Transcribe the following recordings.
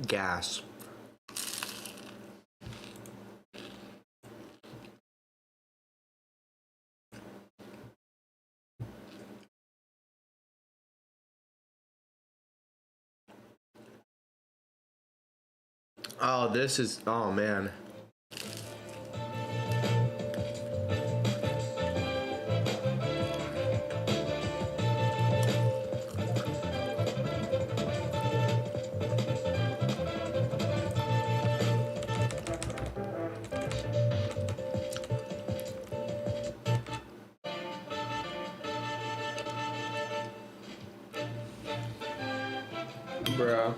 gas. Oh, this is, oh man. Bro.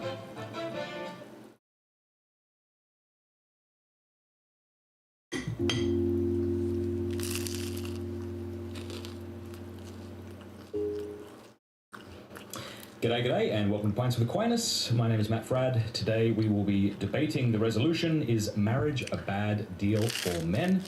G'day, and welcome to Pints with Aquinas. My name is Matt Fradd. Today we will be debating the resolution, is marriage a bad deal for men?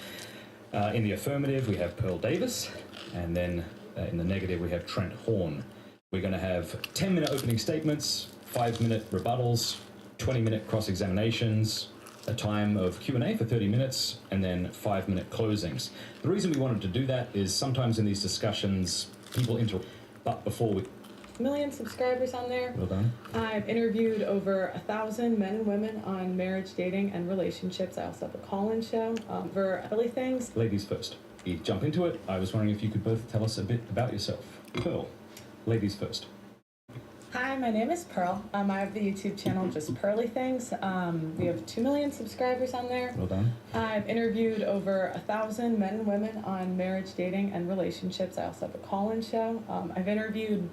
In the affirmative, we have Pearl Davis, and then in the negative, we have Trent Horn. We're going to have 10-minute opening statements, 5-minute rebuttals, 20-minute cross-examinations, a time of Q&A for 30 minutes, and then 5-minute closings. The reason we wanted to do that is sometimes in these discussions, people interrupt, but before we... Million subscribers on there. Well done. I've interviewed over 1,000 men and women on marriage, dating, and relationships. I also have a call-in show for early things. Ladies first. We jump into it. I was wondering if you could both tell us a bit about yourself. Pearl, ladies first. Hi, my name is Pearl. I have the YouTube channel Just Pearly Things. We have 2 million subscribers on there. Well done. I've interviewed over 1,000 men and women on marriage, dating, and relationships. I also have a call-in show. I've interviewed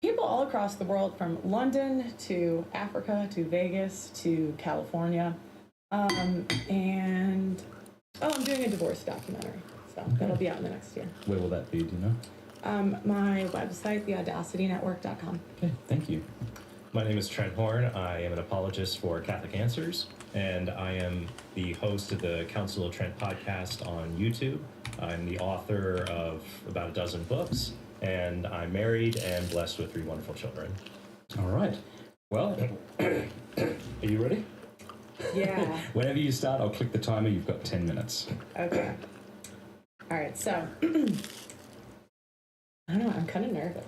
people all across the world, from London to Africa to Vegas to California. I'm doing a divorce documentary, so that'll be out in the next year. Where will that be, do you know? My website, theaudacitynetwork.com. Okay, thank you. My name is Trent Horn. I am an apologist for Catholic Answers, and I am the host of the Council of Trent podcast on YouTube. I'm the author of about a dozen books, and I'm married and blessed with 3 wonderful children. All right. Well, are you ready? Yeah. Whenever you start, I'll click the timer. You've got 10 minutes. Okay. All right, so I don't know, I'm kind of nervous.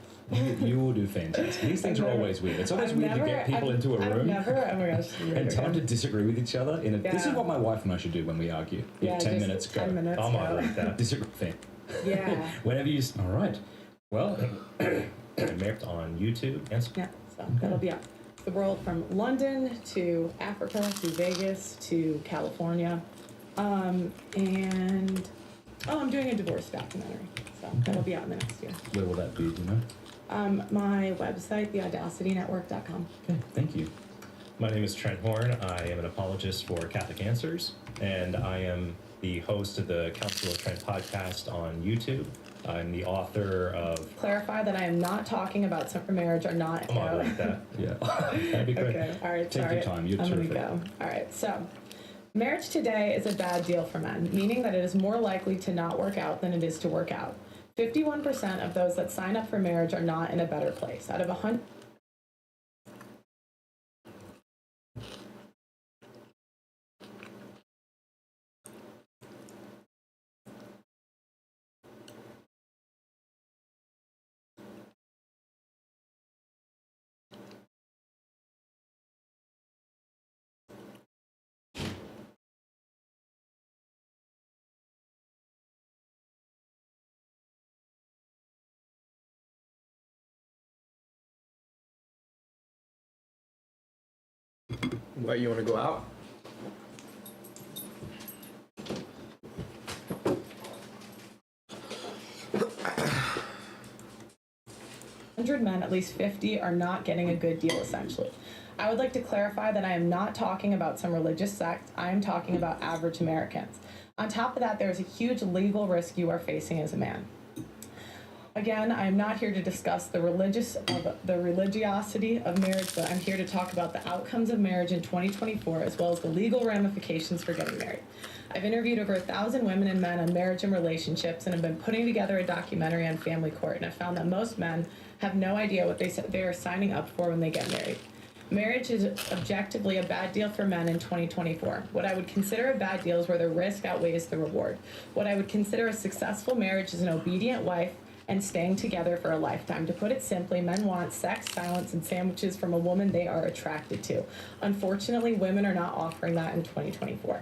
You will do fantastic. These things are always weird. It's always weird to get people into a room and tell them to disagree with each other. This is what my wife and I should do when we argue. Yeah, 10 minutes, go. 10 minutes, I'll moderate that. Disagree. Yeah. Whenever you... All right. Well... I'm married on YouTube. And Yeah, so that'll be out. The world, from London to Africa to Vegas to California. I'm doing a divorce documentary, so that'll be out in the next year. Where will that be, do you know? My website, theaudacitynetwork.com. Okay, thank you. My name is Trent Horn. I am an apologist for Catholic Answers, and I am the host of the Council of Trent podcast on YouTube. I'm the author of... Clarify that I am not talking about marriage or not... I'll moderate that. Yeah, that'd be great. Okay, all right, Take sorry. your time, you're I'm terrific. gonna go. All right, so marriage today is a bad deal for men, meaning that it is more likely to not work out than it is to work out. 51% of those that sign up for marriage are not in a better place. Out of 100... What, you want to go out? men, at least 50 are not getting a good deal, essentially. I would like to clarify that I am not talking about some religious sect. I am talking about average Americans. On top of that, there is a huge legal risk you are facing as a man. Again, I am not here to discuss the religiosity of marriage, but I'm here to talk about the outcomes of marriage in 2024, as well as the legal ramifications for getting married. I've interviewed over 1,000 women and men on marriage and relationships, and have been putting together a documentary on family court, and I've found that most men have no idea what they are signing up for when they get married. Marriage is objectively a bad deal for men in 2024. What I would consider a bad deal is where the risk outweighs the reward. What I would consider a successful marriage is an obedient wife and staying together for a lifetime. To put it simply, men want sex, silence, and sandwiches from a woman they are attracted to. Unfortunately, women are not offering that in 2024.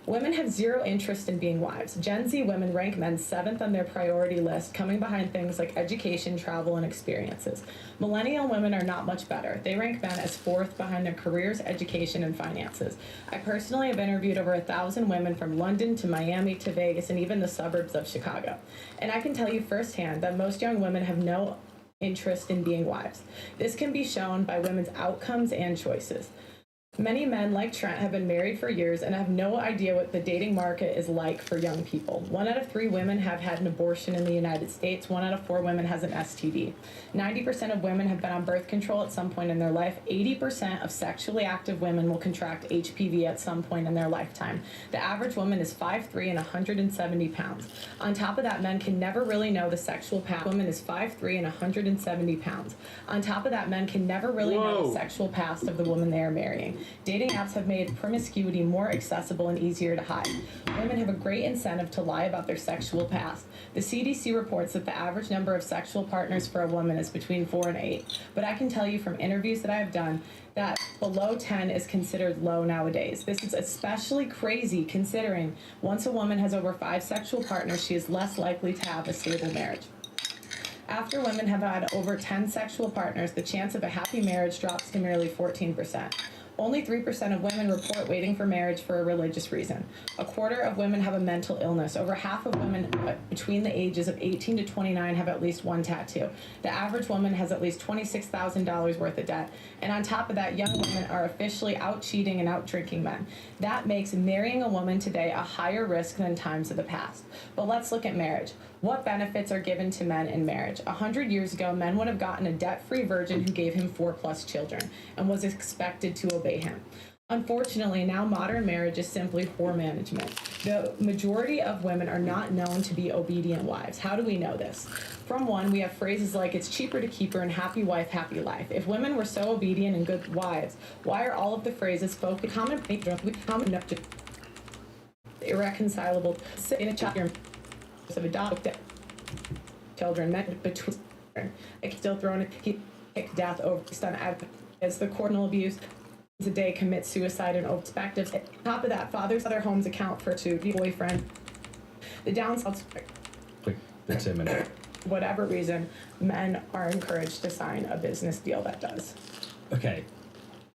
Women have zero interest in being wives. Gen Z women rank men 7th on their priority list, coming behind things like education, travel, and experiences. Millennial women are not much better. They rank men as 4th behind their careers, education, and finances. I personally have interviewed over 1,000 women from London to Miami to Vegas and even the suburbs of Chicago. And I can tell you firsthand that most young women have no interest in being wives. This can be shown by women's outcomes and choices. Many men, like Trent, have been married for years and have no idea what the dating market is like for young people. 1 out of 3 women have had an abortion in the United States. 1 out of 4 women has an STD. 90% of women have been on birth control at some point in their life. 80% of sexually active women will contract HPV at some point in their lifetime. The average woman is 5'3" and 170 pounds. On top of that, men can never really know the sexual past. Woman is 5'3" and 170 pounds. On top of that, men can never really know the sexual past of the woman they are marrying. Dating apps have made promiscuity more accessible and easier to hide. Women have a great incentive to lie about their sexual past. The CDC reports that the average number of sexual partners for a woman is between 4 and 8. But I can tell you from interviews that I have done that below 10 is considered low nowadays. This is especially crazy considering once a woman has over 5 sexual partners, she is less likely to have a stable marriage. After women have had over 10 sexual partners, the chance of a happy marriage drops to merely 14%. Only 3% of women report waiting for marriage for a religious reason. A quarter of women have a mental illness. Over half of women between the ages of 18 to 29 have at least 1 tattoo. The average woman has at least $26,000 worth of debt. And on top of that, young women are officially out cheating and out drinking men. That makes marrying a woman today a higher risk than times of the past. But let's look at marriage. What benefits are given to men in marriage? 100 years ago, men would have gotten a debt-free virgin who gave him 4+ children and was expected to obey him. Unfortunately, now modern marriage is simply whore management. The majority of women are not known to be obedient wives. How do we know this? From one, we have phrases like, it's cheaper to keep her and happy wife, happy life. If women were so obedient and good wives, why are all of the phrases focused irreconcilable in a chapter of adopted children met between still thrown a death over on as the cordial abuse a day commits suicide and perspectives. On top of that, fathers of their homes account for to the boyfriend. The downsides, That's a minute. whatever reason, men are encouraged to sign a business deal that does. Okay.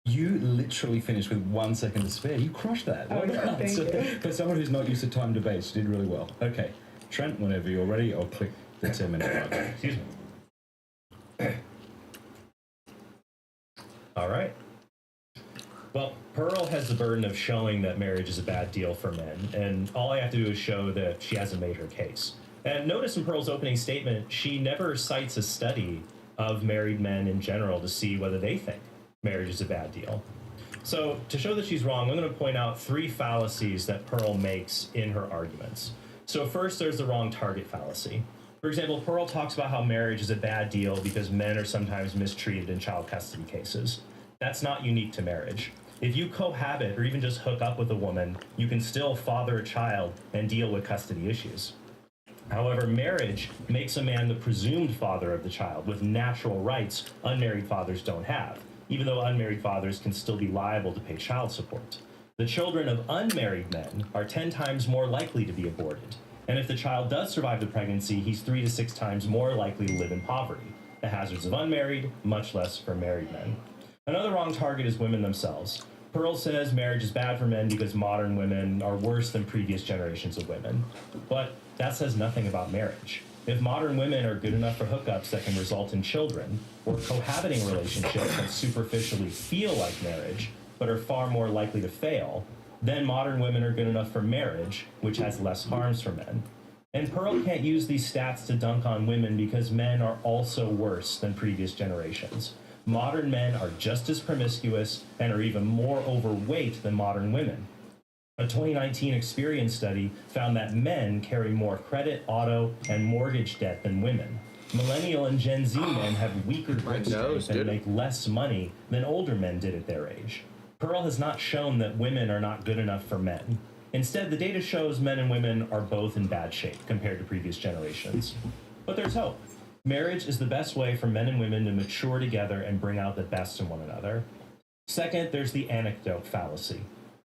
You literally finished with 1 second to spare. You crushed that. Oh, thank you. For someone who's not used to time debates, you did really well. Okay. Trent, whenever you're ready, I'll click the 10-minute mark. Excuse me. All right. Well, Pearl has the burden of showing that marriage is a bad deal for men, and all I have to do is show that she hasn't made her case. And notice in Pearl's opening statement, she never cites a study of married men in general to see whether they think marriage is a bad deal. So to show that she's wrong, I'm going to point out 3 fallacies that Pearl makes in her arguments. So first, there's the wrong target fallacy. For example, Pearl talks about how marriage is a bad deal because men are sometimes mistreated in child custody cases. That's not unique to marriage. If you cohabit or even just hook up with a woman, you can still father a child and deal with custody issues. However, marriage makes a man the presumed father of the child with natural rights unmarried fathers don't have, even though unmarried fathers can still be liable to pay child support. The children of unmarried men are 10 times more likely to be aborted. And if the child does survive the pregnancy, he's 3 to 6 times more likely to live in poverty. The hazards of unmarried, much less for married men. Another wrong target is women themselves. Pearl says marriage is bad for men because modern women are worse than previous generations of women. But that says nothing about marriage. If modern women are good enough for hookups that can result in children, or cohabiting relationships that superficially feel like marriage, but are far more likely to fail, then modern women are good enough for marriage, which has less harms for men. And Pearl can't use these stats to dunk on women because men are also worse than previous generations. Modern men are just as promiscuous and are even more overweight than modern women. A 2019 Experian study found that men carry more credit, auto, and mortgage debt than women. Millennial and Gen Z men have weaker grip nose, strength and dude. make less money than older men did at their age. Pearl has not shown that women are not good enough for men. Instead, the data shows men and women are both in bad shape compared to previous generations. But there's hope. Marriage is the best way for men and women to mature together and bring out the best in one another. Second, there's the anecdote fallacy.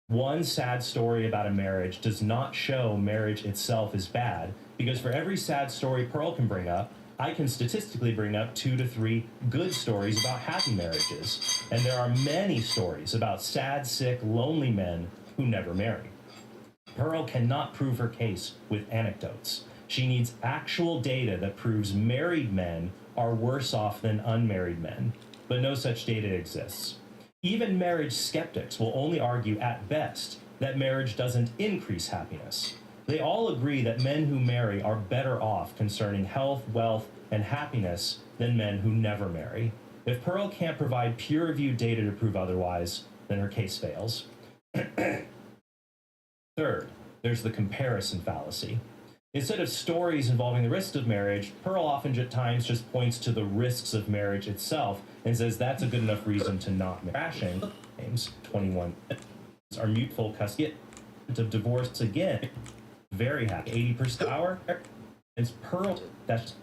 One sad story about a marriage does not show marriage itself is bad, because for every sad story Pearl can bring up, I can statistically bring up 2 to 3 good stories about happy marriages. And there are many stories about sad, sick, lonely men who never marry. Pearl cannot prove her case with anecdotes. She needs actual data that proves married men are worse off than unmarried men, but no such data exists. Even marriage skeptics will only argue at best that marriage doesn't increase happiness. They all agree that men who marry are better off concerning health, wealth, and happiness than men who never marry. If Pearl can't provide peer-reviewed data to prove otherwise, then her case fails. Third, there's the comparison fallacy. Instead of stories involving the risks of marriage, Pearl often at times just points to the risks of marriage itself and says that's a good enough reason to not marry. Crashing claims 21 are mutual custody of divorce again. Very happy. 80% hour. It's Pearl. That's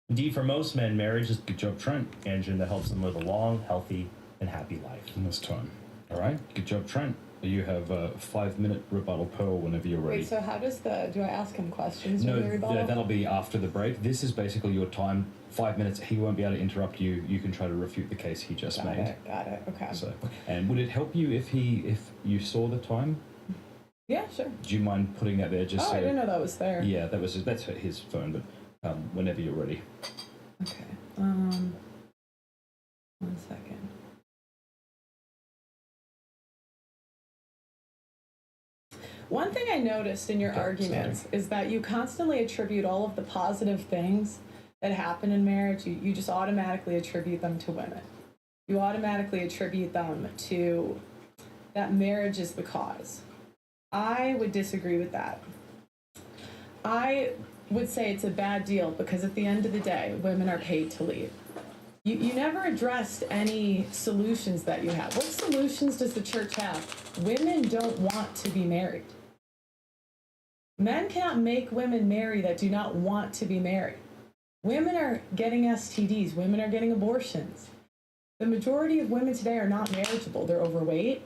indeed for most men, marriage is Good job, Trent. the engine that helps them live a long, healthy, and happy life. In this time. All right. Good job, Trent. You have a 5-minute rebuttal, Pearl, whenever you're ready. Wait, so how does do I ask him questions No, during the rebuttal? that'll be after the break. This is basically your time. 5 minutes. He won't be able to interrupt you. You can try to refute the case he just made. Got it. Okay. So, and would it help you if you saw the time? Yeah, sure. Do you mind putting that there? Just Oh, so, I didn't know that was there. Yeah, that's his phone. But whenever you're ready. Okay. 1 second. One thing I noticed in your Okay, arguments is that you constantly attribute all of the positive things that happen in marriage, you just automatically attribute them to women. You automatically attribute them to that marriage is the cause. I would disagree with that. I would say it's a bad deal because at the end of the day, women are paid to lead. You never addressed any solutions that you have. What solutions does the church have? Women don't want to be married. Men cannot make women marry that do not want to be married. Women are getting STDs. Women are getting abortions. The majority of women today are not marriageable. They're overweight.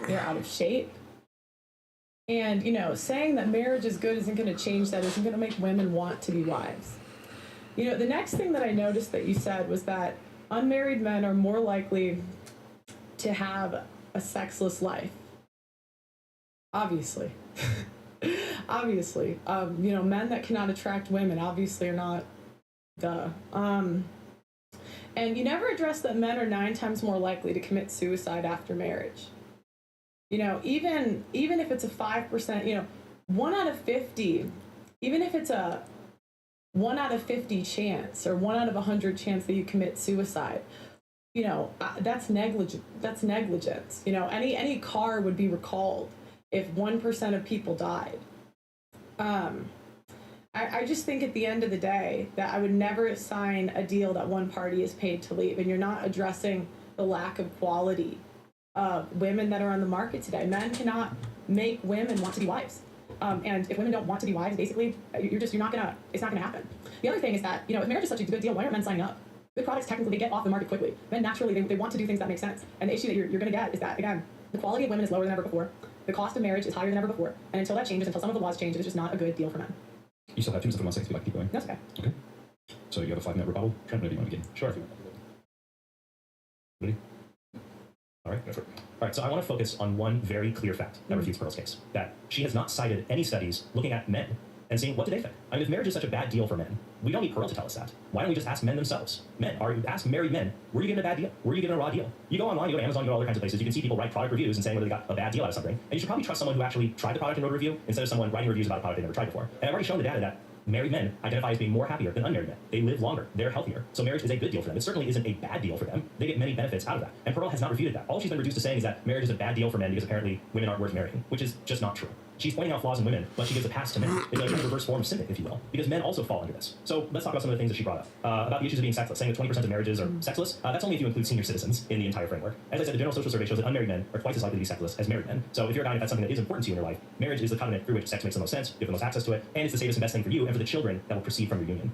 They're out of shape. And, saying that marriage is good isn't going to change that, isn't going to make women want to be wives. The next thing that I noticed that you said was that unmarried men are more likely to have a sexless life. Obviously. Obviously. Men that cannot attract women obviously are not, and you never address that men are 9 times more likely to commit suicide after marriage. Even if it's a 5%, 1 out of 50, even if it's a 1 out of 50 chance or 1 out of 100 chance that you commit suicide, that's negligent. That's negligence. Any car would be recalled if 1% of people died. I just think at the end of the day that I would never sign a deal that one party is paid to leave, and you're not addressing the lack of quality of women that are on the market today. Men cannot make women want to be wives. And if women don't want to be wives, basically, it's not gonna happen. The other thing is that, if marriage is such a good deal, why aren't men signing up? Good products technically, they get off the market quickly. Men naturally, they want to do things that make sense. And the issue that you're gonna get is that, again, the quality of women is lower than ever before. The cost of marriage is higher than ever before. And until that changes, until some of the laws change, it's just not a good deal for men. You still have 2 minutes and 1 second if you'd like to keep going. That's okay. Okay. So you have a 5-minute rebuttal. Trent, whenever you want to begin. Sure. Ready? All right. All right. So I want to focus on one very clear fact that refutes Pearl's case: that she has not cited any studies looking at men and seeing what do they think. I mean, if marriage is such a bad deal for men, we don't need Pearl to tell us that. Why don't we just ask men themselves? Ask married men, were you given a bad deal? Were you given a raw deal? You go online, you go to Amazon, you go to all other kinds of places. You can see people write product reviews and saying whether they got a bad deal out of something. And you should probably trust someone who actually tried the product and wrote a review instead of someone writing reviews about a product they never tried before. And I've already shown the data that married men identify as being more happier than unmarried men. They live longer. They're healthier. So marriage is a good deal for them. It certainly isn't a bad deal for them. They get many benefits out of that. And Pearl has not refuted that. All she's been reduced to saying is that marriage is a bad deal for men because apparently women aren't worth marrying, which is just not true. She's pointing out flaws in women, but she gives a pass to men. It's a kind of reverse form of sin, if you will, because men also fall under this. So let's talk about some of the things that she brought up. About the issues of being sexless, saying that 20% of marriages are sexless. That's only if you include senior citizens in the entire framework. As I said, the general social survey shows that unmarried men are twice as likely to be sexless as married men. So if you're a guy and that's something that is important to you in your life, marriage is the covenant through which sex makes the most sense, you have the most access to it, and it's the safest and best thing for you and for the children that will proceed from your union.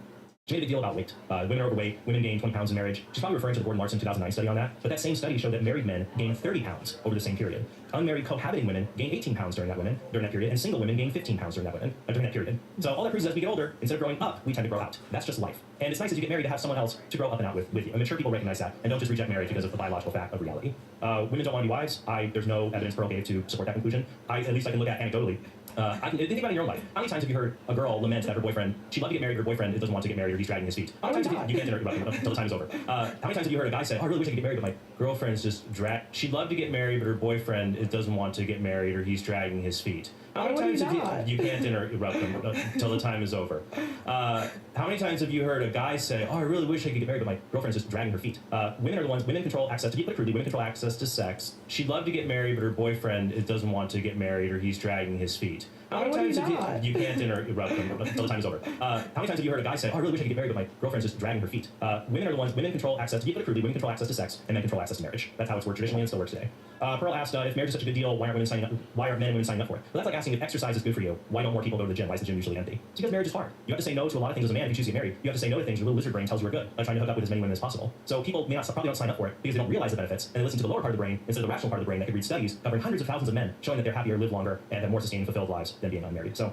She made a big deal about weight. Women are overweight. Women gain 20 pounds in marriage. She's probably referring to the Gordon Larson 2009 study on that. But that same study showed that married men gain 30 pounds over the same period. Unmarried cohabiting women gain 18 pounds during that period, and single women gain 15 pounds during that period. So all that proves is as we get older, instead of growing up, we tend to grow out. That's just life. And it's nice as you get married to have someone else to grow up and out with you. And mature people recognize that and don't just reject marriage because of the biological fact of reality. Women don't want to be wives. There's no evidence Pearl gave to support that conclusion. At least I can look at anecdotally. Think about it in your own life. How many times have you heard a girl lament that her boyfriend, she'd love to get married, her boyfriend doesn't want to get married, or he's dragging his feet? How many times have you can't interrupt until the time is over. How many times have you heard a guy say, oh, I really wish I could get married, but my girlfriend's just she'd love to get married, but her boyfriend doesn't want to get married, or he's dragging his feet? How many times have you can't interrupt them until the time is over. How many times have you heard a guy say, oh, I really wish I could get married, but my girlfriend's just dragging her feet? Women are the ones, women control access, to keep it crudely, women control access to sex. She'd love to get married, but her boyfriend doesn't want to get married, or he's dragging his feet. How many times have you can't interrupt them until the time is over. How many times have you heard a guy say, oh, I really wish I could get married, but my girlfriend's just dragging her feet? Women are the ones, women control access, to keep it crudely, women control access to sex, and men control access to marriage. That's how it's worked traditionally and still works today. Pearl asked, if marriage is such a good deal, why aren't men and women signing up for it? Well, that's like asking if exercise is good for you, why don't more people go to the gym? Why is the gym usually empty? It's because marriage is hard. You have to say no to a lot of things as a man if you choose to get married. You have to say no to things your little lizard brain tells you are good, like trying to hook up with as many women as possible. So people probably don't sign up for it because they don't realize the benefits, and they listen to the lower part of the brain instead of the rational part of the brain that could read studies covering hundreds of thousands of men showing that they're happier, live longer, and have more sustained, fulfilled lives than being unmarried. So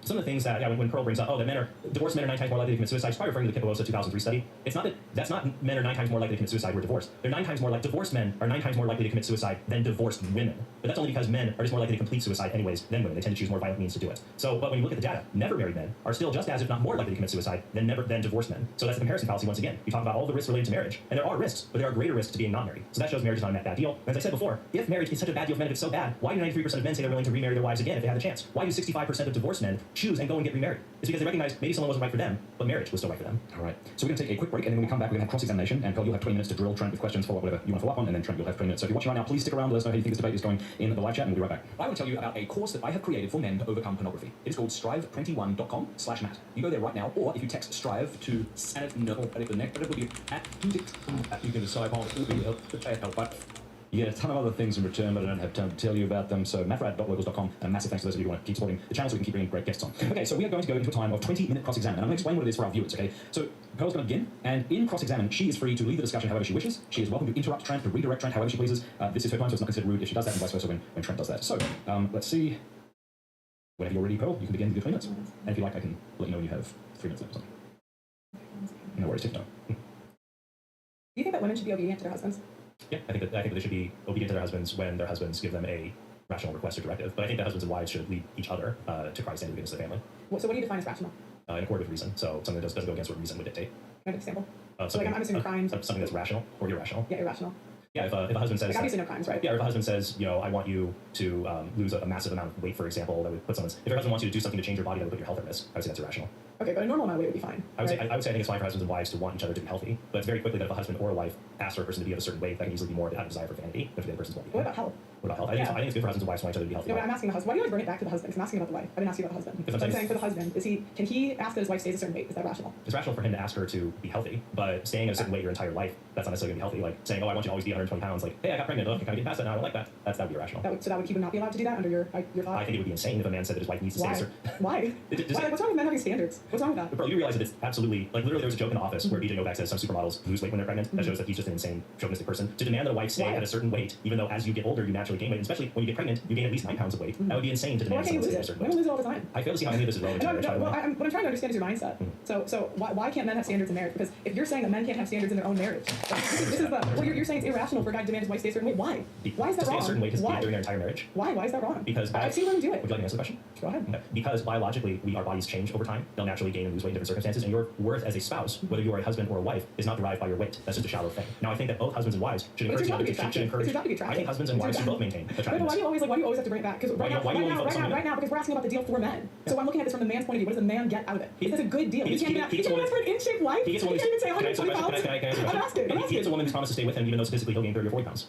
some of the things that, when Pearl brings up, that divorced men are 9 times more likely to commit suicide, she's probably referring to the Kipawosa 2003 study. It's not that's not men are 9 times more likely to commit suicide who are divorced. They're 9 times more divorced men are 9 times more likely to commit suicide than divorced women. But that's only because men are just more likely to complete suicide anyways than women. They tend to choose more violent means to do it. So, but when you look at the data, never married men are still just as, if not more likely to commit suicide than divorced men. So that's the comparison fallacy once again. We talk about all the risks related to marriage, and there are risks, but there are greater risks to being not married. So that shows marriage is not a bad deal. As I said before, if marriage is such a bad deal for men, if it's so bad, why do 93% of men say they're willing to remarry their wives again if they have the chance? Why do 65% of divorced men choose and go and get remarried? It's because they recognize maybe someone wasn't right for them, but marriage was still right for them. All right. So we're going to take a quick break, and then when we come back, we're going to have cross-examination, and Pearl, you'll have 20 minutes to drill Trent with questions, follow up whatever you want to follow up on, and then Trent, you'll have 20 minutes. So if you're watching right now, please stick around, let us know how you think this debate is going in the live chat, and we'll be right back. I want to tell you about a course that I have created for men to overcome pornography. It is called strive21.com/Matt. You go there right now, or if you text strive to you can decide how it will help. You get a ton of other things in return, but I don't have time to tell you about them. So mattfrad.locals.com, and a massive thanks to those of you who want to keep supporting the channel so we can keep bringing great guests on. Okay, so we are going to go into a time of 20-minute cross-examine, and I'm going to explain what it is for our viewers, okay? So Pearl's going to begin, and in cross-examine, she is free to lead the discussion however she wishes. She is welcome to interrupt Trent, to redirect Trent however she pleases. This is her time, so it's not considered rude if she does that, and vice versa when Trent does that. So, let's see. Whenever you're ready, Pearl, you can begin with your 20 minutes. And if you like, I can let you know when you have 3 minutes left or something. No worries, take your time. Do you think that women should be obedient to their husbands? Yeah, I think that they should be obedient to their husbands when their husbands give them a rational request or directive. But I think that husbands and wives should lead each other to Christ and obedience to the family. So what do you define as rational? In accord with reason. So something that doesn't go against what reason would dictate. Can I have an example? So like I'm assuming crimes. Something that's rational or irrational. Yeah, irrational. Yeah, if a husband says... Like obviously no crimes, right? Yeah, or if a husband says, I want you to lose a massive amount of weight, for example, that would put someone's... If your husband wants you to do something to change your body that would put your health at risk, I would say that's irrational. Okay, but a normal amount of weight would be fine. I would say I think it's fine for husbands and wives to want each other to be healthy, but it's very quickly that if a husband or a wife asks for a person to be of a certain weight, that can easily be more out of desire for vanity than for the other person's well-being. What about health? What about health? I think it's good for husbands and wives to want each other to be healthy. No, but I'm asking the husband. Why do you always bring it back to the husband? Because I'm asking about the wife. I've been asking about the husband. So I'm saying for the husband, can he ask that his wife stays a certain weight? Is that rational? It's rational for him to ask her to be healthy, but staying at a certain weight your entire life, that's not necessarily going to be healthy. Like saying, I want you to always be 120 pounds, like, hey, I got pregnant, I'm kind of getting past that now, I don't like that. That would be irrational. So he would not be allowed to do that under your thought? I think it would be insane if a man said that his wife needs to stay a certain... Why? What's wrong with men having standards? What's wrong with that? Bro, you realize that it's absolutely, like literally there was a joke in The Office where BJ Novak says some supermodels lose weight when they're pregnant. That shows that he's just an insane chauvinistic person. To demand that a wife stay at a certain weight, even though as you get older you naturally gain weight, and especially when you get pregnant, you gain at least 9 pounds of weight. That would be insane to demand someone stay at a certain weight. Women lose it all the time. I fail to see how any of this is relevant to marriage. What I'm trying to understand is your mindset. So why can't men have standards in marriage? Because if you're saying that men can't have standards in their own marriage, you're saying it's irrational for a guy to demand his wife stay a certain weight. Why? Why is that wrong? To stay a certain weight is during their entire marriage. Why? Why is that wrong? Because I've seen women do it. Would you like me to answer the question? Go ahead. Because biologically, our bodies change over time. They'll naturally naturally gain and lose weight in different circumstances, and your worth as a spouse, whether you are a husband or a wife, is not derived by your weight. That's just a shallow thing. Now, I think that both husbands and wives should encourage. I think husbands and wives should both maintain attractiveness. But why do you always have to bring it back? Because right now, because we're asking about the deal for men. So I'm looking at this from the man's point of view. What does the man get out of it? Is this a good deal? He can't even ask for an in-shape wife. He can't even say 120 pounds. I'm asking. He gets a woman who's promised to stay with him, even though statistically he'll gain 30 or 40 pounds.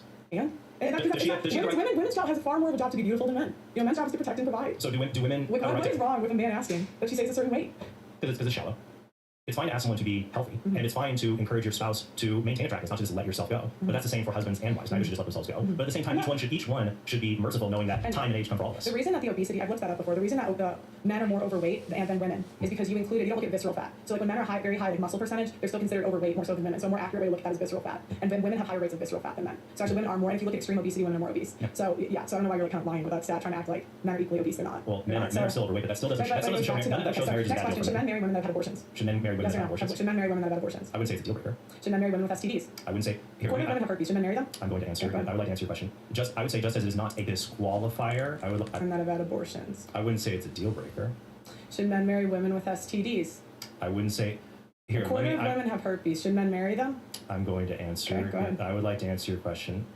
Women's job has far more of a job to be beautiful than men. Men's job is to protect and provide. So do women? What is wrong with a man asking that she stays a certain weight? Because it's shallow. It's fine to ask someone to be healthy, and it's fine to encourage your spouse to maintain attractiveness, not to just let yourself go. But that's the same for husbands and wives. Neither should just let themselves go. But at the same time, each one should be merciful, knowing that time and age come for all of us. The reason that the obesity, I've looked that up before, the reason that the men are more overweight than women is because you don't look at visceral fat. So like when men are very high like muscle percentage, they're still considered overweight more so than women. So a more accurate way to look at that is visceral fat. And then women have higher rates of visceral fat than men. So actually women are more, and if you look at extreme obesity, women are more obese. Yeah. So I don't know why you're kind of lying with that stat, trying to act like men are equally obese. They're not. Well, men are still overweight, but that still doesn't show marriage is bad. Next question, should men marry women that have had abortions? Should men marry women that have abortions? Should men marry women that have had abortions? I wouldn't say it's a deal breaker. Should men marry women with STDs? I wouldn't say. Women have herpes. Should men marry them? I'm going to answer. I would like to answer your question. I would say just as it is not a disqualifier, And that have had abortions. I wouldn't say it's a deal breaker. Should men marry women with STDs? I wouldn't say. A quarter of women have herpes. Should men marry them? I'm going to answer. Okay, go ahead. I would like to answer your question.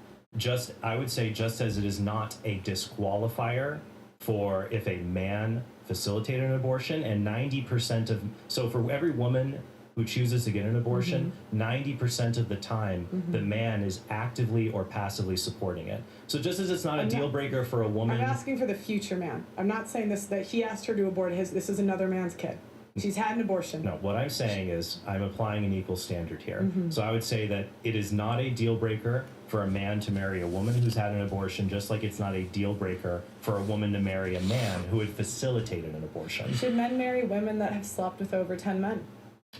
I would say just as it is not a disqualifier for if a man facilitated an abortion, and 90% of for every woman who chooses to get an abortion, 90% of the time, the man is actively or passively supporting it. So just as it's not a deal breaker for a woman... I'm asking for the future man. I'm not saying that he asked her to abort this is another man's kid. She's had an abortion. No, what I'm saying is I'm applying an equal standard here. So I would say that it is not a deal breaker for a man to marry a woman who's had an abortion, just like it's not a deal breaker for a woman to marry a man who had facilitated an abortion. Should men marry women that have slept with over 10 men?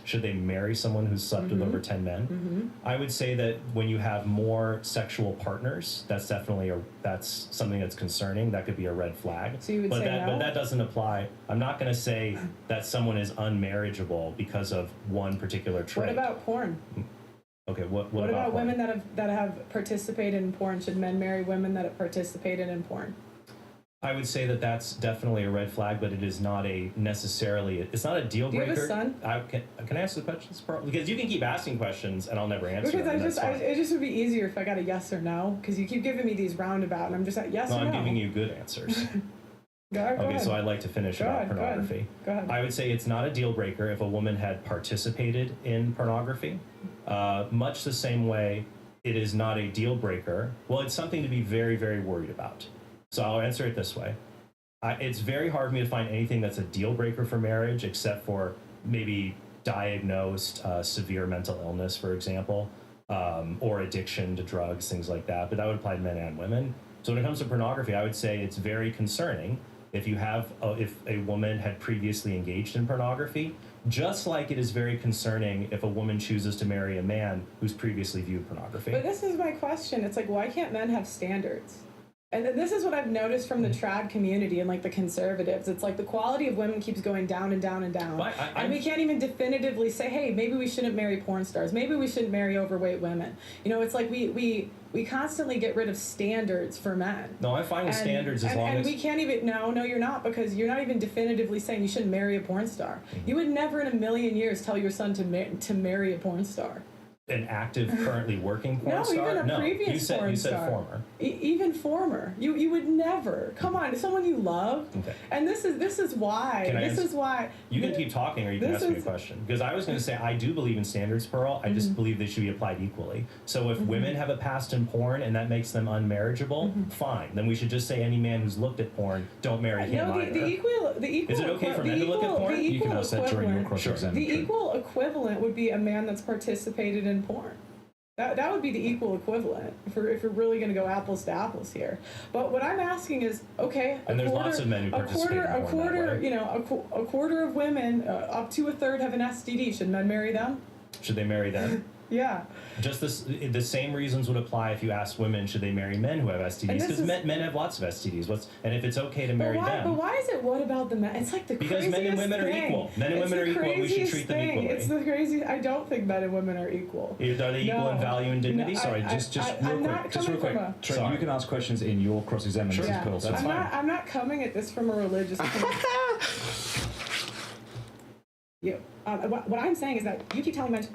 Should they marry someone who's slept with over 10 men? I would say that when you have more sexual partners, that's definitely that's something that's concerning. That could be a red flag. So you would say no? But that doesn't apply. I'm not going to say that someone is unmarriageable because of one particular trait. What about porn? Okay, what about women that have participated in porn? Should men marry women that have participated in porn? I would say that that's definitely a red flag, but it is not it's not a deal breaker. Do you have a son? Can I ask the questions? Because you can keep asking questions and I'll never answer them. Because it just would be easier if I got a yes or no, because you keep giving me these roundabout, and I'm just like, yes or no. I'm giving you good answers. Go ahead. So I'd like to finish about pornography. Go ahead. I would say it's not a deal breaker if a woman had participated in pornography. Much the same way it is not a deal breaker. Well, it's something to be very, very worried about. So I'll answer it this way. It's very hard for me to find anything that's a deal breaker for marriage, except for maybe diagnosed severe mental illness, for example, or addiction to drugs, things like that. But that would apply to men and women. So when it comes to pornography, I would say it's very concerning if a woman had previously engaged in pornography, just like it is very concerning if a woman chooses to marry a man who's previously viewed pornography. But this is my question. It's like, why can't men have standards? And this is what I've noticed from the trad community and like the conservatives. It's like the quality of women keeps going down and down and down. And we can't even definitively say, hey, maybe we shouldn't marry porn stars. Maybe we shouldn't marry overweight women. It's like we constantly get rid of standards for men. No, I'm fine with standards as long as... And we can't even... No, you're not, because you're not even definitively saying you shouldn't marry a porn star. You would never in a million years tell your son to marry a porn star. An active, currently working porn star? Even a previous porn star. You said former. Even former. You would never. Come on, someone you love. Okay. And this is why. You can keep talking, or you can ask me a question. Because I was going to say, I do believe in standards, Pearl. I just believe they should be applied equally. So if women have a past in porn and that makes them unmarriageable, fine. Then we should just say any man who's looked at porn, don't marry him either. The equal. Is it okay for men to look at porn? You can ask that during your cross-examination. The equal equivalent would be a man that's participated in porn. That would be the equal equivalent if we're really going to go apples to apples here. But what I'm asking is, okay, and there's lots of men who participate in porn a quarter of women, up to a third, have an STD. Should men marry them? Should they marry them? Yeah. Just the same reasons would apply if you asked women, should they marry men who have STDs? Because men have lots of STDs. And if it's okay to marry them... But why is it what about the men? It's like the craziest thing. Because men and women are equal. Men and women are equal, and we should treat them equally. It's the craziest... I don't think men and women are equal. Are they equal in value and dignity? Sorry, just real quick. Trent, you can ask questions in your cross-examination. Sure. Pearl, That's fine. I'm not coming at this from a religious point. you. What I'm saying is that you keep telling men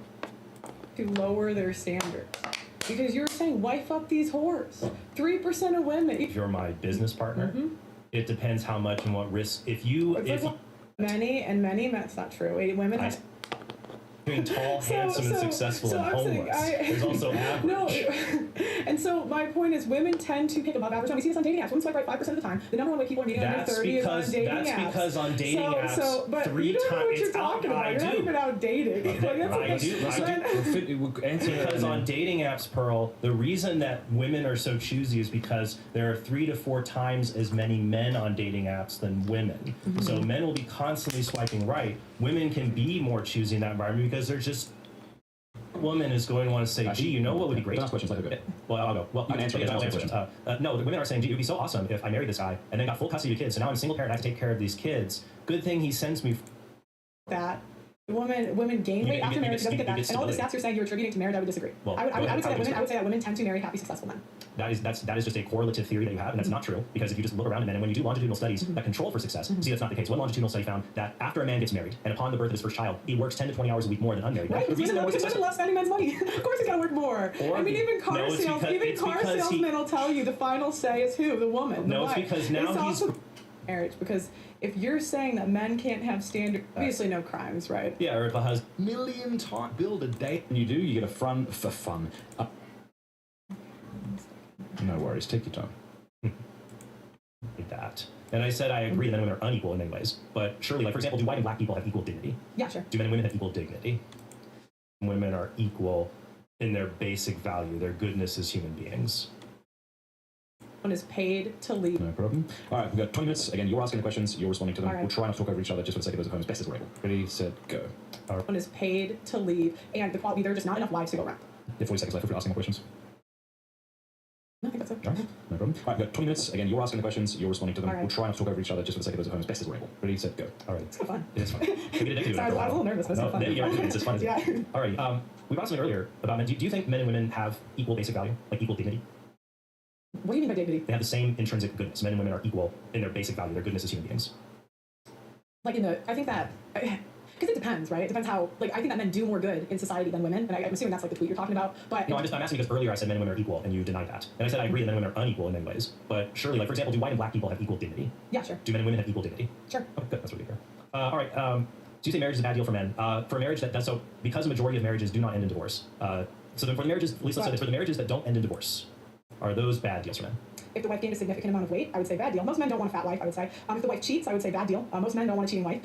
to lower their standards because you're saying wife up these whores. 3% of women. If you're my business partner, it depends how much and what risk. Many, that's not true. Women have. Between tall, handsome, and successful and homeless. There's also average. No, and so my point is women tend to pick above average. And we see this on dating apps. Women swipe right 5% of the time. The number one way people are meeting under 30 is on dating apps. That's because on dating apps, but 3 times. You don't know what you're talking about. You're not even out dating. I do. Because on dating apps, Pearl, the reason that women are so choosy is because there are 3 to 4 times as many men on dating apps than women. So men will be constantly swiping right. Women can be more choosy in that environment because they're just. Woman is going to want to say, gee, you know what would be great? Don't ask questions, let her go. Well, I'll go. Well, you answer question. No, the women are saying, gee, it would be so awesome if I married this guy and then got full custody of kids. So now I'm a single parent, I have to take care of these kids. Good thing he sends me. That. Women gain weight after marriage. Doesn't get that. And all the stats you're saying you're attributing to marriage, I would disagree. Well, I would say that women tend to marry happy, successful men. That is just a correlative theory that you have, and that's not true, because if you just look around at men, and when you do longitudinal studies that control for success, see that's not the case. One longitudinal study found that after a man gets married, and upon the birth of his first child, he works 10 to 20 hours a week more than unmarried. Right, because women love spending men's money. Of course he's got to work more. Even car salesmen will tell you the final say is who? The woman. No, it's because now he's... Marriage, because if you're saying that men can't have standard, obviously no crimes, right? Yeah, or if a husband million times build a date and you get a front for fun. No worries, take your time. That. And I said I agree that men and women are unequal in many ways, but surely, like for example, do white and black people have equal dignity? Yeah, sure. Do men and women have equal dignity? Women are equal in their basic value, their goodness as human beings. Is paid to leave. No problem. All right, we've got 20 minutes. Again, you're asking the questions, you're responding to them. Right. We'll try not to talk over each other just for the sake of those at home as best as we're able. Ready, set, go. One is paid to leave, and the quality, there are just not enough wives to go around. You have 40 seconds left if you're asking more questions. I think that's it. All right, no problem. All right, we've got 20 minutes. Again, you're asking the questions, you're responding to them. Right. We'll try not to talk over each other just for the sake of those at home as best as we're able. Ready, set, go. All right. It's so fun. It is fun. We get addicted to it. I was a little nervous, but it's so fun. It's fun. Yeah. All right. We brought something earlier about men. Do you think men and women have equal basic value, like equal dignity? What do you mean by dignity? They have the same intrinsic goodness. Men and women are equal in their basic value, their goodness as human beings. I think that, because it depends, right? It depends how, I think that men do more good in society than women, and I'm assuming that's the tweet you're talking about, but... No, I'm asking because earlier I said men and women are equal, and you denied that. And I said I agree that men and women are unequal in many ways, but surely, for example, do white and black people have equal dignity? Yeah, sure. Do men and women have equal dignity? Sure. Oh, good, that's what we hear. All right, so you say marriage is a bad deal for men. For a marriage that does so, because a majority of marriages do not end in divorce, so then for the marriages, at least let's say this, for the marriages that don't end in divorce, are those bad deals for men? If the wife gained a significant amount of weight, I would say bad deal. Most men don't want a fat wife, I would say. If the wife cheats, I would say bad deal. Most men don't want a cheating wife.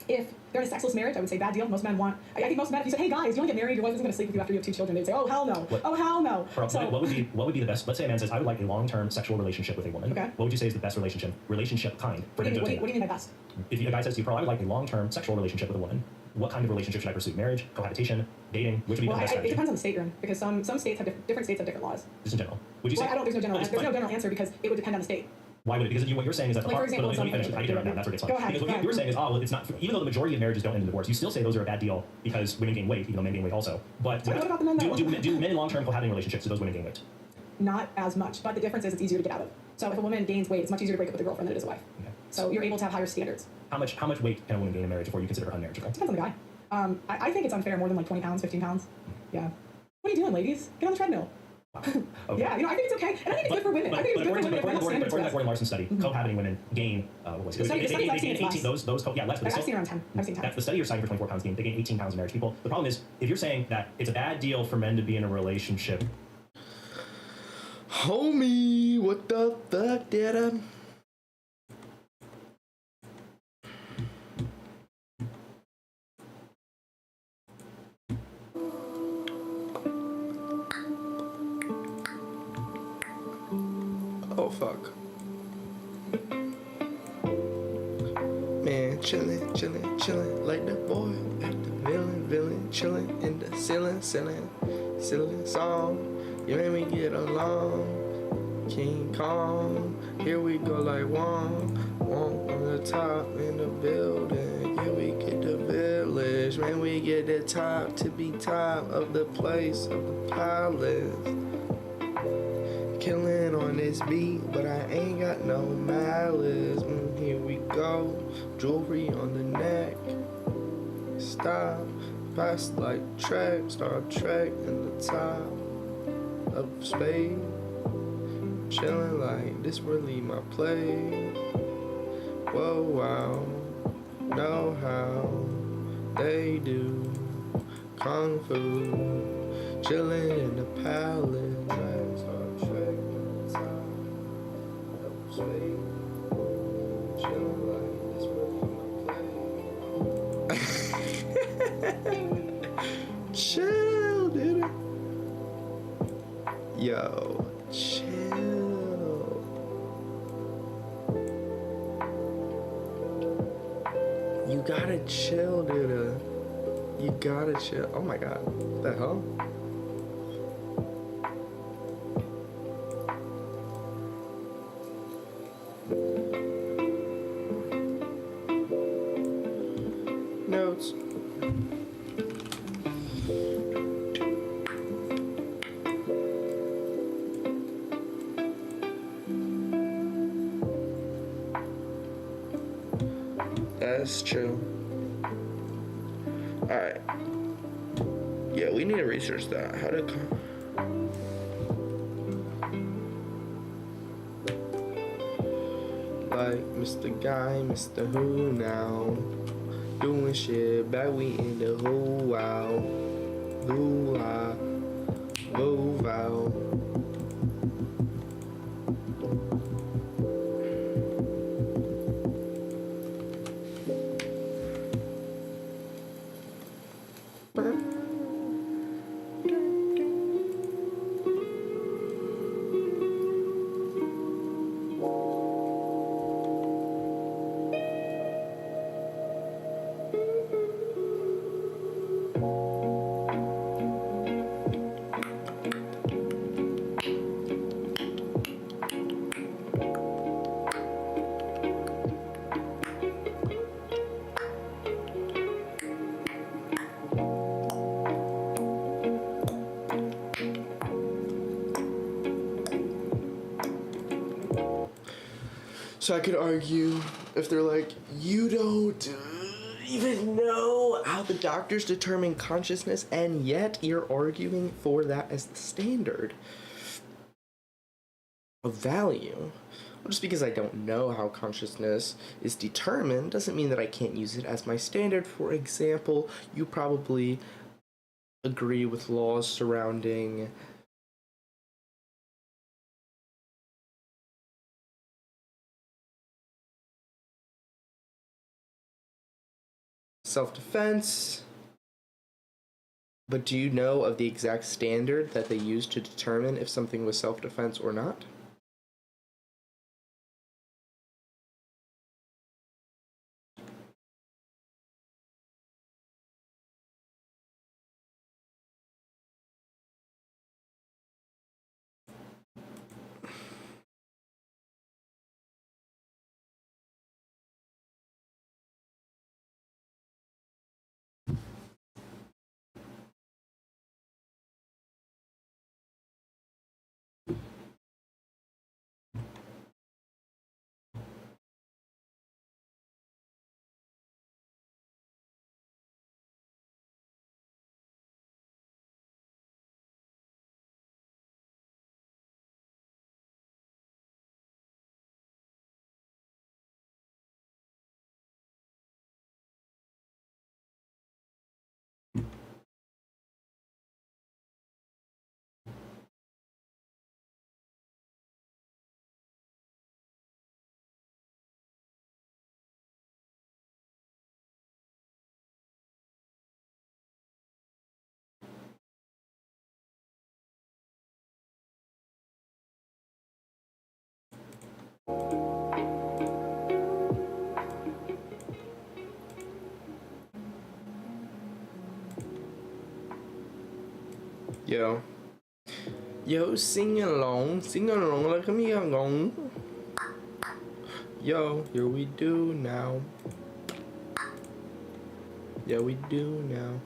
If they're in a sexless marriage, I would say bad deal. Most men want... I think most men, if you say, hey guys, you want to get married, your wife isn't going to sleep with you after you have 2 children, they'd say, oh hell no. Oh hell no. So, what would be the best... Let's say a man says, I would like a long-term sexual relationship with a woman. Okay. What would you say is the best relationship kind? What do you mean by best? If a guy says to you, Pearl, I would like a long-term sexual relationship with a woman, what kind of relationship should I pursue? Marriage, cohabitation, dating? Which would be the best strategy? It depends on the state you're in, because some states have different states have different laws. Just in general. Would you say... There's no general answer because it would depend on the state. Why would it? Because what you're saying is that for example, let me finish. I get it right now. That's where it gets fun. Because what you're saying is, well, it's not. Even though the majority of marriages don't end in divorce, you still say those are a bad deal because women gain weight, even though men gain weight also. But what about the men do men in long-term cohabiting relationships, do those women gain weight? Not as much, but the difference is it's easier to get out of. So if a woman gains weight, it's much easier to break up with a girlfriend than it is a wife. Okay. So you're able to have higher standards. How much weight can a woman gain in marriage before you consider her unmarriageable? Depends on the guy. I think it's unfair more than 20 pounds, 15 pounds. Yeah. What are you doing, ladies? Get on the treadmill. Okay. Yeah, I think it's okay. And I think it's good for women. I think it's good for women. According to that Gordon Larson study, cohabiting women gain, what was it? The study I've seen is less. I've seen around 10. I've seen 10. That's the study you're citing for 24 pounds gain. They gain 18 pounds in marriage. People, the problem is, if you're saying that it's a bad deal for men to be in a relationship. Homie, what the fuck did I... Oh fuck. Man, chillin' like the boy at the villain, chillin' in the ceiling song. You made me get along, King Kong. Here we go like Wong on the top in the building. Yeah, we get the village, man. We get the top to be top of the place of the palace. Killing on this beat, but I ain't got no malice. Here we go. Jewelry on the neck. Stop. Past like track. Star Trek in the top of space. Chilling like this really my play. Whoa, wow. Know how they do kung fu. Chilling in the palace. Track, Star Trek in the top of space. Chilling like this really my play. Chill, dude. Yo, chill. You gotta chill, dude. You gotta chill. Oh my god. What the hell? Notes. That's true. Alright. Yeah, we need to research that. How to like Mr. Guy, Mr. Who now. Doing shit back we in the who wow. Luau. Move out. So I could argue if they're like, you don't even know how the doctors determine consciousness, and yet you're arguing for that as the standard of value. Well, just because I don't know how consciousness is determined doesn't mean that I can't use it as my standard. For example, you probably agree with laws surrounding self-defense, but do you know of the exact standard that they used to determine if something was self-defense or not? Yo, sing along like me along. Yo, here we do now. Yeah, we do now.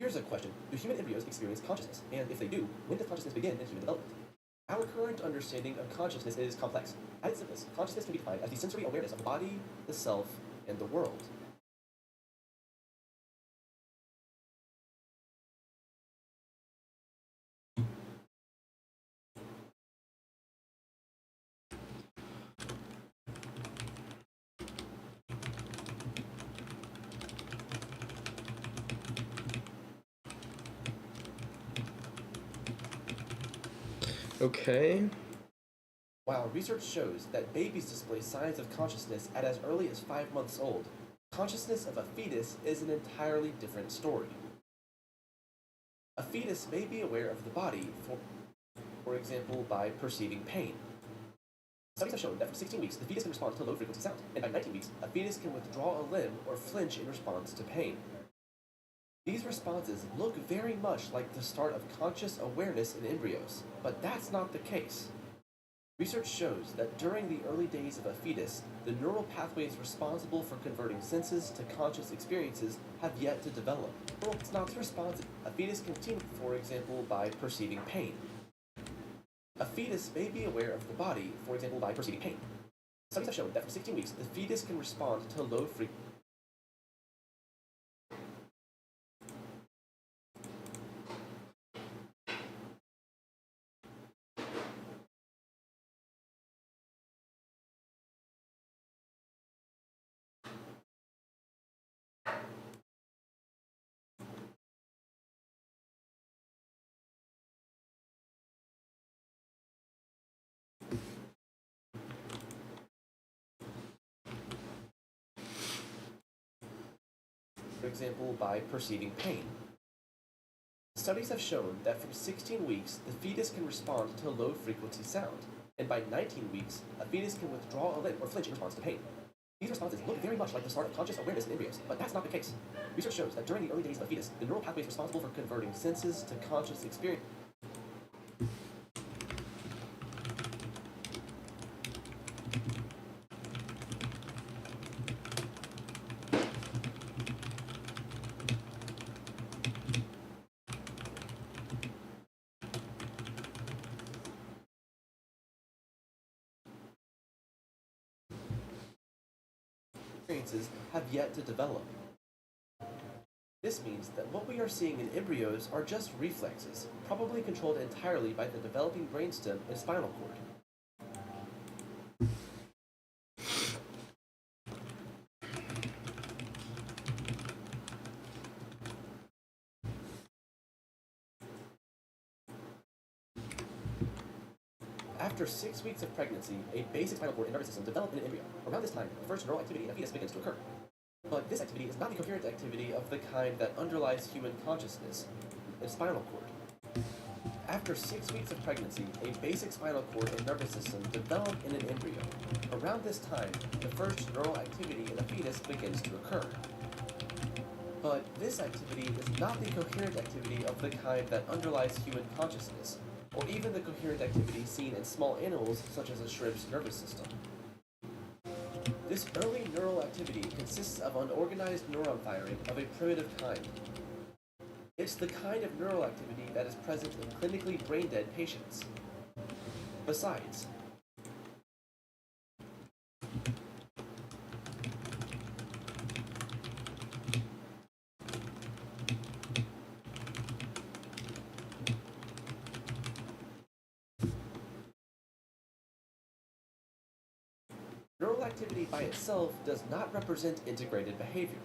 here's a question. Do human embryos experience consciousness? And if they do, when does consciousness begin in human development? Our current understanding of consciousness is complex. At its simplest, consciousness can be defined as the sensory awareness of the body, the self, and the world. Okay. While research shows that babies display signs of consciousness at as early as 5 months old, consciousness of a fetus is an entirely different story. A fetus may be aware of the body, for example, by perceiving pain. Studies have shown that for 16 weeks, the fetus can respond to low-frequency sound, and by 19 weeks, a fetus can withdraw a limb or flinch in response to pain. These responses look very much like the start of conscious awareness in embryos, but that's not the case. Research shows that during the early days of a fetus, the neural pathways responsible for converting senses to conscious experiences have yet to develop. It's not responsive. A fetus can continue, for example, by perceiving pain. A fetus may be aware of the body, for example, by perceiving pain. Studies have shown that for 16 weeks, the fetus can respond to low frequency. For example, by perceiving pain. Studies have shown that from 16 weeks, the fetus can respond to low-frequency sound, and by 19 weeks, a fetus can withdraw a limb or flinch in response to pain. These responses look very much like the start of conscious awareness in embryos, but that's not the case. Research shows that during the early days of a fetus, the neural pathways responsible for converting senses to conscious experience. Experiences have yet to develop. This means that what we are seeing in embryos are just reflexes, probably controlled entirely by the developing brainstem and spinal cord. After 6 weeks of pregnancy, a basic spinal cord and nervous system develop in an embryo. Around this time, the first neural activity in a fetus begins to occur. But this activity is not the coherent activity of the kind that underlies human consciousness, the spinal cord. After 6 weeks of pregnancy, a basic spinal cord and nervous system develop in an embryo. Around this time, the first neural activity in a fetus begins to occur. But this activity is not the coherent activity of the kind that underlies human consciousness, or even the coherent activity seen in small animals such as a shrimp's nervous system. This early neural activity consists of unorganized neuron firing of a primitive kind. It's the kind of neural activity that is present in clinically brain-dead patients. Besides, neural activity by itself does not represent integrated behavior.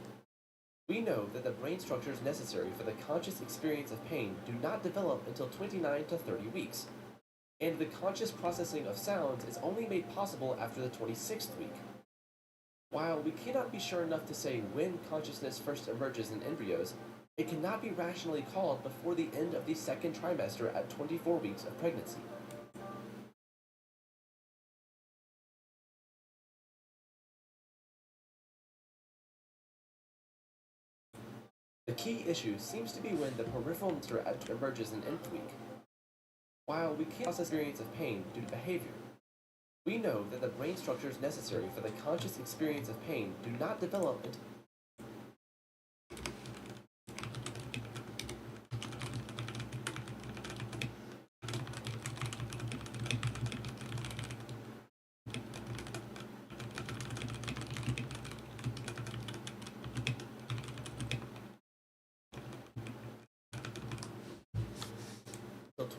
We know that the brain structures necessary for the conscious experience of pain do not develop until 29 to 30 weeks, and the conscious processing of sounds is only made possible after the 26th week. While we cannot be sure enough to say when consciousness first emerges in embryos, it cannot be rationally called before the end of the second trimester at 24 weeks of pregnancy. The key issue seems to be when the peripheral motor emerges in nth week. While we can't process experience of pain due to behavior, we know that the brain structures necessary for the conscious experience of pain do not develop until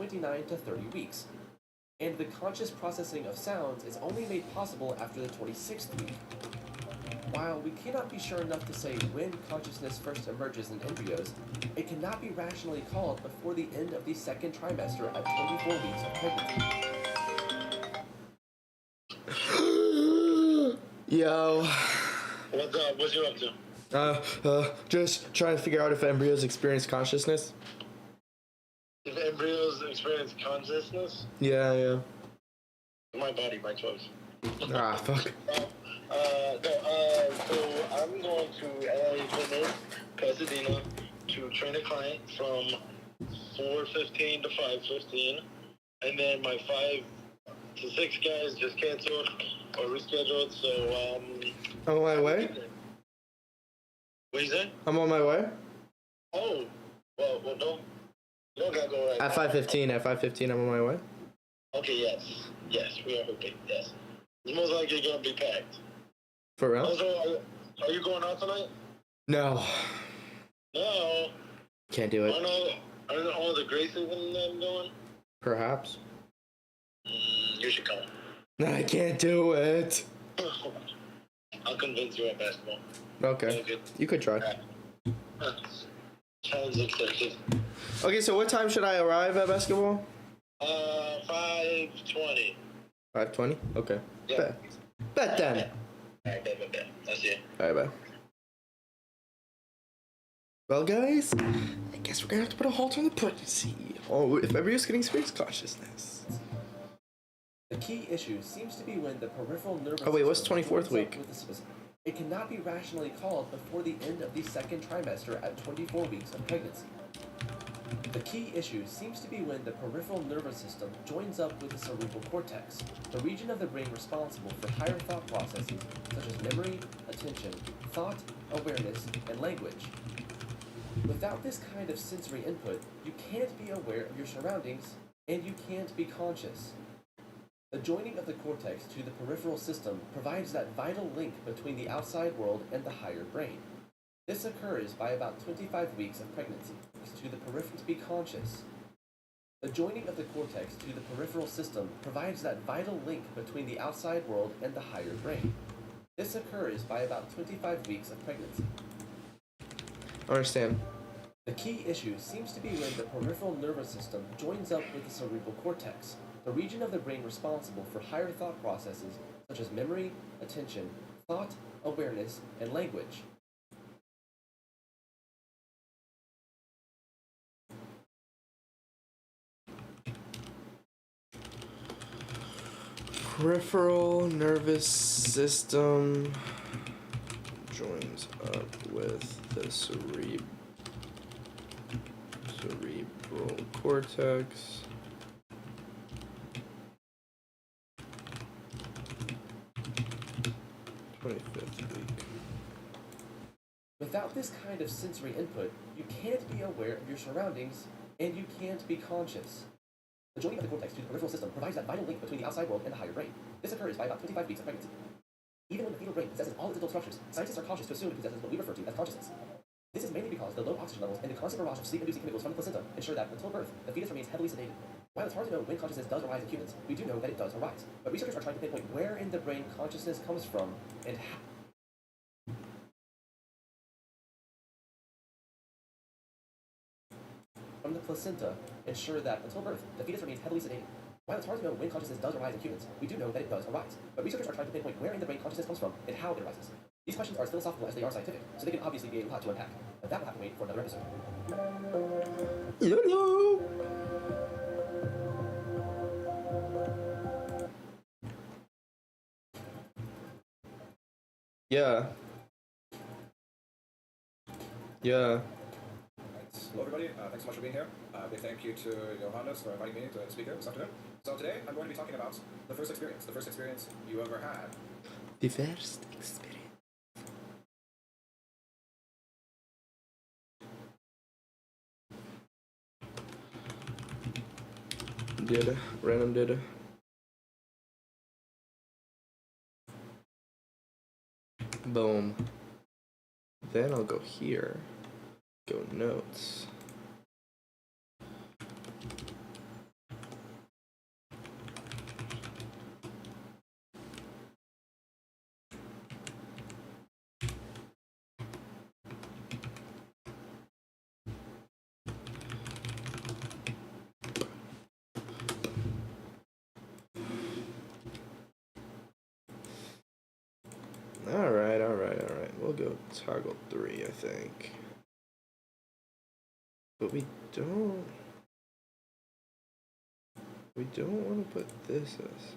29 to 30 weeks, and the conscious processing of sounds is only made possible after the 26th week. While we cannot be sure enough to say when consciousness first emerges in embryos, it cannot be rationally called before the end of the second trimester at 24 weeks of pregnancy. Yo. What's up? What you up to? Just trying to figure out if embryos experience consciousness. If embryos experience consciousness, Yeah. my body, my choice. Ah, fuck. So I'm going to LA Fitness, Pasadena, to train a client from 4:15 to 5:15, and then my 5 to 6 guys just canceled or rescheduled. So I'm on my way. What you say? I'm on my way. Oh, well, you don't gotta go right At now. 5:15. At 5:15, I'm on my way. Okay, yes, we are okay. Yes, it's most likely gonna be packed. For real? Also, are you going out tonight? No. No. Can't do it. Aren't all the Graces and them going? Perhaps. You should come. I can't do it. I'll convince you at basketball. Okay. You could try. Challenge accepted. Okay, so what time should I arrive at basketball? 5:20. 5:20? Okay. Yeah. Bet then. Alright, bet. That's it. Alright, bye. Well, guys, I guess we're gonna have to put a halt on the pregnancy. Oh, if embryos can experience consciousness. The key issue seems to be when the peripheral nervous Oh, wait, what's system 24th joins up week? with the specific. It cannot be rationally called before the end of the second trimester at 24 weeks of pregnancy. The key issue seems to be when the peripheral nervous system joins up with the cerebral cortex, the region of the brain responsible for higher thought processes such as memory, attention, thought, awareness, and language. Without this kind of sensory input, you can't be aware of your surroundings, and you can't be conscious. The joining of the cortex to the peripheral system provides that vital link between the outside world and the higher brain. This occurs by about 25 weeks of pregnancy, to the peripheral to be conscious. The joining of the cortex to the peripheral system provides that vital link between the outside world and the higher brain. This occurs by about 25 weeks of pregnancy. I understand. The key issue seems to be when the peripheral nervous system joins up with the cerebral cortex, the region of the brain responsible for higher thought processes such as memory, attention, thought, awareness, and language. Peripheral nervous system joins up with the cerebral cortex. Without this kind of sensory input, you can't be aware of your surroundings, and you can't be conscious. The joining of the cortex to the peripheral system provides that vital link between the outside world and the higher brain. This occurs by about 25 weeks of pregnancy. Even when the fetal brain possesses all its adult structures, scientists are cautious to assume it possesses what we refer to as consciousness. This is mainly because the low oxygen levels and the constant barrage of sleep-inducing chemicals from the placenta ensure that, until birth, the fetus remains heavily sedated. While it's hard to know when consciousness does arise in humans, we do know that it does arise. But researchers are trying to pinpoint where in the brain consciousness comes from and how. From the placenta ensure that, until birth, the fetus remains heavily sedated. While it's hard to know when consciousness does arise in humans, we do know that it does arise. But researchers are trying to pinpoint where in the brain consciousness comes from and how it arises. These questions are as philosophical as they are scientific, so they can obviously be a lot to unpack. But that will have to wait for another episode. YOLO! Yeah. Yeah. Hello everybody, thanks so much for being here. Big thank you to Johannes for inviting me to speak here this afternoon. So today I'm going to be talking about the first experience you ever had. The first experience. Data, random data. Boom. Then I'll go here. Go notes. go toggle 3, I think. But we don't want to put this as.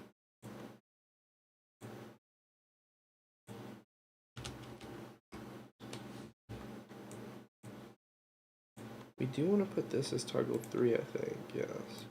We do want to put this as toggle 3, I think, yes.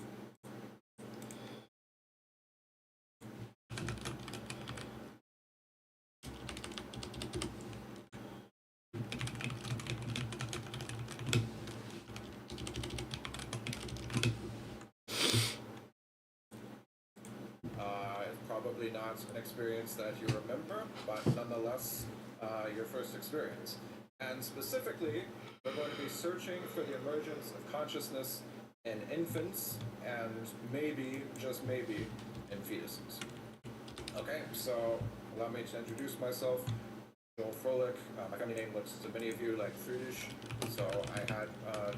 Probably not an experience that you remember, but nonetheless, your first experience. And specifically, we're going to be searching for the emergence of consciousness in infants and maybe, just maybe, in fetuses. Okay, so allow me to introduce myself. Joel Froelich. My family name looks to many of you like Friedrich, so I had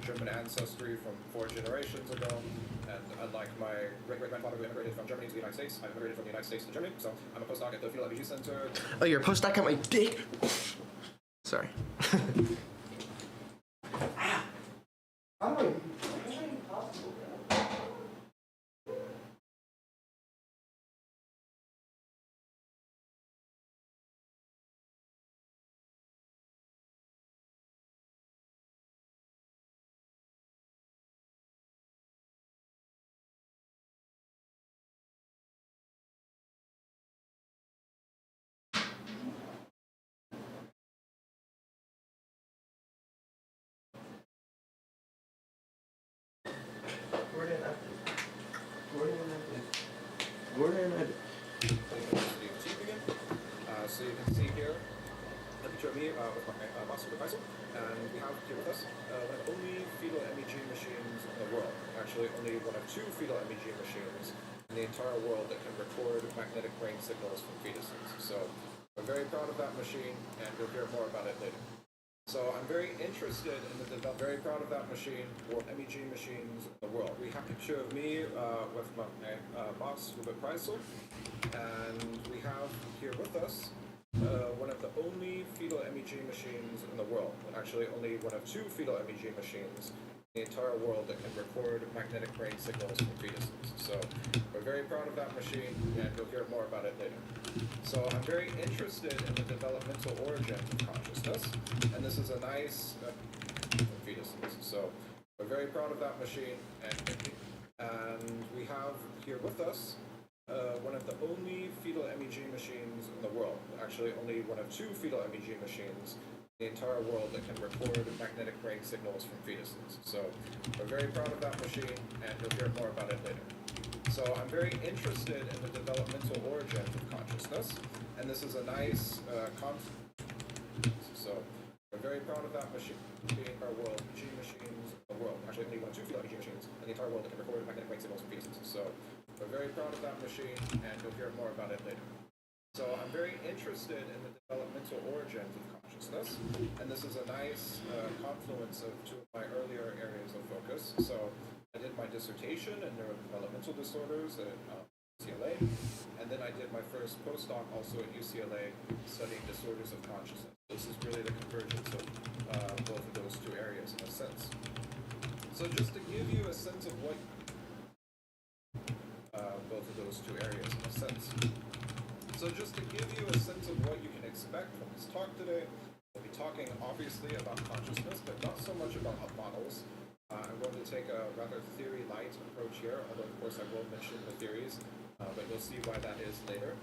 German ancestry from 4 generations ago, and unlike my great-great-grandfather who immigrated from Germany to the United States, I immigrated from the United States to Germany, so I'm a postdoc at the Fetal MBG Center. Oh, you're a postdoc at my dick? Sorry. Gordon, So you can see here a picture of me with my master Faisal, and we have here with us one of the only fetal MEG machines in the world. Actually, only one of 2 fetal MEG machines in the entire world that can record magnetic brain signals from fetuses. So we're very proud of that machine, and you'll hear more about it later. So I'm very interested in very proud of that machine, or MEG machines in the world. We have a picture of me with my boss, Rupert Preisel, and we have here with us one of the only fetal MEG machines in the world. Actually, only one of 2 fetal MEG machines in the entire world that can record magnetic brain signals from fetuses. So we're very proud of that machine, and you'll hear more about it later. So I'm very interested in the developmental origin of consciousness, and this is a nice fetuses. So we're very proud of that machine, and we have here with us one of the only fetal MEG machines in the world. Actually, only one of 2 fetal MEG machines in the entire world that can record magnetic brain signals from fetuses. So we're very proud of that machine, and you'll hear more about it later. So I'm very interested in the developmental origin of consciousness, and this is a nice So we're very proud of that machine. Our world, MEG machines, the world. Actually, only one of 2 fetal MEG machines in the entire world that can record magnetic brain signals from fetuses. So we're very proud of that machine, and you'll hear more about it later. So I'm very interested in the developmental origins of consciousness, and this is a nice confluence of 2 of my earlier areas of focus. So I did my dissertation in neurodevelopmental disorders at UCLA, and then I did my first postdoc also at UCLA studying disorders of consciousness. This is really the convergence of both of those 2 areas in a sense. So just to give you a sense of what both of those 2 areas in a sense. So just to give you a sense of what you can expect from this talk today, we'll be talking obviously about consciousness, but not so much about models. I'm going to take a rather theory-light approach here, although of course I will mention the theories, but you'll see why that is later.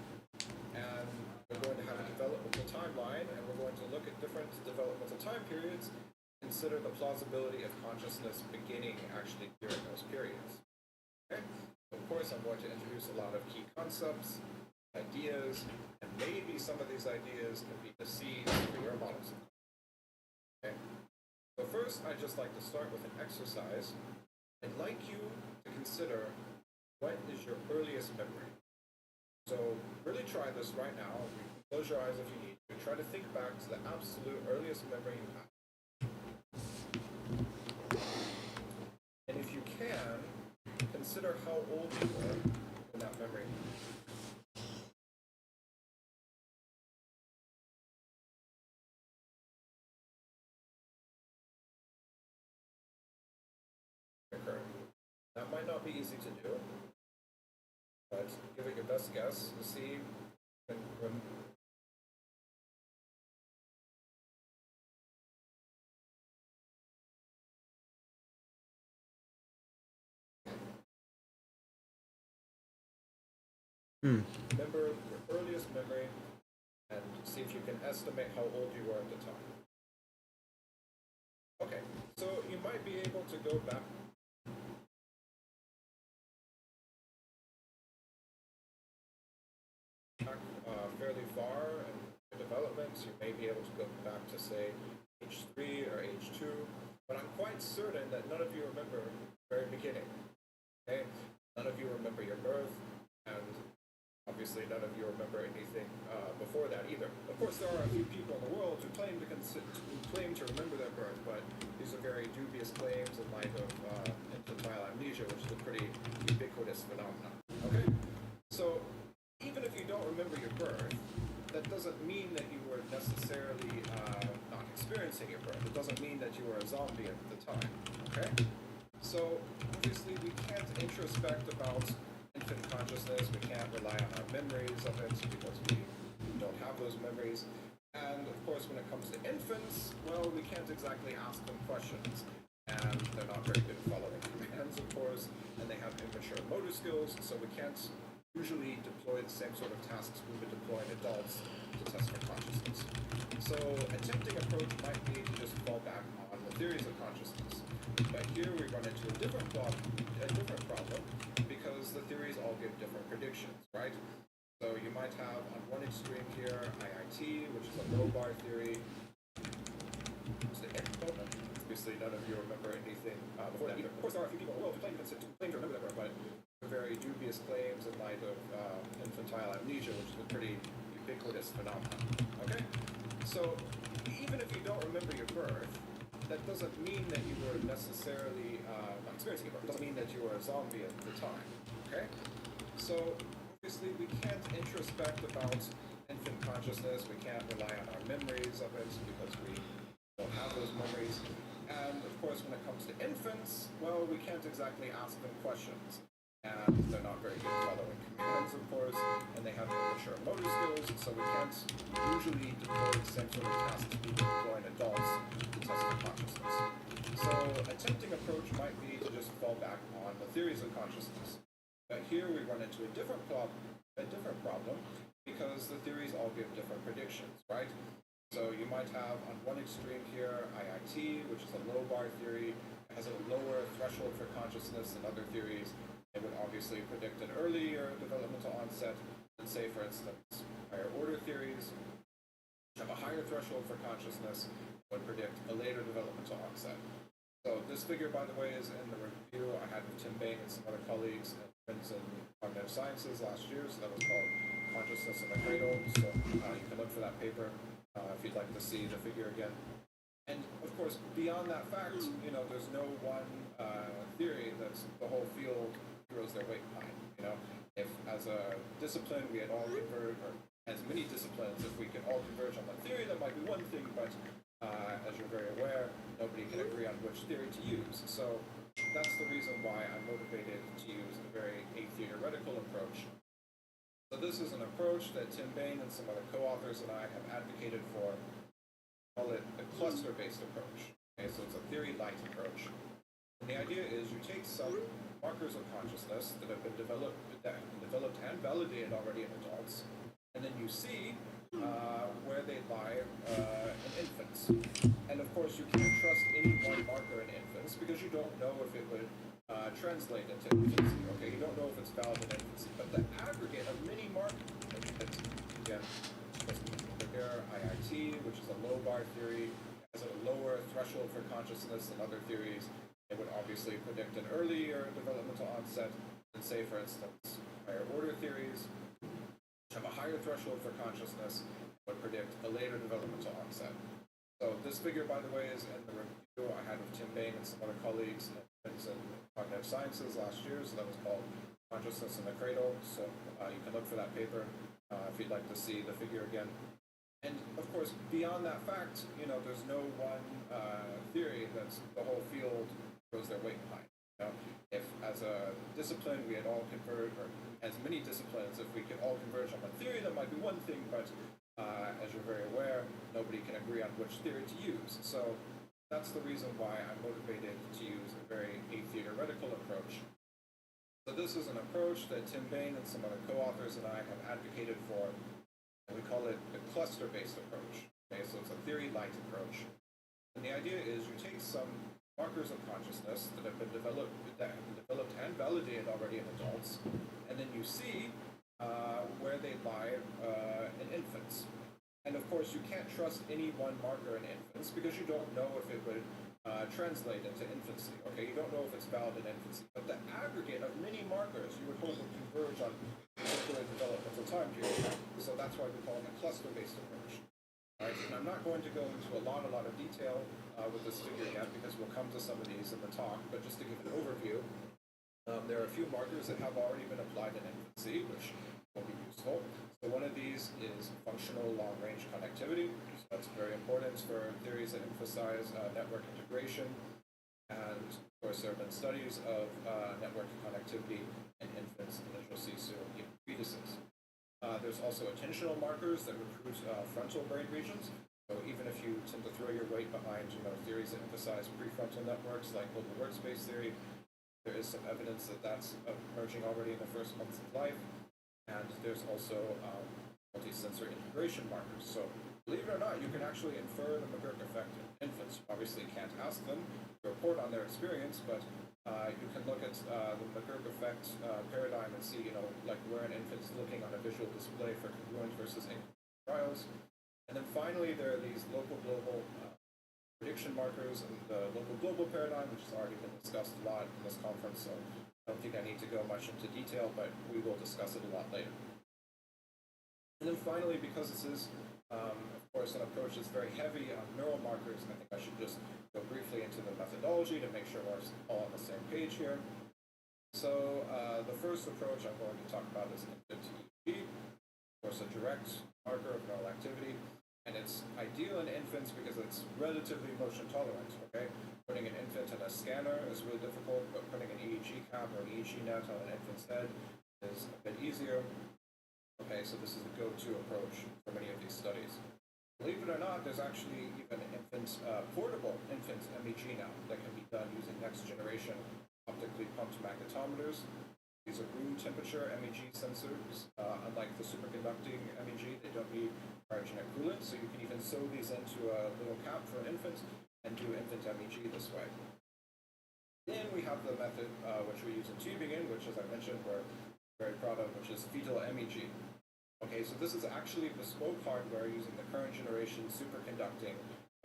And we're going to have a developmental timeline, and we're going to look at different developmental time periods, consider the plausibility of consciousness beginning actually during those periods. Okay? Of course, I'm going to introduce a lot of key concepts, ideas, and maybe some of these ideas can be the seeds for your models. Okay? So first, I'd just like to start with an exercise. I'd like you to consider what is your earliest memory. So really try this right now. Close your eyes if you need to. Try to think back to the absolute earliest memory you have. And if you can, consider how old you were when that memory That might not be easy to do, but give it your best guess to see. Remember your earliest memory and see if you can estimate how old you were at the time. Okay, so you might be able to go back fairly far in developments. You may be able to go back to, say, age 3 or age 2, but I'm quite certain that none of you remember the very beginning. Okay? None of you remember your birth, and obviously none of you remember anything before that either. Of course, there are a few people in the world who claim to remember their birth, but these are very dubious claims in light of infantile amnesia, which is a pretty ubiquitous phenomenon. Okay? So, even if you don't remember your birth, that doesn't mean that you were necessarily not experiencing your birth. It doesn't mean that you were a zombie at the time. Okay? So, obviously, we can't introspect about infant consciousness. We can't rely on our memories of it because we don't have those memories. And, of course, when it comes to infants, well, we can't exactly ask them questions. And they're not very good at following commands, of course, and they have immature motor skills, so we can't usually deploy the same sort of tasks we would deploy in adults to test for consciousness. So a tempting approach might be to just fall back on the theories of consciousness. But here we run into a different problem because the theories all give different predictions, right? So you might have on one extreme here IIT, which is a low bar theory. Obviously, none of you remember anything before that either. Of course, there are a few people in the world who claim to remember that, but very dubious claims in light of infantile amnesia, which is a pretty ubiquitous phenomenon. Okay? So, even if you don't remember your birth, that doesn't mean that you were necessarily not experiencing your birth. It doesn't mean that you were a zombie at the time. Okay? So, obviously, we can't introspect about infant consciousness. We can't rely on our memories of it because we don't have those memories. And, of course, when it comes to infants, well, we can't exactly ask them questions. And they're not very good at following commands, of course, and they have immature motor skills, so we can't usually deploy the same sort of tasks we deploy in adults to test for consciousness. So a tempting approach might be to just fall back on the theories of consciousness. But here we run into a different problem because the theories all give different predictions, right? So you might have on one extreme here IIT, which is a low bar theory, has a lower threshold for consciousness than other theories. It would obviously predict an earlier developmental onset than, say, for instance, higher order theories have a higher threshold for consciousness, would predict a later developmental onset. So this figure, by the way, is in the review I had with Tim Bain and some other colleagues in Princeton Cognitive Sciences last year, so that was called Consciousness in the Cradle. So you can look for that paper if you'd like to see the figure again. And, of course, beyond that fact, there's no one theory that's the whole field throws their weight behind. If as a discipline we had all converged, or as many disciplines, if we could all converge on one theory, that might be one thing, but as you're very aware, nobody can agree on which theory to use. So that's the reason why I'm motivated to use a very atheoretical approach. So this is an approach that Tim Bain and some other co-authors and I have advocated for. Call it a cluster-based approach. Okay, so it's a theory-light approach. And the idea is you take some markers of consciousness that have been developed and validated already in adults, and then you see where they lie in infants. And of course, you can't trust any one marker in infants because you don't know if it would translate into infancy. Okay, you don't know if it's valid in infancy, but the aggregate of many markers, again, here IIT, which is a low bar theory, has a lower threshold for consciousness than other theories. It would obviously predict an earlier developmental onset than, say, for instance, higher order theories, which have a higher threshold for consciousness, would predict a later developmental onset. So this figure, by the way, is in the review I had with Tim Bain and some other colleagues in Princeton Cognitive Sciences last year, so that was called Consciousness in the Cradle. So you can look for that paper if you'd like to see the figure again. And, of course, beyond that fact, there's no one theory that's the whole field throws their weight behind. If, as a discipline, we had all converged, or as many disciplines, if we could all converge on one theory, that might be one thing, but as you're very aware, nobody can agree on which theory to use. So that's the reason why I'm motivated to use a very a-theoretical approach. So this is an approach that Tim Bain and some other co-authors and I have advocated for. And we call it the cluster-based approach. Okay, so it's a theory-light approach. And the idea is you take some markers of consciousness that have been developed and validated already in adults, and then you see where they lie in infants. And of course, you can't trust any one marker in infants because you don't know if it would translate into infancy. Okay, you don't know if it's valid in infancy, but the aggregate of many markers you would hope will converge on particular developmental time period. So that's why we call it a cluster-based approach. All right, and I'm not going to go into a lot of detail with this figure yet because we'll come to some of these in the talk, but just to give an overview, there are a few markers that have already been applied in infancy, which will be useful. So one of these is functional long-range connectivity. So that's very important for theories that emphasize network integration. And of course, there have been studies of network connectivity in infants, and as you'll see soon, in fetuses. There's also attentional markers that recruit frontal brain regions. So even if you tend to throw your weight behind, theories that emphasize prefrontal networks like global workspace theory, there is some evidence that that's emerging already in the first months of life. And there's also multi-sensor integration markers. So believe it or not, you can actually infer the McGurk effect in infants. You obviously can't ask them to report on their experience, but you can look at the McGurk effect paradigm and see, like where an infant's looking on a visual display for congruent versus incongruent trials. And then finally, there are these local global prediction markers and the local global paradigm, which has already been discussed a lot in this conference, so I don't think I need to go much into detail, but we will discuss it a lot later. And then finally, because this is, of course, an approach that's very heavy on neural markers, I think I should just go briefly into the methodology to make sure we're all on the same page here. So the first approach I'm going to talk about is infant EEG, of course, a direct marker of neural activity. And it's ideal in infants because it's relatively motion tolerant, okay? Putting an infant in a scanner is really difficult, but putting an EEG cap or an EEG net on an infant's head is a bit easier. Okay, so this is the go-to approach for many of these studies. Believe it or not, there's actually even portable infant MEG now that can be done using next-generation optically pumped magnetometers. These are room temperature MEG sensors. Unlike the superconducting MEG, they don't need cryogenic coolant, so you can even sew these into a little cap for an infant and do infant MEG this way. Then we have the method which we use in tubing in, which, as I mentioned, we're very proud of, which is fetal MEG. Okay, so this is actually bespoke hardware using the current generation superconducting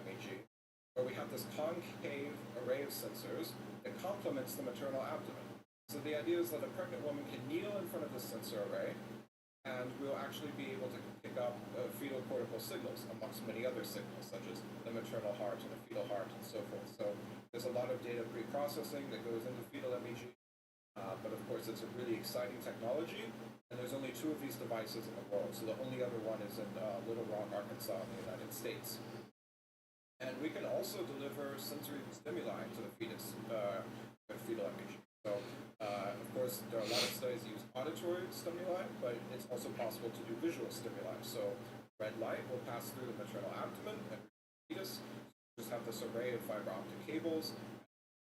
MEG, where we have this concave array of sensors that complements the maternal abdomen. So the idea is that a pregnant woman can kneel in front of this sensor array, and we'll actually be able to pick up fetal cortical signals amongst many other signals, such as the maternal heart and the fetal heart and so forth. So there's a lot of data pre-processing that goes into fetal MEG, but of course it's a really exciting technology, and there's only 2 of these devices in the world. So the only other one is in Little Rock, Arkansas, in the United States. And we can also deliver sensory stimuli to the fetus with fetal MEG. So, of course, there are a lot of studies that use auditory stimuli, but it's also possible to do visual stimuli. So, red light will pass through the maternal abdomen and the fetus. Just have this array of fiber optic cables.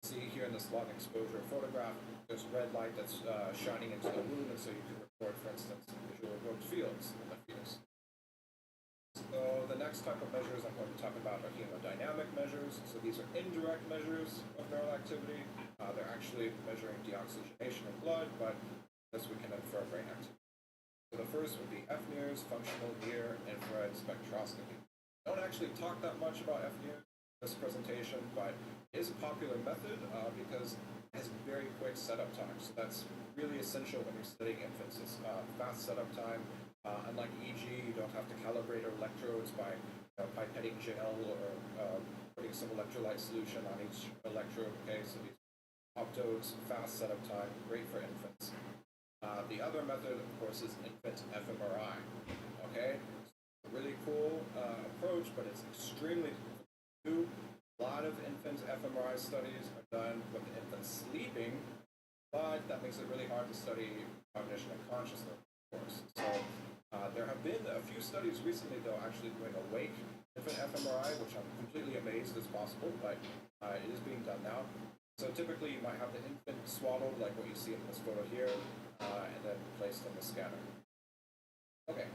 See here in this long exposure photograph, there's red light that's shining into the womb, and so you can record, for instance, visual evoked fields in the fetus. So the next type of measures I'm going to talk about are hemodynamic measures. So these are indirect measures of neural activity. They're actually measuring deoxygenation in blood, but this we can infer brain activity. So the first would be FNIRS, functional near-infrared spectroscopy. I don't actually talk that much about FNIRS in this presentation, but it is a popular method because it has very quick setup time. So that's really essential when you're studying infants. It's fast setup time. Unlike EEG, you don't have to calibrate electrodes by pipetting gel or putting some electrolyte solution on each electrode. Okay, so these optodes, fast setup time, great for infants. The other method, of course, is infant fMRI. Okay, it's a really cool approach, but it's extremely difficult to do. A lot of infant fMRI studies are done with the infant sleeping, but that makes it really hard to study cognition and consciousness, of course. So there have been a few studies recently, though, actually doing awake infant fMRI, which I'm completely amazed is possible, but it is being done now. So typically you might have the infant swaddled, like what you see in this photo here, and then placed in the scanner. Okay,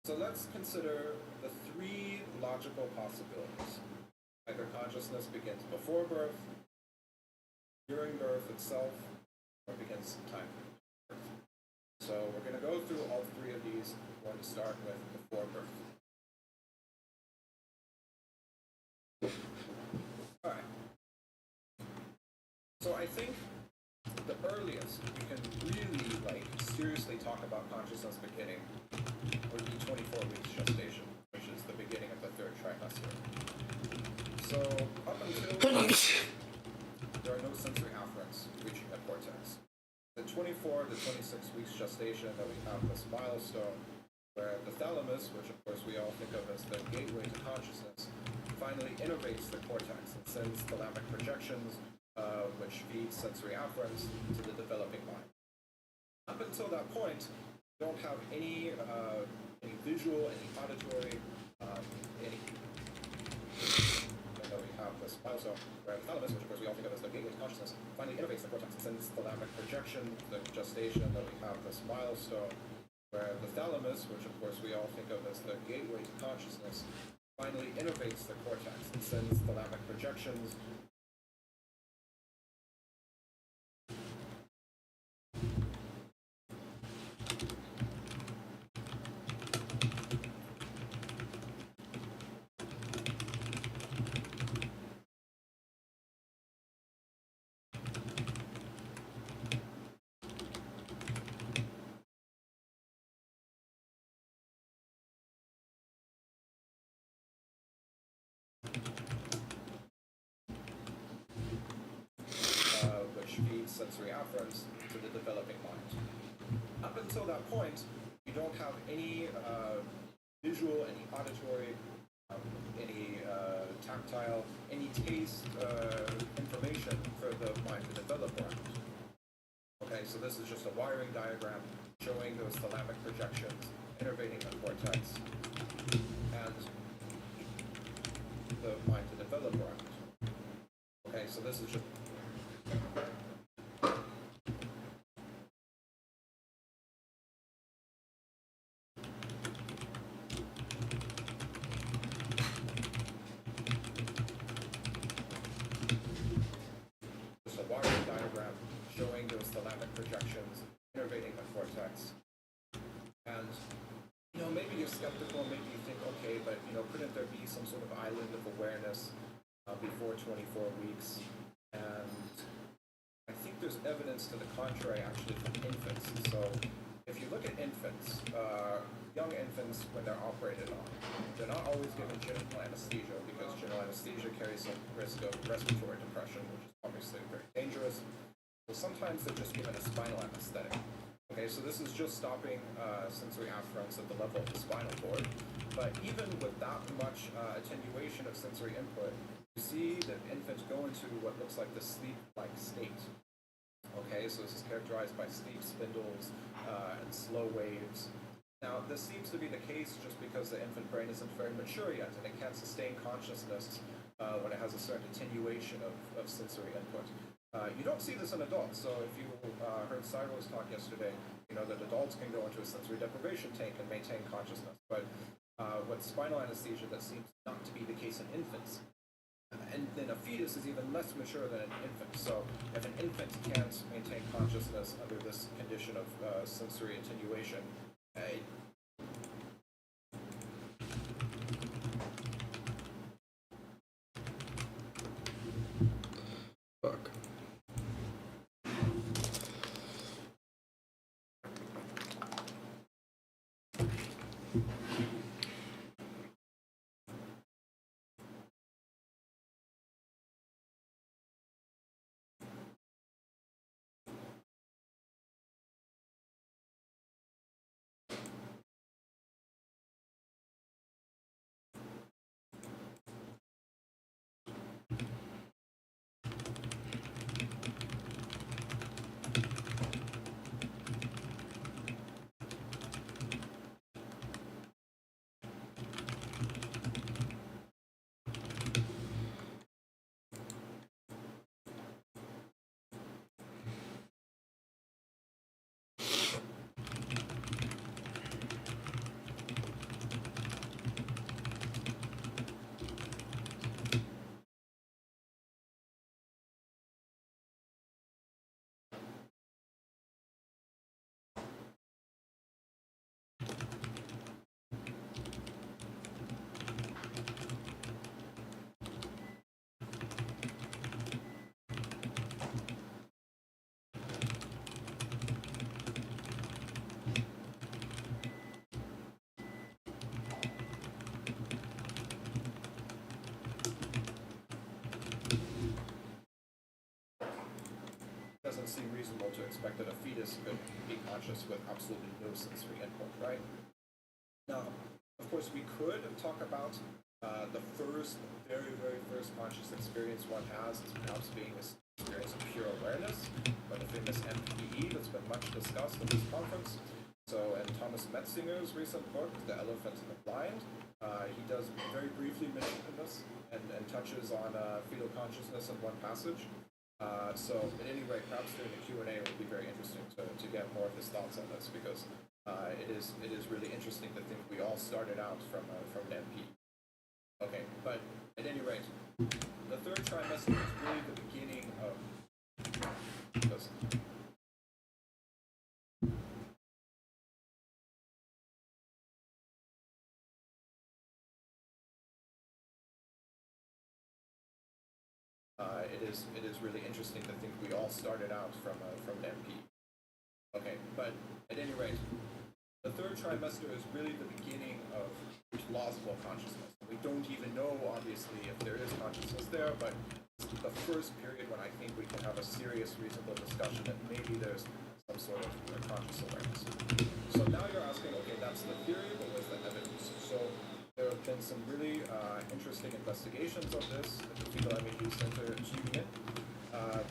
so let's consider the three logical possibilities. Either consciousness begins before birth, during birth itself, or begins sometime after birth. So we're going to go through all three of these. We're going to start with before birth. Alright. So I think the earliest we can really seriously talk about consciousness beginning would be 24 weeks gestation, which is the beginning of the third trimester. So up until there are no sensory afferents reaching the cortex. The 24 to 26 weeks gestation that we have this milestone where the thalamus, which of course we all think of as the gateway to consciousness, finally innervates the cortex and sends thalamic projections, which feed sensory afferents to the developing mind. Up until that point, we don't have any visual, any auditory, any. And then we have this milestone where the thalamus, which of course we all think of as the gateway to consciousness, finally innervates the cortex and sends thalamic projection, the gestation that we have this milestone where the thalamus, which of course we all think of as the gateway to consciousness, finally innervates the cortex and sends thalamic projections. Which feeds sensory afferents to the developing mind. Up until that point, we don't have any visual, any auditory, any tactile, any taste information for the mind to develop around. Okay, so this is just a wiring diagram showing those thalamic projections innervating the cortex and the mind to develop around. Okay, so this is just a wiring diagram showing those thalamic projections innervating the cortex. And, maybe you're skeptical, maybe you think, okay, but, couldn't there be some sort of island of awareness before 24 weeks? And I think there's evidence to the contrary, actually, from infants. So if you look at infants, young infants, when they're operated on, they're not always given genital anesthesia because genital anesthesia carries some risk of respiratory depression, which is obviously very dangerous. So sometimes they're just given a spinal anesthetic. Okay, so this is just stopping sensory afferents at the level of the spinal cord. But even with that much attenuation of sensory input, you see that infants go into what looks like the sleep-like state. Okay, so this is characterized by sleep spindles and slow waves. Now, this seems to be the case just because the infant brain isn't very mature yet, and it can't sustain consciousness when it has a certain attenuation of sensory input. You don't see this in adults, so if you heard Cyro's talk yesterday, that adults can go into a sensory deprivation tank and maintain consciousness. But with spinal anesthesia, that seems not to be the case in infants. And then a fetus is even less mature than an infant. So if an infant can't maintain consciousness under this condition of sensory attenuation, Fuck. reasonable to expect that a fetus could be conscious with absolutely no sensory input, right? Now, of course, we could talk about the very, very first conscious experience one has as perhaps being this experience of pure awareness, by the famous MPE that's been much discussed in this conference. So, in Thomas Metzinger's recent book, The Elephant and the Blind, he does very briefly mention this and touches on fetal consciousness in one passage. So, at any rate, perhaps during the Q&A, it would be very interesting to get more of his thoughts on this, because it is really interesting to think we all started out from an MP. Okay, but at any rate, the third trimester is really the beginning of this. It is really interesting to think we all started out from an MP. Okay, but at any rate, the third trimester is really the beginning of plausible consciousness. We don't even know, obviously, if there is consciousness there, but it's the first period when I think we can have a serious, reasonable discussion that maybe there's some sort of conscious awareness. So now you're asking, okay, that's the theory, but where's the evidence? So there have been some really interesting investigations of this at the Fetal MEG Center in Tübingen.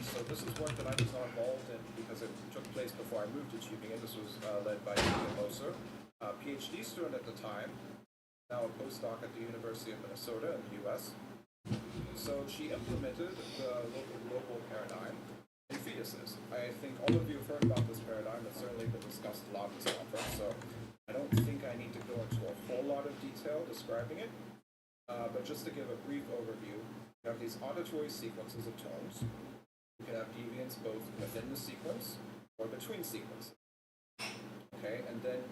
So this is work that I was not involved in because it took place before I moved to Tübingen. This was led by Julia Moser, a PhD student at the time, now a postdoc at the University of Minnesota in the US. So she implemented the local paradigm in fetuses. I think all of you have heard about this paradigm. It's certainly been discussed a lot at this conference, so I don't think I need to go into a whole lot of detail describing it. But just to give a brief overview, you have these auditory sequences of tones. You can have deviance both within the sequence or between sequences. Okay, and then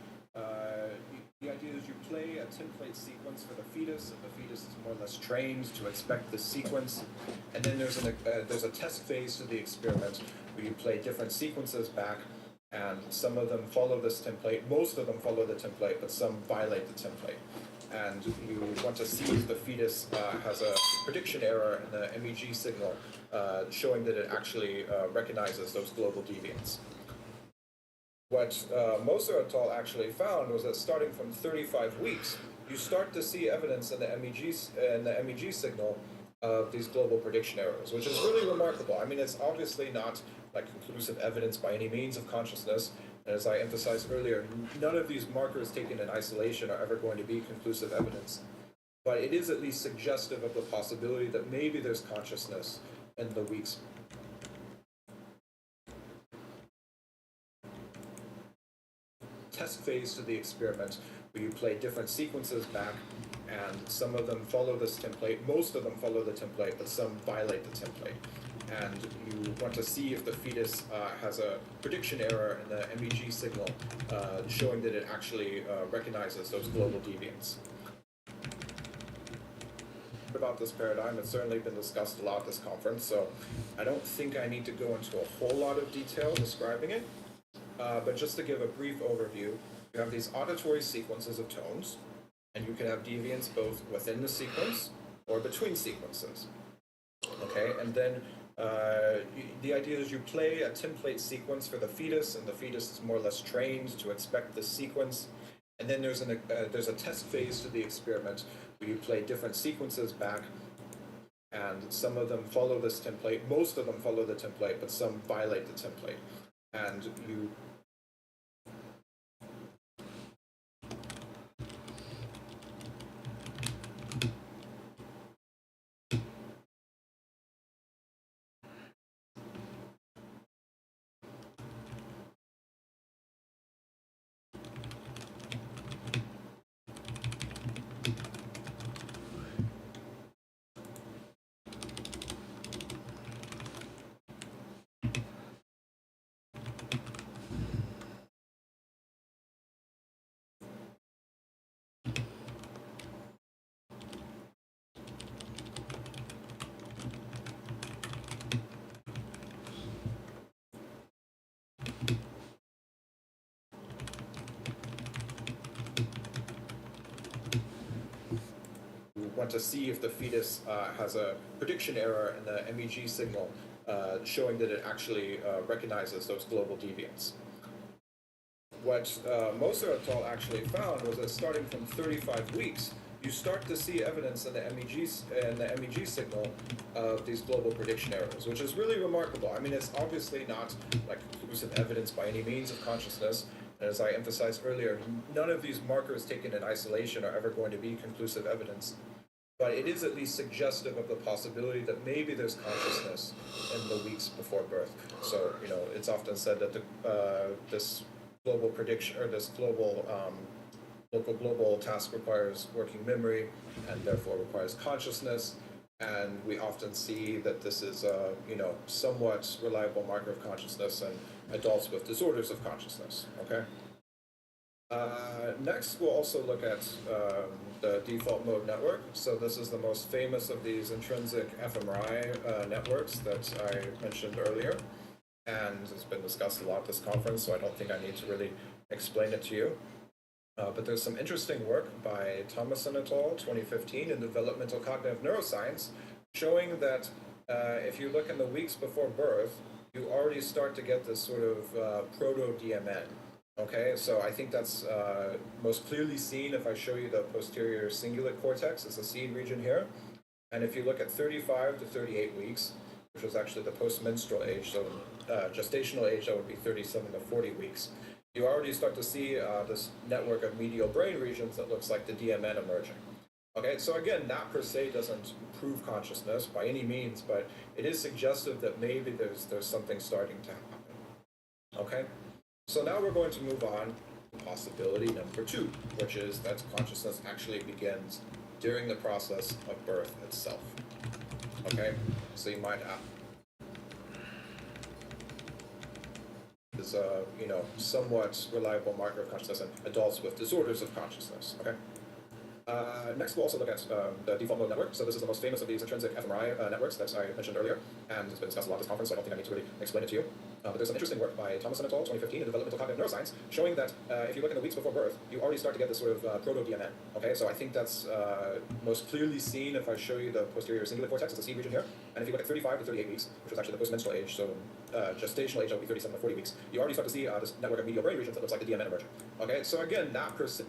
the idea is you play a template sequence for the fetus, and the fetus is more or less trained to expect the sequence. And then there's a test phase to the experiment where you play different sequences back, and some of them follow this template. Most of them follow the template, but some violate the template. And you want to see if the fetus has a prediction error in the MEG signal, showing that it actually recognizes those global deviants. What Moser et al. Actually found was that starting from 35 weeks, you start to see evidence in the MEG signal of these global prediction errors, which is really remarkable. I mean, it's obviously not like conclusive evidence by any means of consciousness. And as I emphasized earlier, none of these markers taken in isolation are ever going to be conclusive evidence. But it is at least suggestive of the possibility that maybe there's consciousness in the weeks. Test phase to the experiment where you play different sequences back, and some of them follow this template. Most of them follow the template, but some violate the template. And you want to see if the fetus has a prediction error in the MEG signal, showing that it actually recognizes those global deviants. About this paradigm, it's certainly been discussed a lot at this conference, so I don't think I need to go into a whole lot of detail describing it. But just to give a brief overview, you have these auditory sequences of tones, and you can have deviance both within the sequence or between sequences. Okay, and then the idea is you play a template sequence for the fetus, and the fetus is more or less trained to expect this sequence. And then there's a test phase to the experiment where you play different sequences back, and some of them follow this template. Most of them follow the template, but some violate the template. And you want to see if the fetus has a prediction error in the MEG signal, showing that it actually recognizes those global deviants. What Moser et al. Actually found was that starting from 35 weeks, you start to see evidence in the MEG signal of these global prediction errors, which is really remarkable. I mean, it's obviously not like conclusive evidence by any means of consciousness. And as I emphasized earlier, none of these markers taken in isolation are ever going to be conclusive evidence. But it is at least suggestive of the possibility that maybe there's consciousness in the weeks before birth. So, you know, it's often said that this global prediction, or this local global task requires working memory and therefore requires consciousness. And we often see that this is a, you know, somewhat reliable marker of consciousness in adults with disorders of consciousness, okay? Next, we'll also look at the default mode network. So this is the most famous of these intrinsic fMRI networks that I mentioned earlier. And it's been discussed a lot at this conference, so I don't think I need to really explain it to you. But there's some interesting work by Thomason et al., 2015, in Developmental Cognitive Neuroscience, showing that if you look in the weeks before birth, you already start to get this sort of proto-DMN. Okay, so I think that's most clearly seen if I show you the posterior cingulate cortex. It's the seed region here. And if you look at 35 to 38 weeks, which was actually the post-menstrual age, so gestational age, that would be 37 to 40 weeks, you already start to see this network of medial brain regions that looks like the DMN emerging. Okay, so again, that per se doesn't prove consciousness by any means, but it is suggestive that maybe there's something starting to happen. Okay, so now we're going to move on to possibility number 2, which is that consciousness actually begins during the process of birth itself. Okay, so you might ask, is a, you know, somewhat reliable marker of consciousness in adults with disorders of consciousness. Okay. Next, we'll also look at the default mode network. So this is the most famous of these intrinsic fMRI networks that I mentioned earlier, and it's been discussed a lot at this conference, so I don't think I need to really explain it to you. But there's some interesting work by Thomason et al., 2015, in Developmental Cognitive Neuroscience, showing that if you look in the weeks before birth, you already start to get this sort of proto-DMN. Okay, so I think that's most clearly seen if I show you the posterior cingulate cortex, it's the seed region here. And if you look at 35 to 38 weeks, which was actually the post-menstrual age, so gestational age, that would be 37 to 40 weeks, you already start to see this network of medial brain regions that looks like the DMN emerging. Okay, so again, that person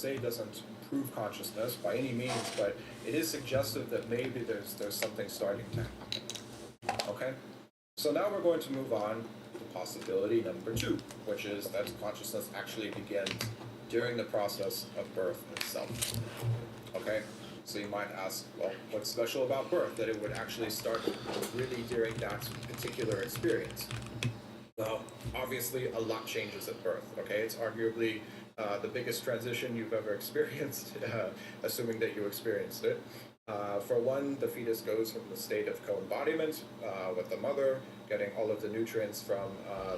se doesn't prove consciousness by any means, but it is suggestive that maybe there's something starting to happen. Okay? So now we're going to move on to possibility number 2, which is that consciousness actually begins during the process of birth itself. Okay? So you might ask, well, what's special about birth that it would actually start really during that particular experience? Well, obviously a lot changes at birth, okay? It's arguably the biggest transition you've ever experienced, assuming that you experienced it. For one, the fetus goes from the state of co-embodiment with the mother, getting all of the nutrients from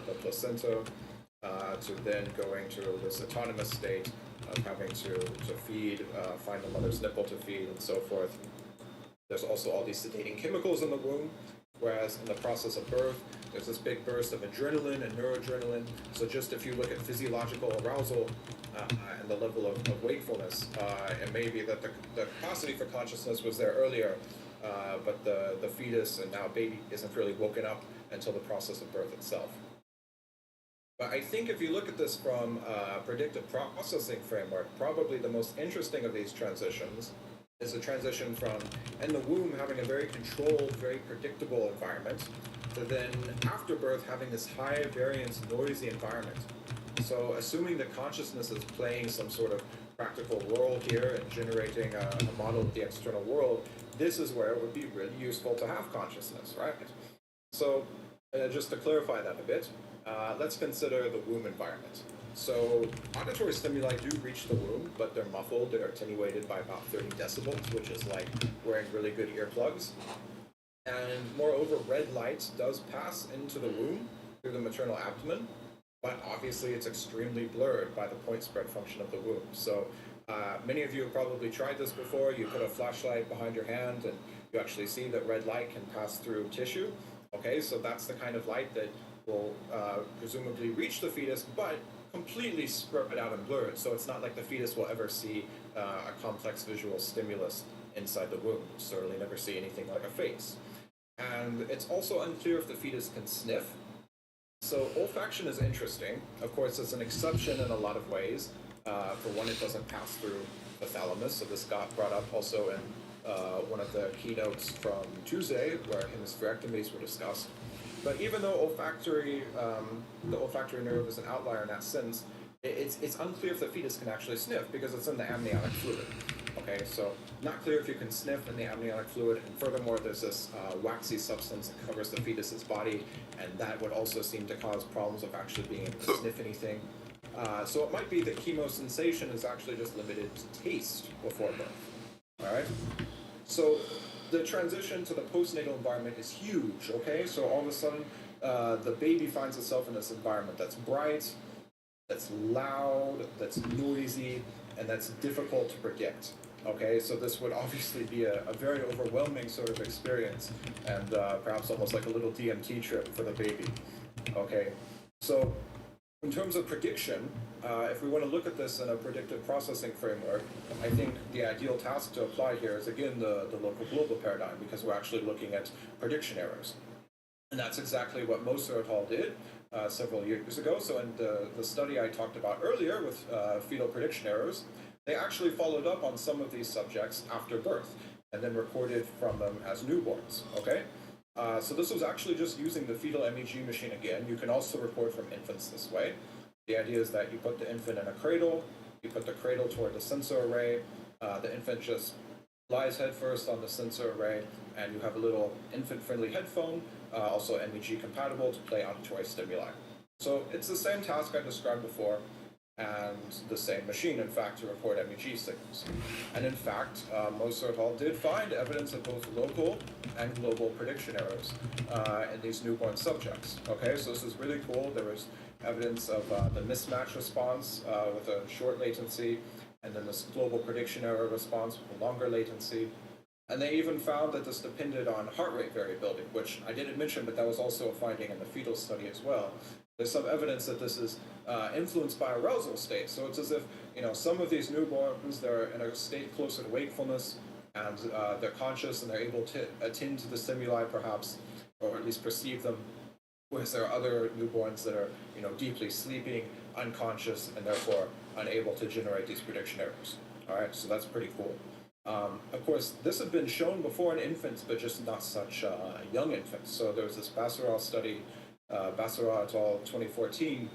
the placenta, to then going to this autonomous state of having to feed, find the mother's nipple to feed, and so forth. There's also all these sedating chemicals in the womb, whereas in the process of birth, there's this big burst of adrenaline and noradrenaline. So just if you look at physiological arousal and the level of wakefulness, it may be that the capacity for consciousness was there earlier, but the fetus and now baby isn't really woken up until the process of birth itself. But I think if you look at this from a predictive processing framework, probably the most interesting of these transitions is a transition from in the womb having a very controlled, very predictable environment, to then after birth having this high variance, noisy environment. So assuming that consciousness is playing some sort of practical role here and generating a model of the external world, this is where it would be really useful to have consciousness, right? So just to clarify that a bit, let's consider the womb environment. So auditory stimuli do reach the womb, but they're muffled, they're attenuated by about 30 decibels, which is like wearing really good earplugs. And moreover, red light does pass into the womb through the maternal abdomen, but obviously it's extremely blurred by the point spread function of the womb. So many of you have probably tried this before. You put a flashlight behind your hand and you actually see that red light can pass through tissue. Okay, so that's the kind of light that will presumably reach the fetus, but completely spread out and blurred. So it's not like the fetus will ever see a complex visual stimulus inside the womb. You'll certainly never see anything like a face. And it's also unclear if the fetus can sniff. So olfaction is interesting. Of course, it's an exception in a lot of ways. For one, it doesn't pass through the thalamus. So this got brought up also in one of the keynotes from Tuesday, where hemispherectomies were discussed. But even though the olfactory nerve is an outlier in that sense, it's unclear if the fetus can actually sniff because it's in the amniotic fluid. Okay, so not clear if you can sniff in the amniotic fluid, and furthermore, there's this waxy substance that covers the fetus's body, and that would also seem to cause problems of actually being able to sniff anything. So it might be that chemosensation is actually just limited to taste before birth. All right, so the transition to the postnatal environment is huge, okay? So all of a sudden, the baby finds itself in this environment that's bright, that's loud, that's noisy, and that's difficult to predict, okay? So this would obviously be a very overwhelming sort of experience, and perhaps almost like a little DMT trip for the baby, okay? So in terms of prediction, if we want to look at this in a predictive processing framework, I think the ideal task to apply here is, again, the local global paradigm, because we're actually looking at prediction errors. And that's exactly what Moser et al. Did several years ago. So in the study I talked about earlier with fetal prediction errors, they actually followed up on some of these subjects after birth and then recorded from them as newborns, okay? So this was actually just using the fetal MEG machine again. You can also record from infants this way. The idea is that you put the infant in a cradle, you put the cradle toward the sensor array, the infant just lies head first on the sensor array, and you have a little infant-friendly headphone, also MEG compatible to play auditory stimuli. So it's the same task I described before, and the same machine, in fact, to record MEG signals. And in fact, Moser et al. Did find evidence of both local and global prediction errors in these newborn subjects. Okay, so this is really cool. There was evidence of the mismatch response with a short latency, and then this global prediction error response with a longer latency. And they even found that this depended on heart rate variability, which I didn't mention, but that was also a finding in the fetal study as well. There's some evidence that this is influenced by arousal state. So it's as if, some of these newborns, they're in a state closer to wakefulness, and they're conscious and they're able to attend to the stimuli perhaps, or at least perceive them. whereas there are other newborns that are, deeply sleeping, unconscious, and therefore unable to generate these prediction errors. All right, so that's pretty cool. Of course, this had been shown before in infants, but just not such young infants. So there was this Bassaral study, Bassaral et al. 2014,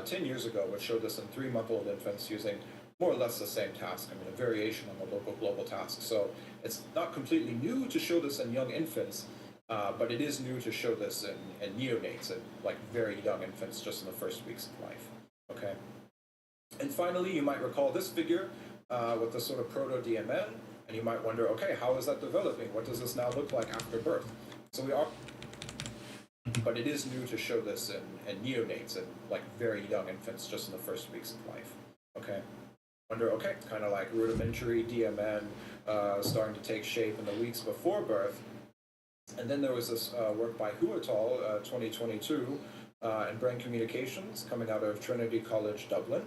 10 years ago, which showed this in 3-month-old infants using more or less the same task, a variation on the local global task. So it's not completely new to show this in young infants, but it is new to show this in neonates, and like very young infants, just in the first weeks of life. Okay. And finally, you might recall this figure with the sort of proto-DMN, and you might wonder, okay, how is that developing? What does this now look like after birth? So but it is new to show this in neonates, and like very young infants, just in the first weeks of life. Okay. Wonder, okay, kind of like rudimentary DMN starting to take shape in the weeks before birth. And then there was this work by Hu et al., 2022, in brain communications, coming out of Trinity College Dublin,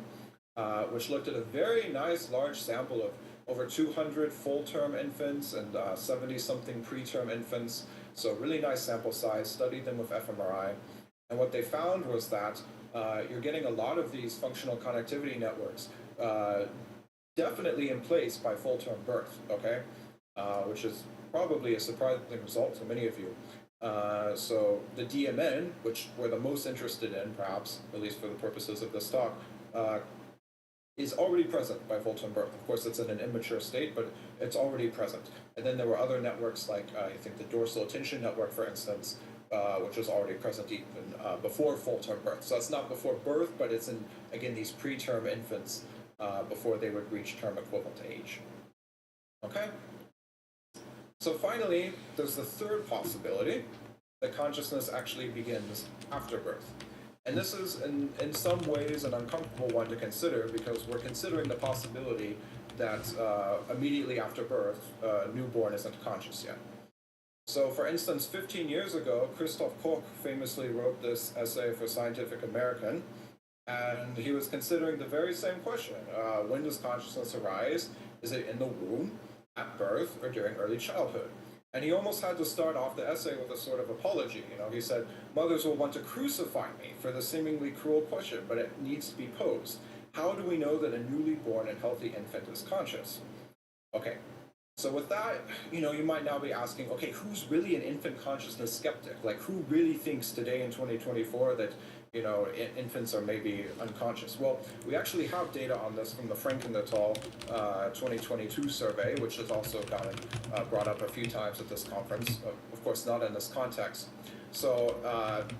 which looked at a very nice large sample of over 200 full-term infants and 70-something preterm infants. So really nice sample size, studied them with fMRI. And what they found was that you're getting a lot of these functional connectivity networks definitely in place by full-term birth, okay? Which is probably a surprising result to many of you. So the DMN, which we're the most interested in, perhaps, at least for the purposes of this talk, is already present by full-term birth. Of course, it's in an immature state, but it's already present. And then there were other networks like, I think the dorsal attention network, for instance, which was already present even before full-term birth. So it's not before birth, but it's in, again, these preterm infants before they would reach term equivalent age. Okay? So finally, there's the third possibility, that consciousness actually begins after birth. And this is, in some ways, an uncomfortable one to consider, because we're considering the possibility that immediately after birth, a newborn isn't conscious yet. So, for instance, 15 years ago, Christoph Koch famously wrote this essay for Scientific American, and he was considering the very same question. When does consciousness arise? Is it in the womb, at birth, or during early childhood? And he almost had to start off the essay with a sort of apology. He said, mothers will want to crucify me for the seemingly cruel question, but it needs to be posed. How do we know that a newly born and healthy infant is conscious? Okay, so with that, you might now be asking, okay, who's really an infant consciousness skeptic? Like, who really thinks today in 2024 that, infants are maybe unconscious? Well, we actually have data on this from the Franken et al. 2022 survey, which has also gotten brought up a few times at this conference, of course not in this context. So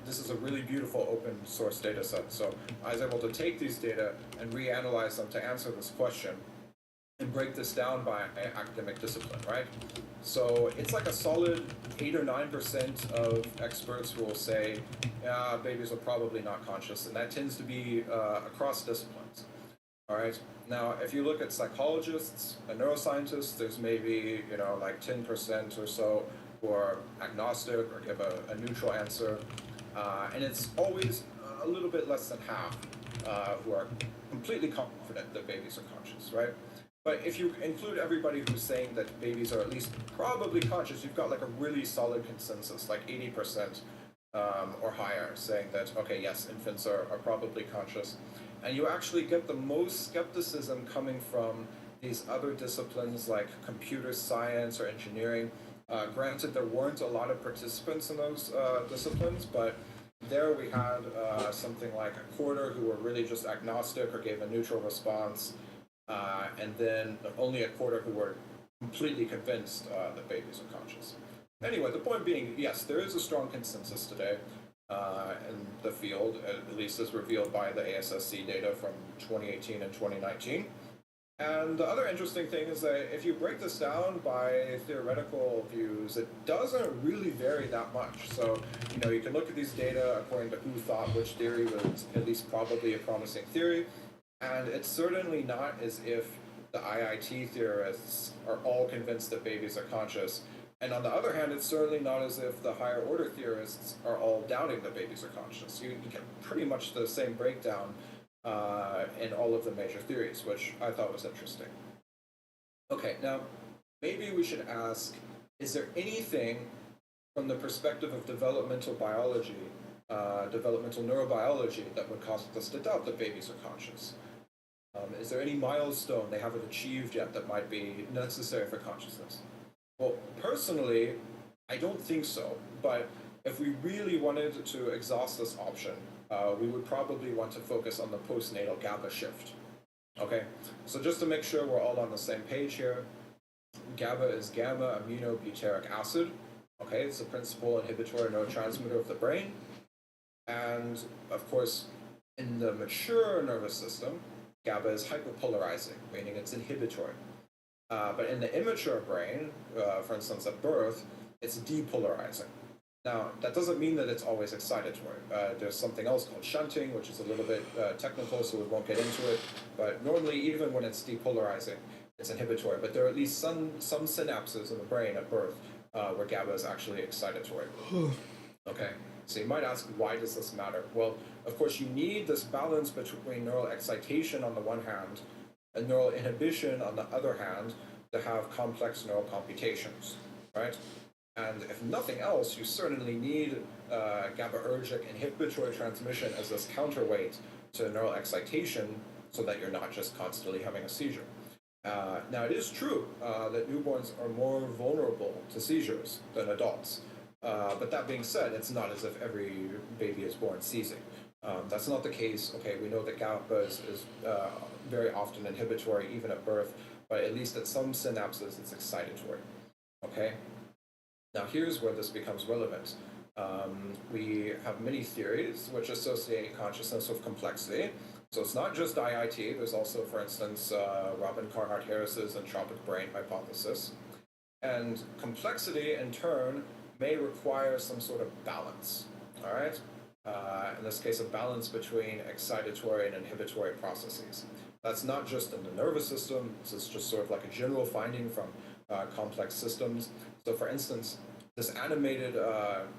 this is a really beautiful open source data set. So I was able to take these data and reanalyze them to answer this question and break this down by academic discipline, right? So it's like a solid 8 or 9% of experts who will say, yeah, babies are probably not conscious, and that tends to be across disciplines. All right. Now, if you look at psychologists and neuroscientists, there's maybe like 10% or so who are agnostic or give a neutral answer, and it's always a little bit less than half who are completely confident that babies are conscious, right? But if you include everybody who's saying that babies are at least probably conscious, you've got like a really solid consensus, like 80% or higher, saying that, okay, yes, infants are probably conscious. And you actually get the most skepticism coming from these other disciplines like computer science or engineering. Granted, there weren't a lot of participants in those disciplines, but there we had something like a quarter who were really just agnostic or gave a neutral response. And then only a quarter who were completely convinced that babies are conscious. Anyway, the point being, yes, there is a strong consensus today in the field, at least as revealed by the ASSC data from 2018 and 2019. And the other interesting thing is that if you break this down by theoretical views, it doesn't really vary that much. So, you can look at these data according to who thought which theory was at least probably a promising theory. And it's certainly not as if the IIT theorists are all convinced that babies are conscious. And on the other hand, it's certainly not as if the higher order theorists are all doubting that babies are conscious. You get pretty much the same breakdown in all of the major theories, which I thought was interesting. Okay, now, maybe we should ask, is there anything from the perspective of developmental biology developmental neurobiology that would cause us to doubt that babies are conscious? Is there any milestone they haven't achieved yet that might be necessary for consciousness? Well, personally, I don't think so, but if we really wanted to exhaust this option, we would probably want to focus on the postnatal GABA shift. Okay, so just to make sure we're all on the same page here, GABA is gamma aminobutyric acid. Okay, it's the principal inhibitory neurotransmitter of the brain. And of course, in the mature nervous system, GABA is hyperpolarizing, meaning it's inhibitory. But in the immature brain, for instance at birth, it's depolarizing. Now, that doesn't mean that it's always excitatory. There's something else called shunting, which is a little bit technical, so we won't get into it. But normally, even when it's depolarizing, it's inhibitory. But there are at least some synapses in the brain at birth where GABA is actually excitatory. Okay, so you might ask, why does this matter? Well, of course, you need this balance between neural excitation on the one hand and neural inhibition on the other hand to have complex neural computations, right? And if nothing else, you certainly need GABAergic inhibitory transmission as this counterweight to neural excitation so that you're not just constantly having a seizure. Now, it is true that newborns are more vulnerable to seizures than adults. But that being said, it's not as if every baby is born seizing. That's not the case. Okay, we know that GABA is very often inhibitory even at birth, but at least at some synapses it's excitatory. Okay? Now here's where this becomes relevant. We have many theories which associate consciousness with complexity. So it's not just IIT, there's also, for instance, Robin Carhart-Harris's entropic brain hypothesis. And complexity, in turn, may require some sort of balance, all right? In this case, a balance between excitatory and inhibitory processes. That's not just in the nervous system, this is just sort of like a general finding from complex systems. So for instance, this animated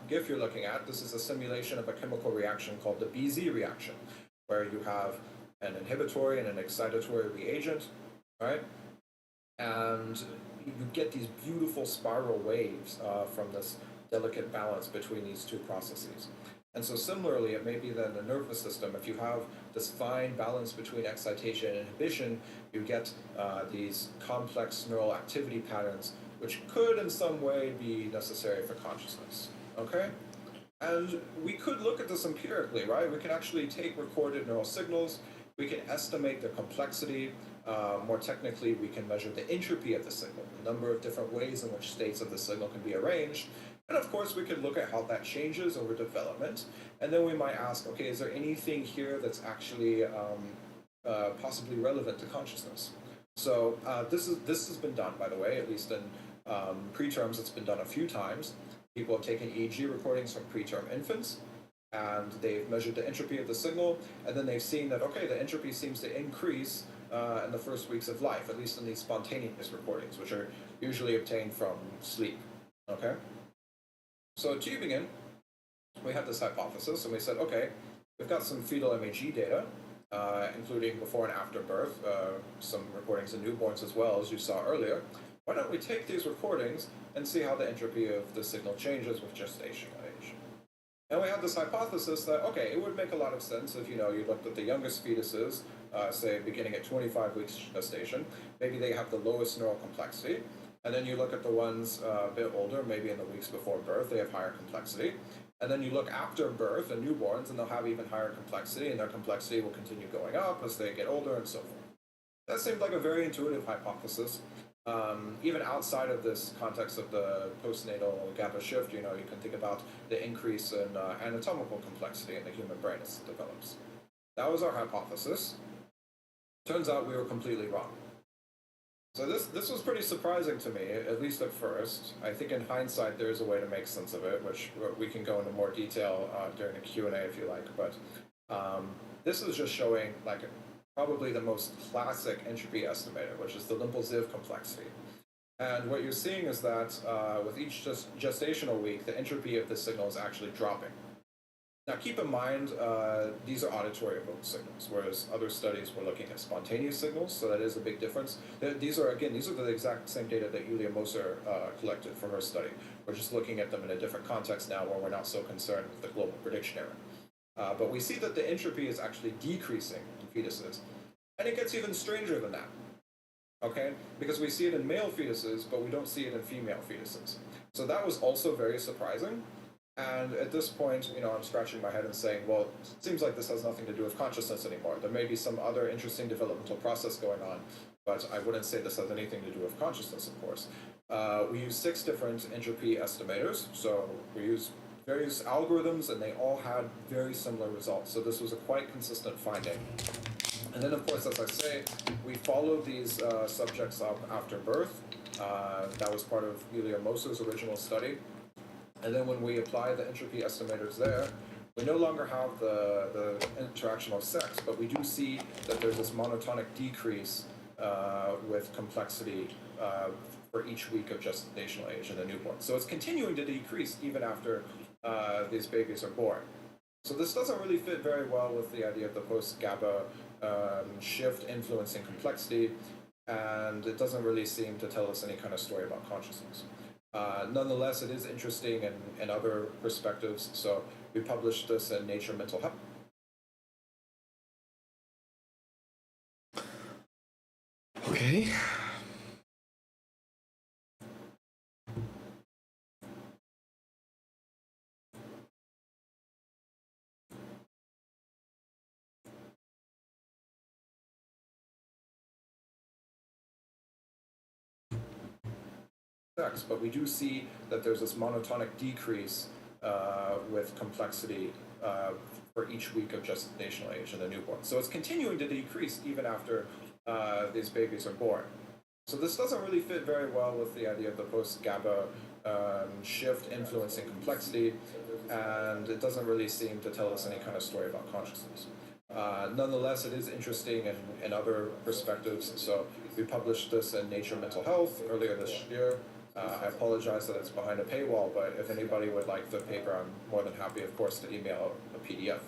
GIF you're looking at, this is a simulation of a chemical reaction called the BZ reaction, where you have an inhibitory and an excitatory reagent, right? And you get these beautiful spiral waves from this delicate balance between these two processes. And so similarly, it may be that in the nervous system, if you have this fine balance between excitation and inhibition, you get these complex neural activity patterns, which could in some way be necessary for consciousness, okay? And we could look at this empirically, right? We can actually take recorded neural signals, we can estimate their complexity, more technically, we can measure the entropy of the signal, the number of different ways in which states of the signal can be arranged, and of course, we could look at how that changes over development, and then we might ask, okay, is there anything here that's actually possibly relevant to consciousness? So this has been done, by the way, at least in preterms, it's been done a few times. People have taken EEG recordings from preterm infants, and they've measured the entropy of the signal, and then they've seen that, okay, the entropy seems to increase in the first weeks of life, at least in these spontaneous recordings, which are usually obtained from sleep, okay? So to begin, we had this hypothesis, and we said, okay, we've got some fetal MEG data, including before and after birth, some recordings in newborns as well, as you saw earlier. Why don't we take these recordings and see how the entropy of the signal changes with gestational age? And we had this hypothesis that, okay, it would make a lot of sense if, you looked at the youngest fetuses, say beginning at 25 weeks gestation, maybe they have the lowest neural complexity, and then you look at the ones a bit older, maybe in the weeks before birth, they have higher complexity, and then you look after birth and newborns, and they'll have even higher complexity, and their complexity will continue going up as they get older and so forth. That seemed like a very intuitive hypothesis. Even outside of this context of the postnatal GABA shift, you can think about the increase in anatomical complexity in the human brain as it develops. That was our hypothesis. Turns out we were completely wrong. So this was pretty surprising to me, at least at first. I think in hindsight there's a way to make sense of it, which we can go into more detail during the Q&A if you like. But this is just showing probably the most classic entropy estimator, which is the Limpel-Ziv complexity. And what you're seeing is that with each gestational week, the entropy of the signal is actually dropping. Now, keep in mind, these are auditory evoked signals, whereas other studies were looking at spontaneous signals, so that is a big difference. These are the exact same data that Julia Moser collected for her study. We're just looking at them in a different context now where we're not so concerned with the global prediction error. But we see that the entropy is actually decreasing in fetuses. And it gets even stranger than that, okay? Because we see it in male fetuses, but we don't see it in female fetuses. So that was also very surprising. And at this point, I'm scratching my head and saying, well, it seems like this has nothing to do with consciousness anymore. There may be some other interesting developmental process going on, but I wouldn't say this has anything to do with consciousness, of course. We use 6 different entropy estimators, so we use various algorithms, and they all had very similar results. So this was a quite consistent finding. And then, of course, as I say, we followed these subjects up after birth. That was part of Julia Moser's original study. And then when we apply the entropy estimators there, we no longer have the interaction of sex, but we do see that there's this monotonic decrease with complexity for each week of gestational age in the newborn. So it's continuing to decrease even after these babies are born. So this doesn't really fit very well with the idea of the post-GABA shift influencing complexity, and it doesn't really seem to tell us any kind of story about consciousness. Nonetheless, it is interesting in other perspectives, so we published this in Nature Mental Health. Okay. Sex, but we do see that there's this monotonic decrease with complexity for each week of gestational age in the newborn. So it's continuing to decrease even after these babies are born. So this doesn't really fit very well with the idea of the post-GABA shift influencing complexity, and it doesn't really seem to tell us any kind of story about consciousness. Nonetheless, it is interesting in other perspectives, so we published this in Nature Mental Health earlier this year. I apologize that it's behind a paywall, but if anybody would like the paper, I'm more than happy, of course, to email a PDF.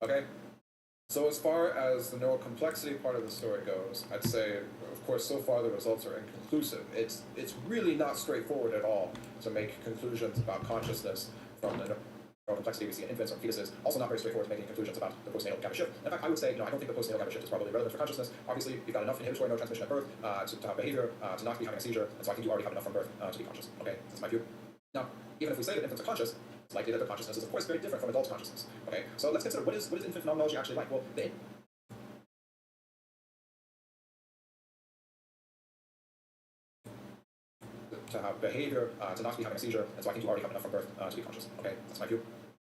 Okay? So as far as the neural complexity part of the story goes, I'd say, of course, so far the results are inconclusive. It's really not straightforward at all to make conclusions about consciousness from the neural complexity we see in infants or fetuses. Also not very straightforward to making conclusions about the postnatal GABA shift. In fact, I would say, I don't think the postnatal GABA shift is probably relevant for consciousness. Obviously, you've got enough inhibitory neurotransmission at birth to have behavior, to not be having a seizure, and so I think you already have enough from birth to be conscious. Okay, that's my view. Now, even if we say that infants are conscious, it's likely that their consciousness is, of course, very different from adult consciousness. Okay, so let's consider what is infant phenomenology actually like? Well, to have behavior, to not be having a seizure, and so I think you already have enough from birth to be conscious. Okay, that's my view.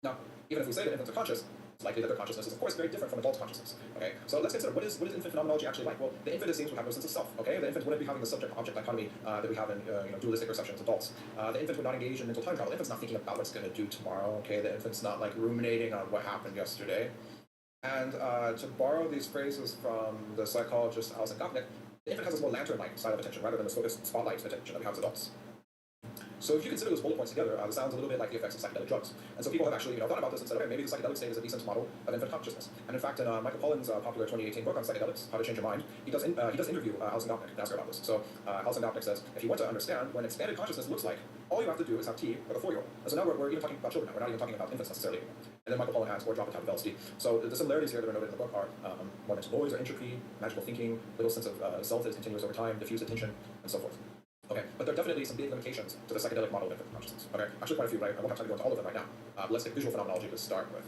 Now, even if we say that infants are conscious, it's likely that their consciousness is, of course, very different from adult consciousness. Okay, so let's consider what is infant phenomenology actually like? Well, the infant, it seems, would have no sense of self. Okay, the infant wouldn't be having the subject-object dichotomy that we have in dualistic perceptions of adults. The infant would not engage in mental time travel. The infant's not thinking about what it's going to do tomorrow. Okay, the infant's not like ruminating on what happened yesterday. And to borrow these phrases from the psychologist Alison Gopnik, the infant has this more lantern-like style of attention rather than the focused spotlight attention that we have as adults. So if you consider those bullet points together, it sounds a little bit like the effects of psychedelic drugs. And so people have actually thought about this and said, okay, maybe the psychedelic state is a decent model of infant consciousness. And in fact, in Michael Pollan's popular 2018 book on psychedelics, How to Change Your Mind, he does interview Alison Gopnik and ask her about this. So Alison Gopnik says, if you want to understand what an expanded consciousness looks like, all you have to do is have tea with a 4-year-old. And so now we're even talking about children now. We're not even talking about infants necessarily anymore. And then Michael Pollan adds, or drop a tab of LSD. So the similarities here that are noted in the book are more mental noise or entropy, magical thinking, little sense of self that is continuous over time, diffused attention, and so forth. Okay, but there are definitely some big limitations to the psychedelic model of infant consciousness. Okay, actually quite a few, right? I won't have time to go into all of them right now. But let's take visual phenomenology to start with.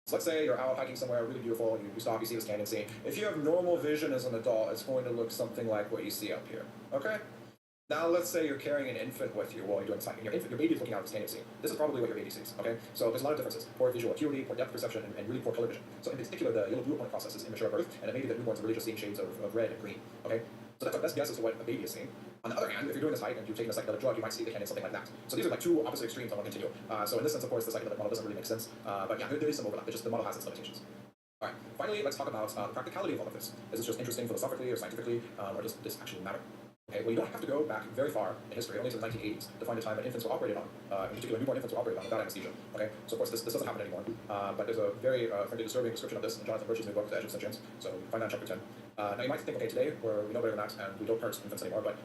So let's say you're out hiking somewhere, really beautiful, you stop, you see this canyon scene. If you have normal vision as an adult, it's going to look something like what you see up here. Okay? Now let's say you're carrying an infant with you while you're doing this hiking. Your baby is looking out at this canyon scene. This is probably what your baby sees. Okay? So there's a lot of differences. Poor visual acuity, poor depth perception, and really poor color vision. So in particular, the yellow-blue opponent process is immature at birth, and it may be that newborns are really just seeing shades of red and green. Okay? So that's our best guess as to what a baby is seeing. On the other hand, if you're doing this hike and you've taken a psychedelic drug, you might see the canyon something like that. So these are like two opposite extremes on one continuum. So in this sense, of course, the psychedelic model doesn't really make sense. But yeah, there is some overlap. It's just the model has its limitations. All right. Finally, let's talk about the practicality of all of this. Is this just interesting philosophically or scientifically, or does this actually matter? Okay, well, you don't have to go back very far in history, only to the 1980s, to find a time that infants were operated on, in particular newborn infants were operated on without anesthesia. Okay, so of course this doesn't happen anymore, but there's a very frankly disturbing description of this in Jonathan Birch's new book, The Edge of Sentience. So you can find that in chapter 10. Now you might think, okay, today we know better than that, and we don't hurt infants anymore, but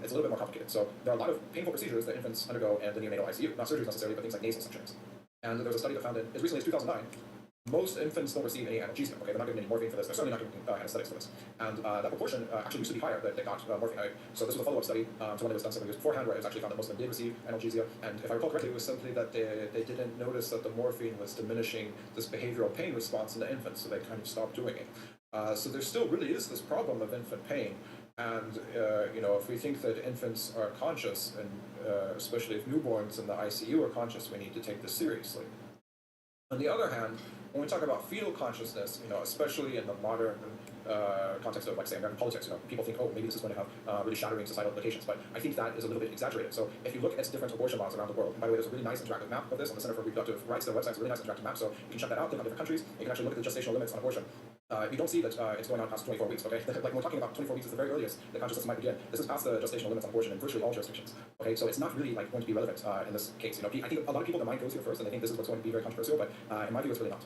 it's a little bit more complicated. So there are a lot of painful procedures that infants undergo in the neonatal ICU, not surgeries necessarily, but things like nasal sections. And there was a study that found that as recently as 2009, most infants don't receive any analgesia. Okay, they're not given any morphine for this. They're certainly not given anesthetics for this. And that proportion actually used to be higher that they got morphine. So this was a follow-up study to one that was done several years beforehand, where it was actually found that most of them did receive analgesia. And if I recall correctly, it was simply that they didn't notice that the morphine was diminishing this behavioral pain response in the infants, so they kind of stopped doing it. So there still really is this problem of infant pain. And if we think that infants are conscious, and especially if newborns in the ICU are conscious, we need to take this seriously. On the other hand, when we talk about fetal consciousness, especially in the modern context of, like, say, American politics, people think, oh, maybe this is going to have really shattering societal implications, but I think that is a little bit exaggerated. So if you look at different abortion laws around the world, and by the way, there's a really nice interactive map of this on the Center for Reproductive Rights. Their website's a really nice interactive map, so you can check that out, click on different countries, you can actually look at the gestational limits on abortion. You don't see that it's going on past 24 weeks, okay? Like, when we're talking about 24 weeks is the very earliest the consciousness might begin. This is past the gestational limits on abortion in virtually all jurisdictions, okay? So it's not really, like, going to be relevant in this case. I think a lot of people, their mind goes here first, and they think this is what's going to be very controversial, but in my view, it's really not.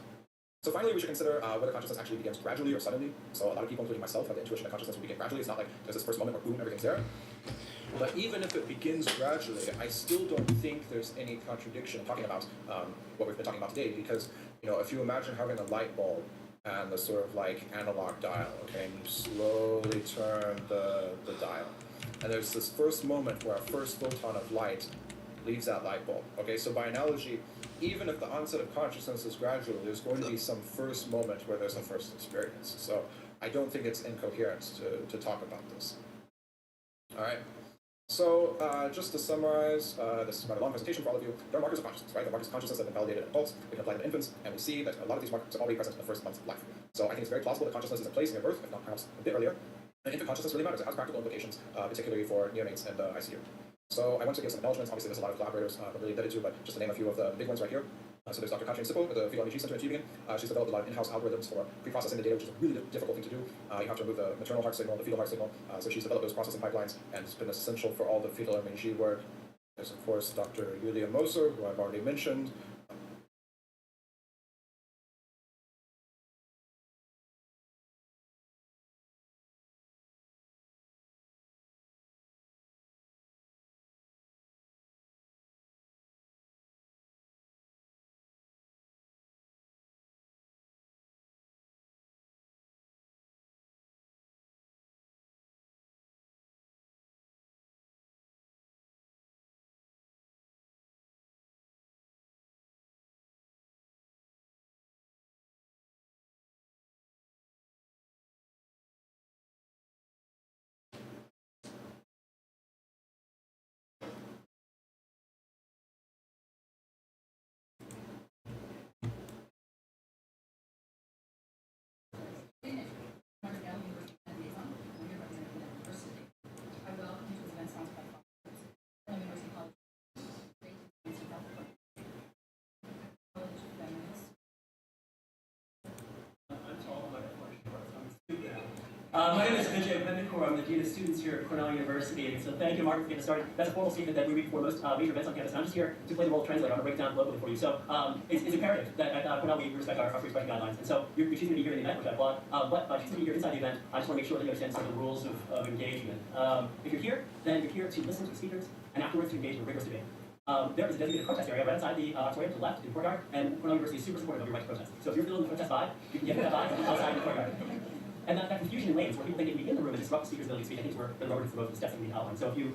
So finally, we should consider whether consciousness actually begins gradually or suddenly. So a lot of people, including myself, have the intuition that consciousness will begin gradually. It's not like there's this first moment where boom, everything's there. But even if it begins gradually, I still don't think there's any contradiction talking about what we've been talking about today, because if you imagine having a light bulb and the sort of like analog dial, okay, and you slowly turn the dial, and there's this first moment where a first photon of light leaves that light bulb. Okay, so by analogy, even if the onset of consciousness is gradual, there's going to be some first moment where there's a first experience. So I don't think it's incoherent to talk about this. All right. So just to summarize, this is quite a long presentation for all of you. There are markers of consciousness, right? The markers of consciousness have been validated in adults. We can apply them in infants, and we see that a lot of these markers are already present in the first month of life. So I think it's very plausible that consciousness is in place near birth, if not perhaps a bit earlier. And infant consciousness really matters. It has practical implications, particularly for neonates and ICU. So I want to give some acknowledgements. Obviously, there's a lot of collaborators I'm really indebted to, but just to name a few of the big ones right here. So there's Dr. Katrin Sippo at the Fetal MEG Center in Tübingen. She's developed a lot of in-house algorithms for pre-processing the data, which is a really difficult thing to do. You have to remove the maternal heart signal, the fetal heart signal. So she's developed those processing pipelines, and it's been essential for all the fetal MEG work. There's, of course, Dr. Julia Moser, who I've already mentioned. My name is Vijay Bendikor. I'm the Dean of Students here at Cornell University. And so thank you, Mark, for getting us started. That's a formal statement that we read for most major events on campus. And I'm just here to play the role of translator. I'm going to break down globally for you. So it's imperative that at Cornell we respect our free expression guidelines. And so you're choosing to be here in the event, which I applaud. But by choosing to be here inside the event, I just want to make sure that you understand some of the rules of engagement. If you're here, then you're here to listen to the speakers and afterwards to engage in a rigorous debate. There is a designated protest area right outside the auditorium to the left in the courtyard, and Cornell University is super supportive of your right to protest. So if you're feeling the protest vibe, you can get that vibe outside in the courtyard. And that confusion in lanes where people think they can be in the room and disrupt the speaker's ability to speak, I think is where the rubber hits the road for the steps that we outlined. So if you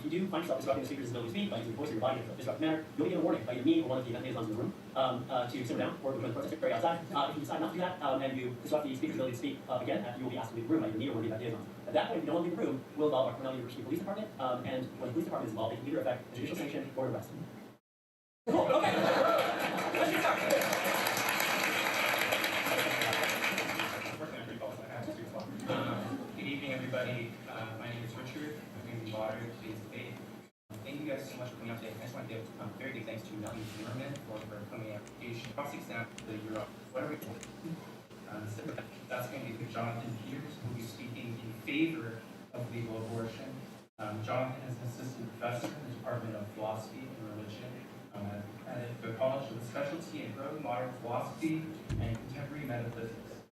do find yourself disrupting the speaker's ability to speak by using your voice or your body in a disruptive manner, you'll get a warning by either me or one of the event liaisons in the room to simmer down or join the protest area outside. If you decide not to do that and you disrupt the speaker's ability to speak again, you will be asked to leave the room by either me or one of the event liaisons. At that point, if you don't want to leave the room, we'll involve our Cornell University Police Department, and when the police department is involved, they can either effect a judicial sanction or arrest. Cool, okay. Let's get started. Good evening, everybody. My name is Richard. I'm going to be moderating today's debate. Thank you guys so much for coming out today. I just want to give very big thanks to Melanie Zimmerman for coming out cross exam the Europe. What are we doing? That's going to be Jonathan Peters, who will be speaking in favor of legal abortion. Jonathan is an assistant professor in the Department of Philosophy and Religion at the college with a specialty in early modern philosophy and contemporary metaphysics.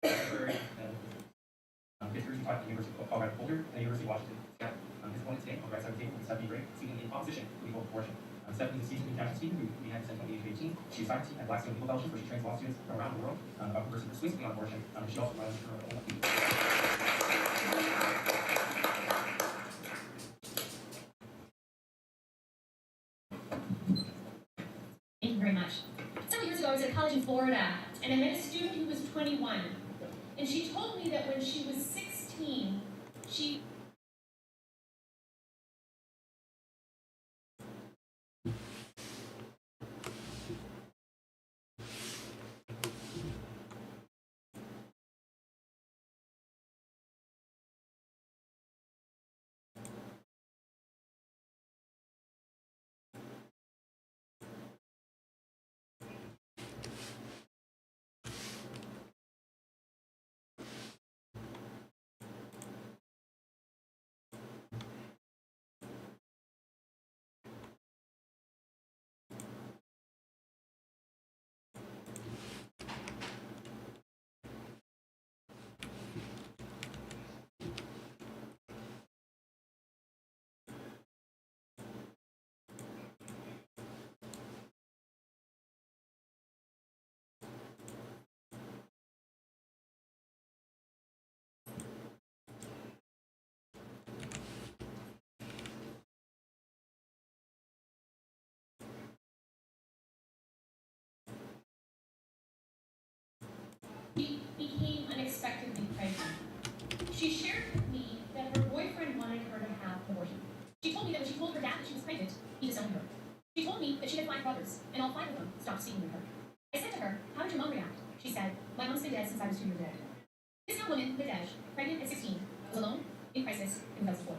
His recent taught at the University of Colorado Boulder and the University of Washington. His opponent today, on the right side of the table, is Stephanie Gray, speaking in opposition to legal abortion. Stephanie is a seasoned international speaker who began to from the age of 18. She is faculty at Blackstone Legal Fellowship, where she trains law students from around the world about conversing persuasively on abortion. She also runs her own. Thank you very much. Several years ago, I was at a college in Florida, and I met a student who was 21. And she told me that when she was 16, she became unexpectedly pregnant. She shared with me that her boyfriend wanted her to have an abortion. She told me that when she told her dad that she was pregnant, he disowned her. She told me that she had 5 brothers, and all 5 of them stopped speaking with her. I said to her, "How did your mom react?" She said, "My mom's been dead since I was 2 years old." This young woman, Nadej, pregnant at 16, was alone, in crisis, and without support.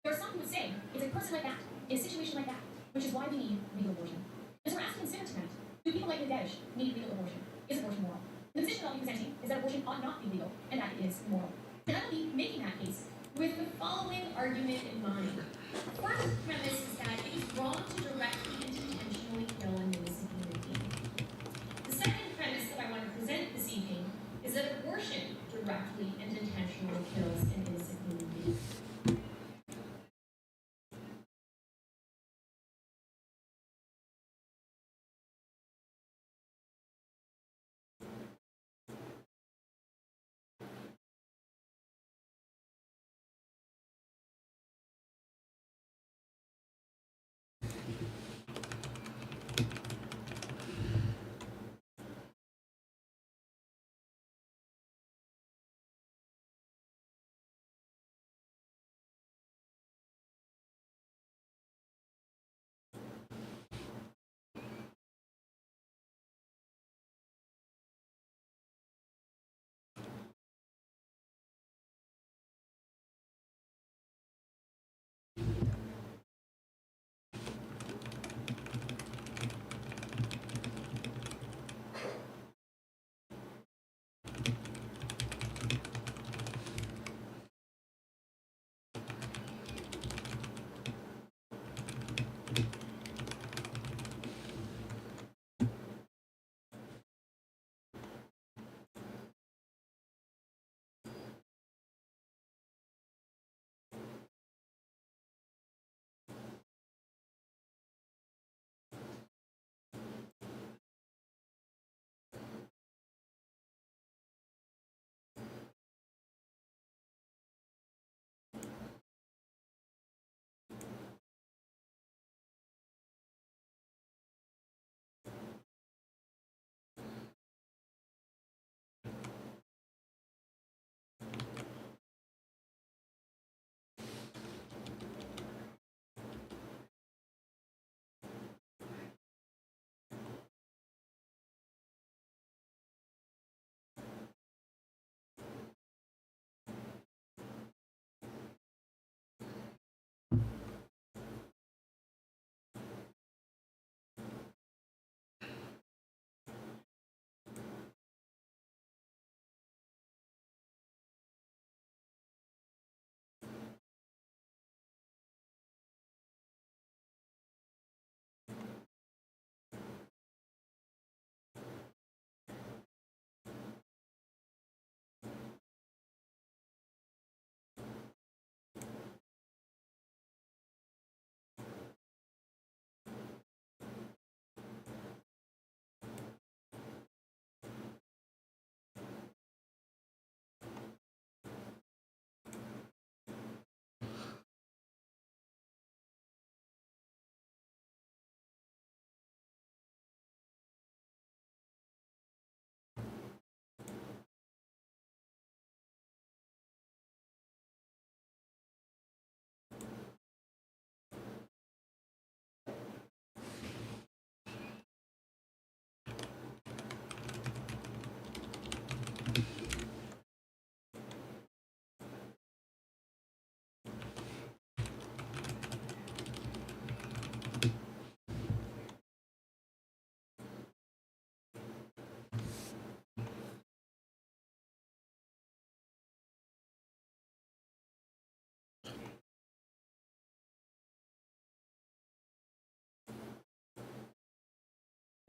There are some who would say it's a person like that, in a situation like that, which is why we need legal abortion. And so we're asked to consider tonight, do people like Nadej need legal abortion? Is abortion moral? The position I'll be presenting is that abortion ought not be legal, and that it is moral. And I will be making that case with the following argument in mind. The first premise is that it is wrong to directly and intentionally kill an innocent human being. The second premise that I want to present this evening is that abortion directly and intentionally kills an innocent human being.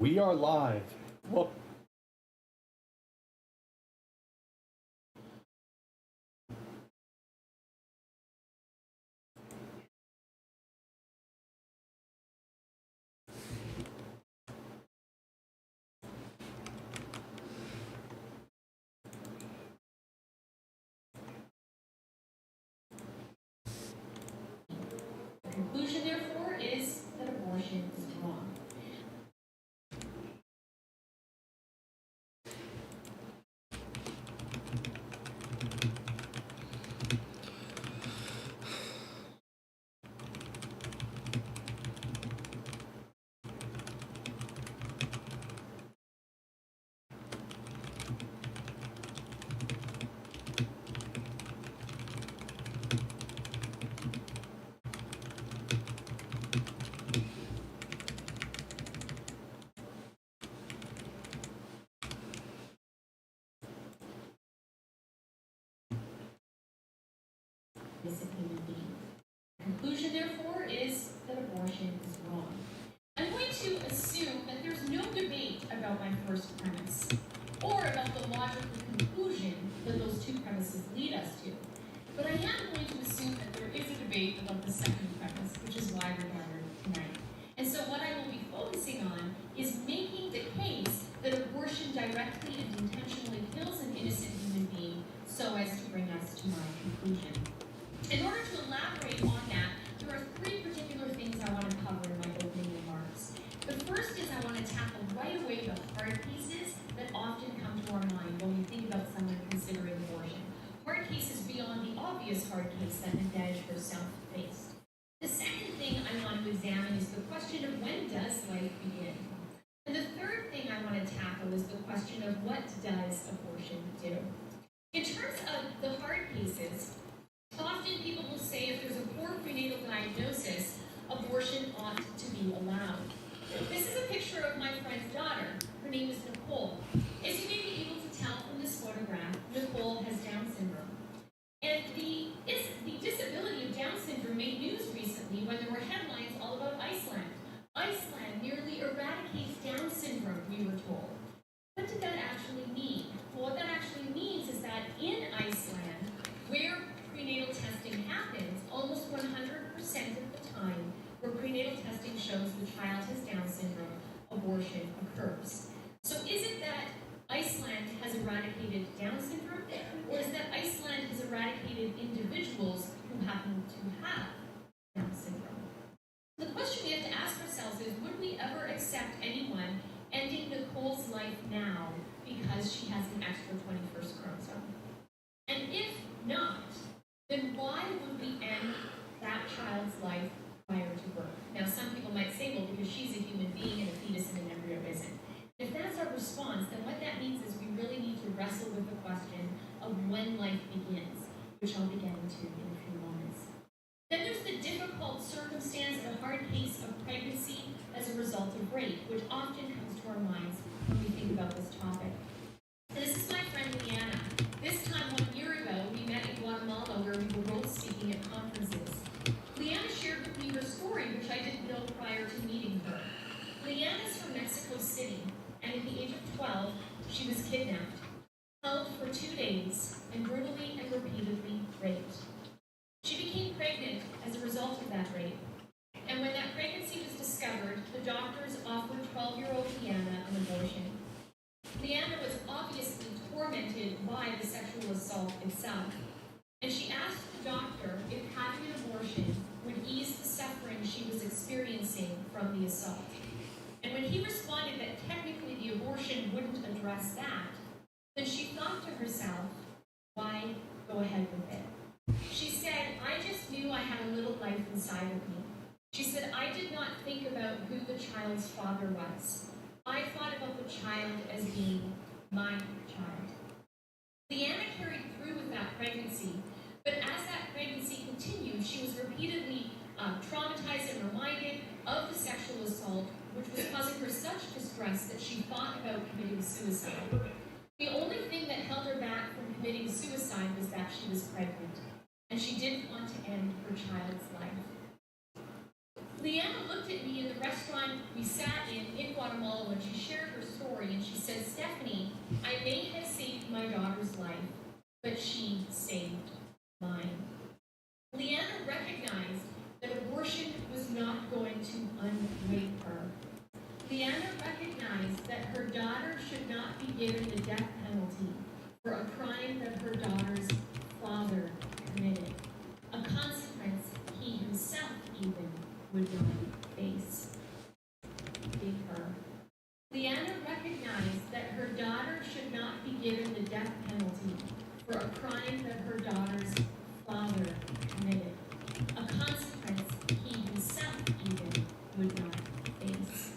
We are live. Whoop. The conclusion, therefore, is that abortion is wrong. Is a human being. The conclusion, therefore, is that abortion is wrong. I'm going to assume that there's no debate about my first premise, or about the logical conclusion that those two premises lead us to. But I am going to assume that there is a debate about the second premise, which is why we're gathered tonight. And so what I will be focusing on is making the case that abortion directly and intentionally kills an innocent human being so as to bring us to my conclusion. In order to elaborate on that, there are three particular things I want to cover in my opening remarks. The first is I want to tackle right away the hard cases that often come to our mind when we think about someone considering abortion. Hard cases beyond the obvious hard case that Nadege herself faced. The second thing I want to examine is the question of when does life begin? And the third thing I want to tackle is the question of what does abortion do? In terms of the hard cases, often people will say if there's a poor prenatal diagnosis, abortion ought to be allowed. This is a picture of my friend's daughter. Her name is Nicole. As you may be able to tell from this photograph, Nicole has Down syndrome. And the disability of Down syndrome made news recently when there were headlines all about Iceland. Iceland nearly eradicates Down syndrome, we were told. What did that actually mean? Well, what that actually means is that in Iceland, where prenatal testing happens, almost 100% of the time where prenatal testing shows the child has Down syndrome, abortion occurs. So is it that Iceland has eradicated Down syndrome, or is that Iceland has eradicated individuals who happen to have Down syndrome? The question we have to ask ourselves is, would we ever accept anyone ending Nicole's life now because she has an extra 21st chromosome? And if not, then why would we end that child's life prior to birth? Now, some people might say, well, because she's a human being and a fetus and an embryo isn't. If that's our response, then what that means is we really need to wrestle with the question of when life begins, which I'll be getting to in a few moments. Then there's the difficult circumstance, the hard case of pregnancy as a result of rape, which often comes to our minds when we think about this topic. And this is my friend Leanna. This time 1 year ago, we met in Guatemala where we were both speaking at conferences. Leanna shared with me her story, which I didn't know prior to meeting her. Leanna's from Mexico City, and at the age of 12, she was kidnapped, held for 2 days, and brutally and repeatedly raped. She became pregnant as a result of that rape. And when that pregnancy was discovered, the doctors offered 12-year-old Leanna an abortion. Leanna was obviously tormented by the sexual assault itself, and she asked the doctor if having an abortion would ease the suffering she was experiencing from the assault. And when he responded that technically the abortion wouldn't address that, then she thought to herself, why go ahead with it? She said, I just knew I had a little life inside of me. She said, I did not think about who the child's father was. I thought about the child as being my child. Leanna carried through with that pregnancy, but as that pregnancy continued, she was repeatedly traumatized and reminded of the sexual assault, which was causing her such distress that she thought about committing suicide. The only thing that held her back from committing suicide was that she was pregnant, and she didn't want to end her child's life. Leanna looked at me in the restaurant we sat in Guatemala when she shared her story, and she said, Stephanie, I may have saved my daughter's life, but she saved mine. Leanna recognized that abortion was not going to unrape her. Leanna recognized that her daughter should not be given the death penalty for a crime that her daughter's father committed, a consequence he himself even would not face. Big her. Leanna recognized that her daughter should not be given the death penalty for a crime that her daughter's father committed, a consequence he himself even would not face.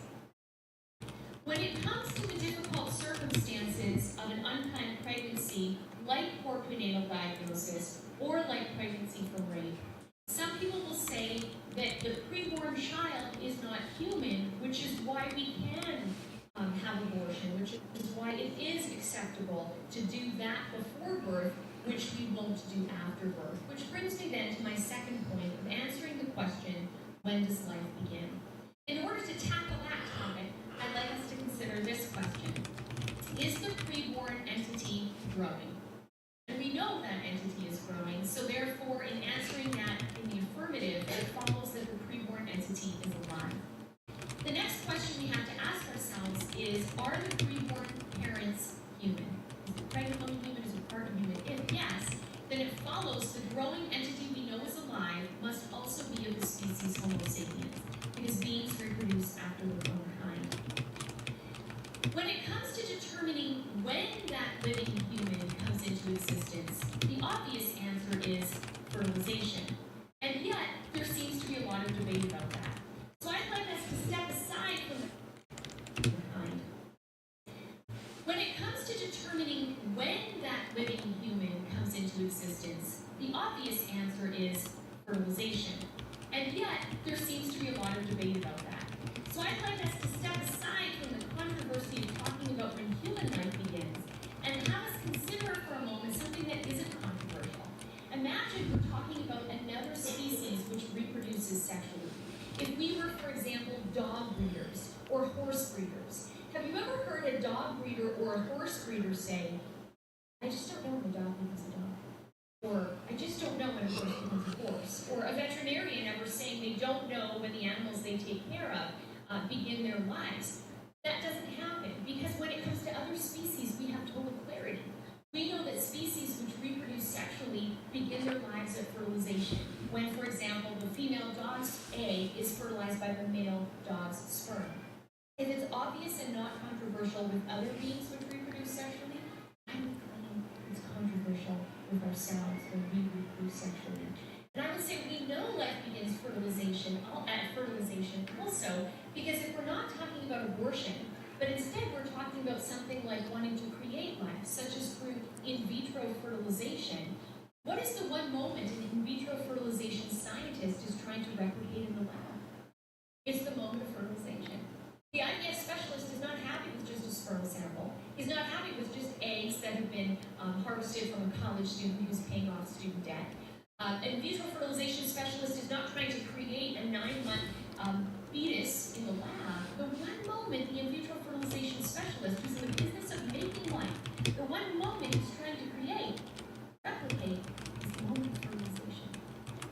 When it comes to the difficult circumstances of an unplanned pregnancy, like poor prenatal diagnosis, or like pregnancy from rape, some people will say that the preborn child is not human, which is why we can have abortion, which is why it is acceptable to do that before birth, which we won't do after birth. Which brings me then to my second point of answering the question, when does life begin? In order to tackle that topic, I'd like us to consider this question. Is the preborn entity growing? And we know that entity is growing, so therefore in answering that in the affirmative, it follows that the preborn entity is alive. The next question we have to ask ourselves is, are the preborn parents human? Is the pregnant woman human? Is the partner human? If yes, then it follows the growing entity we know is alive must also be of the species Homo sapiens, because beings reproduce after their own kind. When it comes to determining when that living human comes into existence, the obvious answer is fertilization. And yet, there seems to be a lot of debate about that. So I'd like us to step aside from the kind. When it comes to determining when that living human comes into existence, the obvious answer is fertilization. And yet, there seems to be a lot of debate about that. So I'd like us to step aside from the controversy of talking about when human life begins and have us consider for a moment something that isn't controversial. Imagine we're talking about another species which reproduces sexually. If we were, for example, dog breeders or horse breeders, have you ever heard a dog breeder or a horse breeder say, I just don't know when a dog becomes a dog? Or, I just don't know when a horse becomes a horse. Or a veterinarian ever saying they don't know when the animals they take care of begin their lives. That doesn't happen, because when it comes to other species, we have total clarity. We know that species which reproduce sexually begin their lives at fertilization, when, for example, the female dog's egg is fertilized by the male dog's sperm. If it's obvious and not controversial with other beings which reproduce sexually, I would claim it's controversial with ourselves when we reproduce sexually. And I would say we know life begins at fertilization also, because if we're not talking about abortion, but instead we're talking about something like wanting to create life, such as through in vitro fertilization, what is the one moment an in vitro fertilization scientist is trying to replicate in the lab? It's the moment of fertilization. The IVF specialist is not happy with just a sperm sample. He's not happy with just eggs that have been harvested from a college student who's paying off student debt. An in vitro fertilization specialist is not trying to create a 9-month fetus in the lab. The one moment the in vitro fertilization specialist who's in the business of making life, the one moment he's trying to create, replicate, is the moment of fertilization.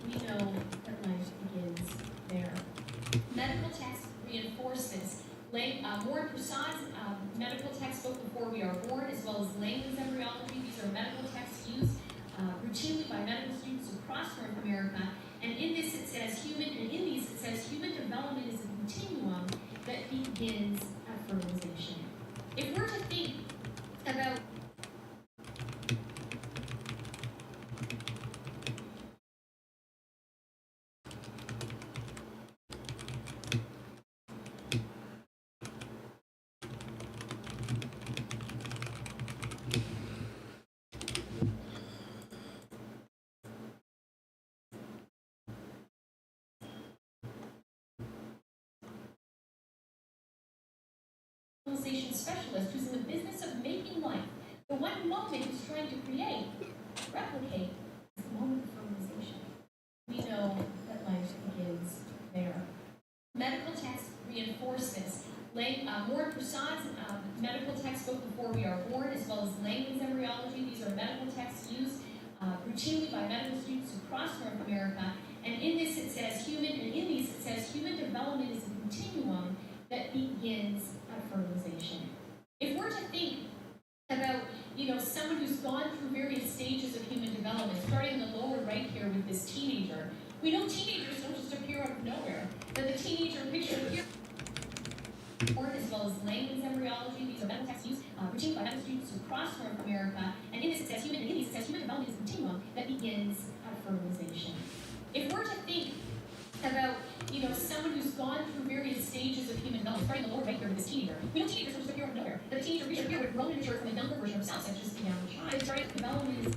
We know that life begins there. Medical text reinforce this. Warren Persaud's medical textbook, Before We Are Born, as well as Langland's embryology. These are medical texts used routinely by medical students across North America. And in this it says human development is a continuum that begins at fertilization. If we're to think about fertilization specialist who's in the business of making life, the one moment he's trying to create, replicate, is the moment of fertilization. We know that life begins there. Persaud's medical textbook Before We Are Born, as well as Langland's embryology. These are medical texts used routinely by medical students across North America. And in this it says human development is a continuum that begins at fertilization. If we're to think about, someone who's gone through various stages of human development, starting in the lower right here with this teenager, we know teenagers don't just appear out of nowhere. That the teenager picture here, as well as Langland's embryology, these are medical texts used routinely by medical students across North America. And in this it says human development is a continuum that begins at fertilization. If we're to think about, someone who's gone through various stages of human development, starting in the lower right here with this teenager, we know teenagers don't just appear out of nowhere. That the teenager picture here would grow and mature from a younger version of themselves, such as the young child. Starting development is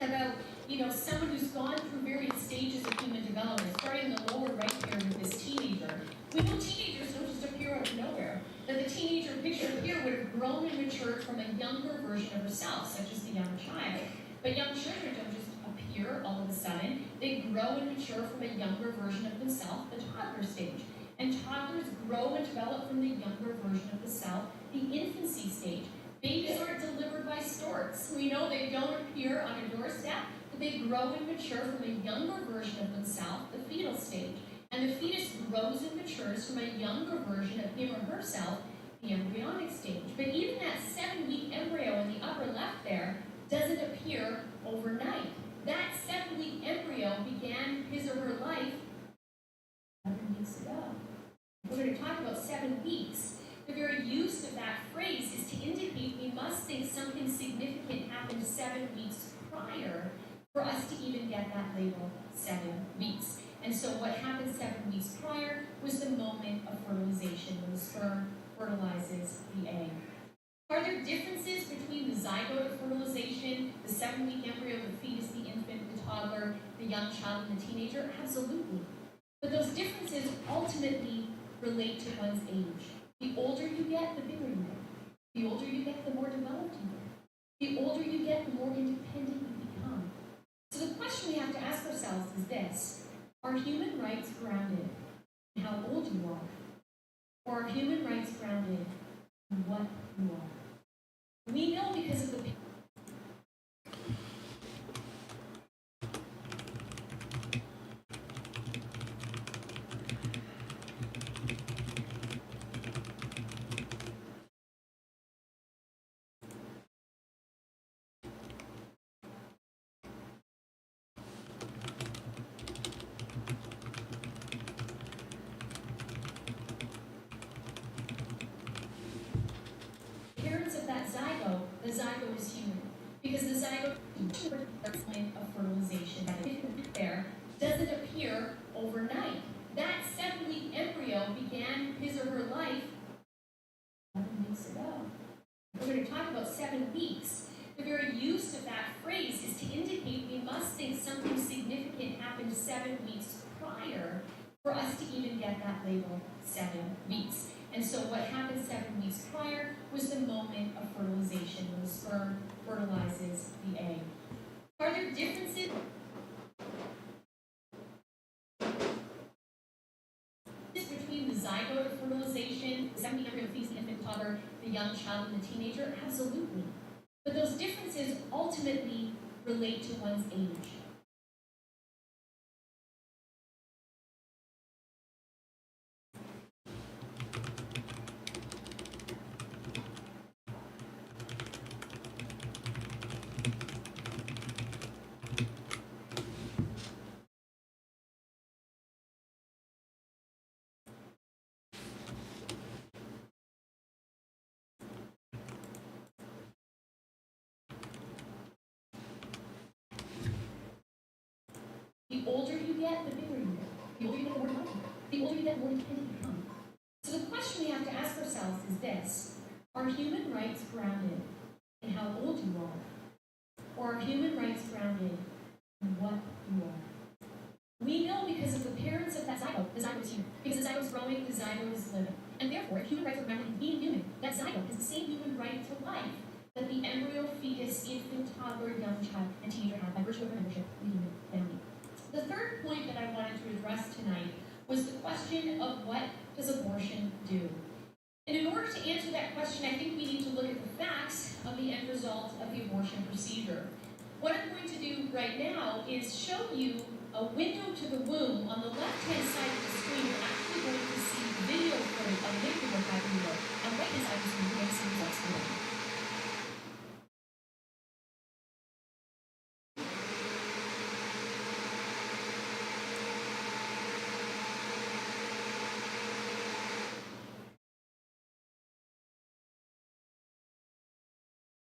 about, someone who's gone through various stages of human development, starting in the lower right here with this teenager. We know teenagers don't just appear out of nowhere. That the teenager pictured here would have grown and matured from a younger version of herself, such as the young child. But young children don't just appear all of a sudden. They grow and mature from a younger version of themselves, the toddler stage. And toddlers grow and develop from the younger version of the self, the infancy stage. Babies aren't delivered by storks. We know they don't appear on a doorstep, but they grow and mature from a younger version of themselves, the fetal stage. And the fetus grows and matures from a younger version of him or herself, the embryonic stage. But even that 7-week embryo in the upper left there doesn't appear overnight. That 7-week embryo began his or her life 7 weeks ago. We're going to talk about 7 weeks. The very use of that phrase is to indicate we must think something significant happened 7 weeks prior for us to even get that label 7 weeks. And so what happened 7 weeks prior was the moment of fertilization, when the sperm fertilizes the egg. Are there differences between the zygote of fertilization, the 7-week embryo, the fetus, the infant, the toddler, the young child, and the teenager? Absolutely. But those differences ultimately relate to one's age. The older you get, the bigger you get. The older you get, the more developed you get. The older you get, the more independent you become. So the question we have to ask ourselves is this: are human rights grounded in how old you are? Or are human rights grounded in what you are? We know because of the the zygote is human. Because the zygote of fertilization there doesn't appear overnight. That 7-week embryo began his or her life 7 weeks ago. We're going to talk about 7 weeks. The very use of that phrase is to indicate we must think something significant happened 7 weeks prior for us to even get that label 7 weeks. And so what happened 7 weeks prior was the moment of fertilization, when the sperm fertilizes the egg. Are there differences between the zygote of fertilization, the 7-week embryo, the fetus, the infant, toddler, the young child, and the teenager? Absolutely. But those differences ultimately relate to one's age. The older you get, the bigger you get. The older you get, the more developed you get. The older you get, the more independent you become. So the question we have to ask ourselves is this: are human rights grounded in how old you are? Or are human rights grounded in what you are? We know because of the parents of that zygote, the zygote is human. Because the zygote is growing, the zygote is living. And therefore, if human rights are grounded in being human, that zygote has the same human right to life that the embryo, fetus, infant, toddler, young child, and teenager have by virtue of their membership in the human family. The third point that I wanted to address tonight was the question of what does abortion do? And in order to answer that question, I think we need to look at the facts of the end result of the abortion procedure. What I'm going to do right now is show you a window to the womb. On the left-hand side of the screen, you're actually going to see video footage of NICU or IVF. On the right-hand side of the screen, you're going to see results from it.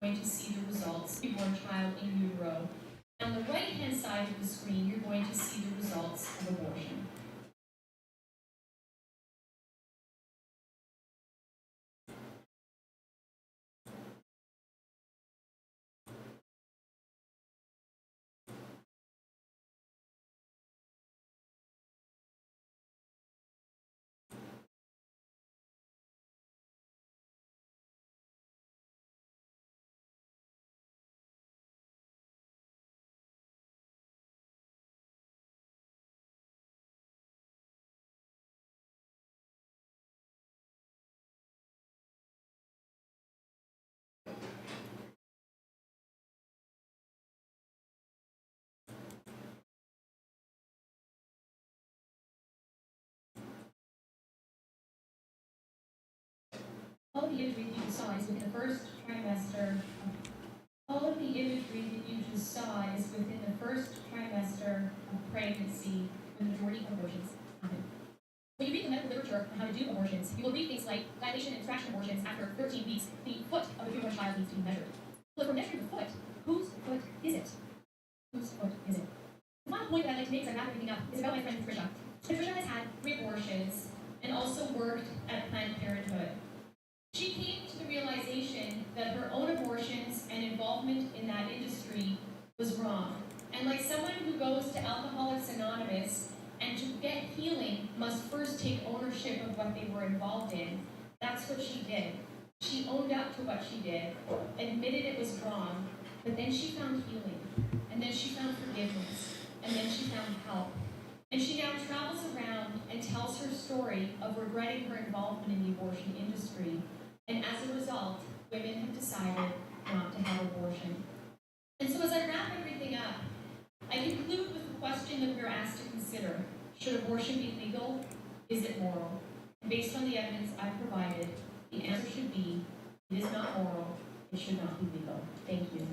Going to see the results of newborn child in utero. On the right-hand side of the screen, you're going to see the results of abortion. All of the imagery that you just saw is within the first trimester. All of the imagery that you just saw is within the first trimester of pregnancy, when the majority of abortions happen. When you read the medical literature on how to do abortions, you will read things like dilation and extraction abortions after 13 weeks. The foot of the newborn child needs to be measured. So if we're measuring the foot, whose foot is it? Whose foot is it? The final point that I'd like to make, because I wrap everything up, is about my friend Patricia. Patricia has had 3 abortions and also worked at Planned Parenthood. She came to the realization that her own abortions and involvement in that industry was wrong. And like someone who goes to Alcoholics Anonymous and to get healing must first take ownership of what they were involved in, that's what she did. She owned up to what she did, admitted it was wrong, but then she found healing, and then she found forgiveness, and then she found help. And she now travels around and tells her story of regretting her involvement in the abortion industry. And as a result, women have decided not to have abortion. And so as I wrap everything up, I conclude with the question that we're asked to consider. Should abortion be legal? Is it moral? And based on the evidence I've provided, the answer should be, it is not moral, it should not be legal. Thank you.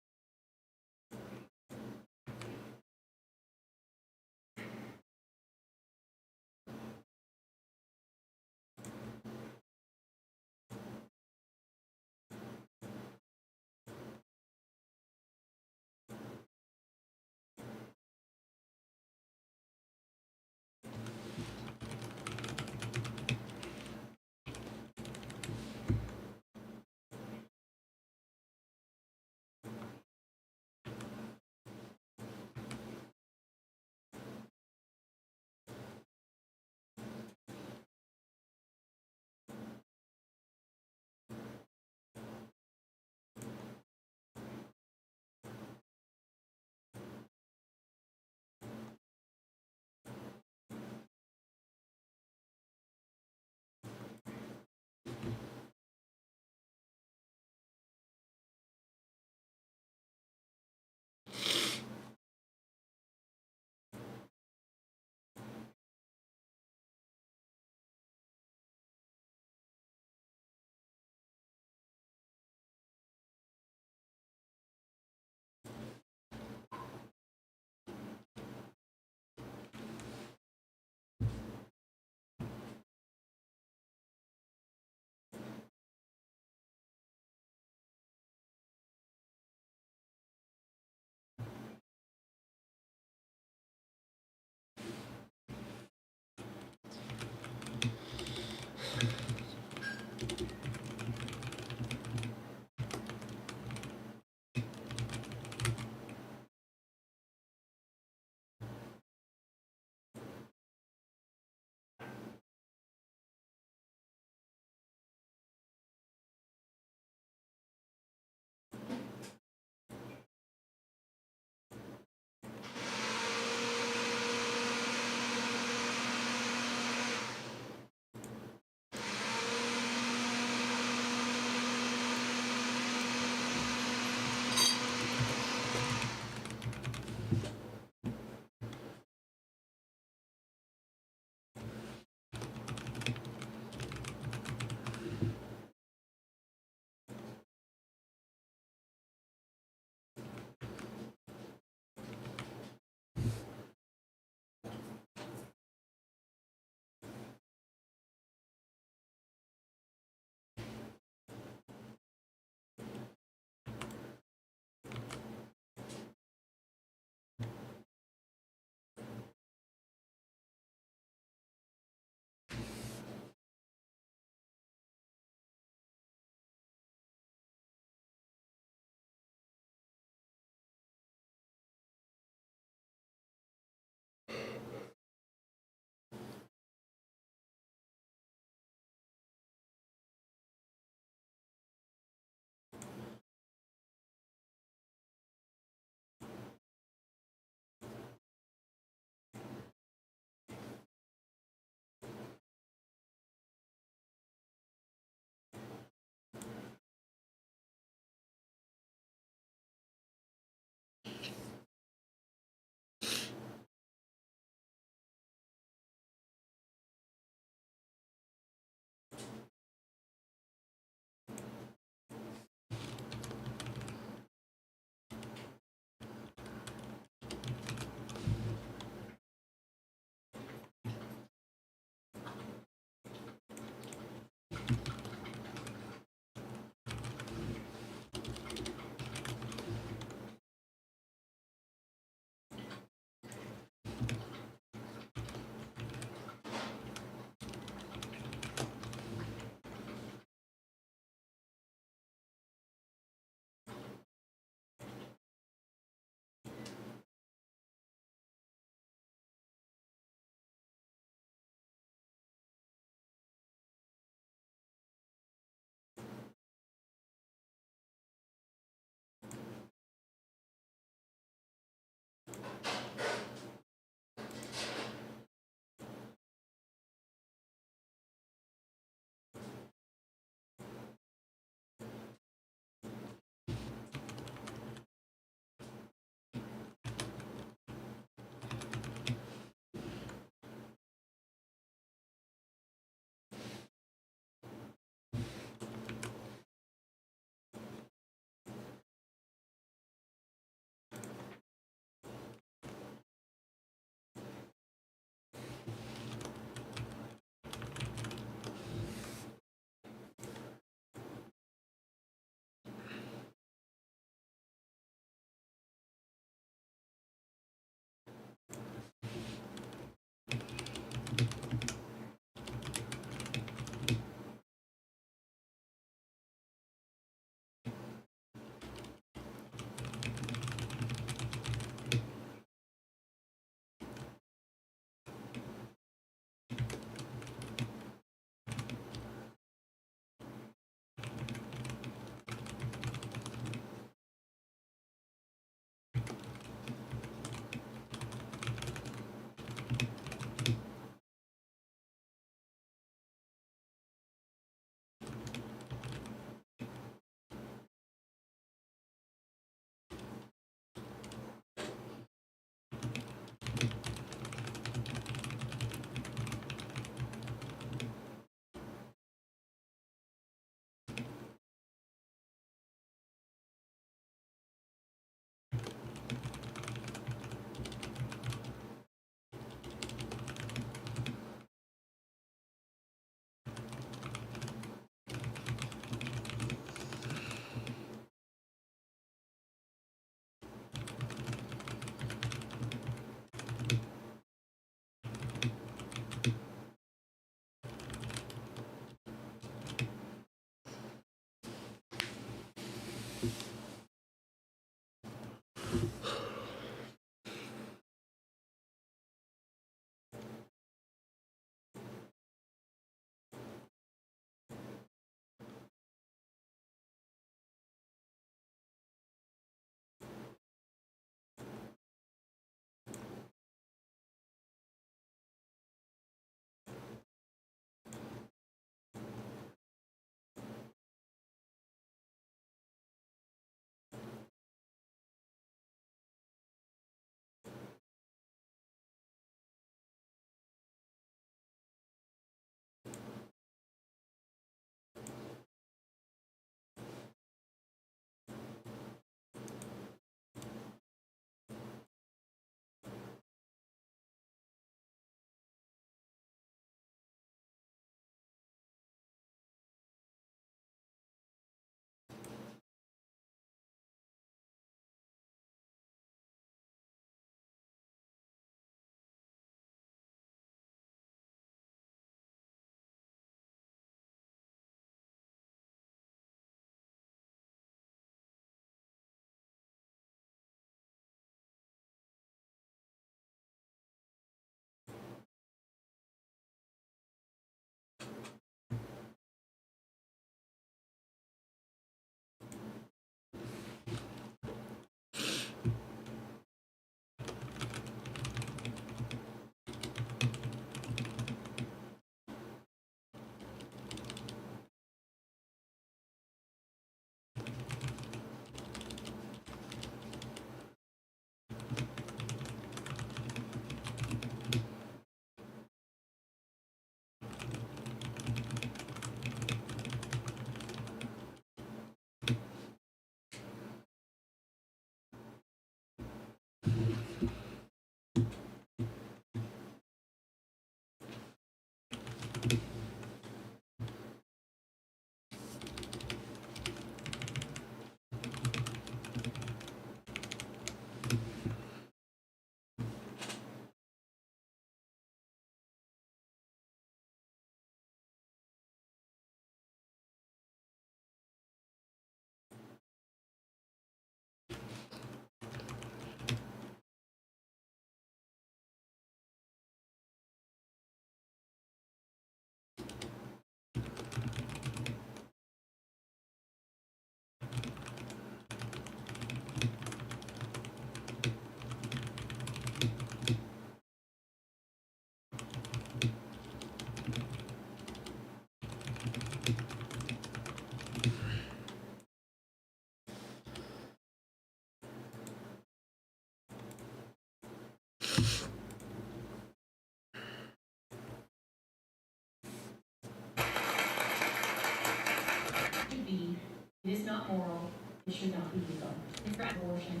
It is not moral. It should not be legal. It's for abortion.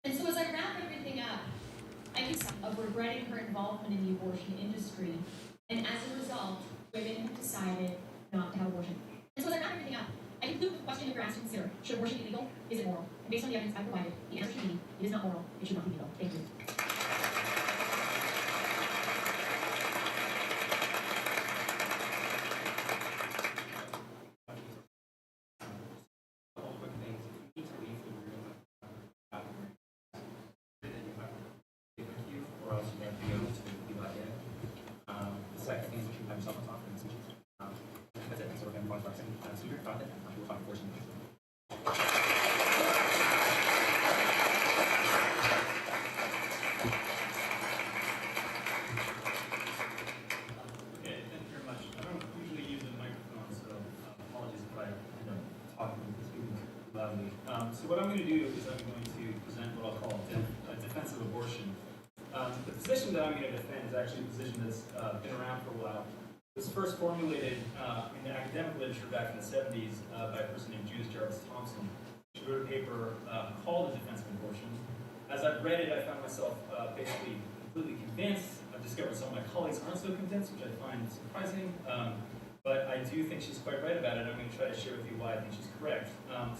And so as I wrap everything up, I can say of regretting her involvement in the abortion industry, and as a result, women have decided not to have abortion. And so as I wrap everything up, I conclude with the question that you're asked to consider. Should abortion be legal? Is it moral? And based on the evidence I've provided, the answer should be, it is not moral. It should not be legal. Thank you. So what I'm going to do is I'm going to present what I'll call a defense of abortion. The position that I'm going to defend is actually a position that's been around for a while. It was first formulated in the academic literature back in the 70s by a person named Judith Jarvis Thompson. She wrote a paper called The Defense of Abortion. As I've read it, I found myself basically completely convinced. I've discovered some of my colleagues aren't so convinced, which I find surprising. But I do think she's quite right about it. I'm going to try to share with you why I think she's correct.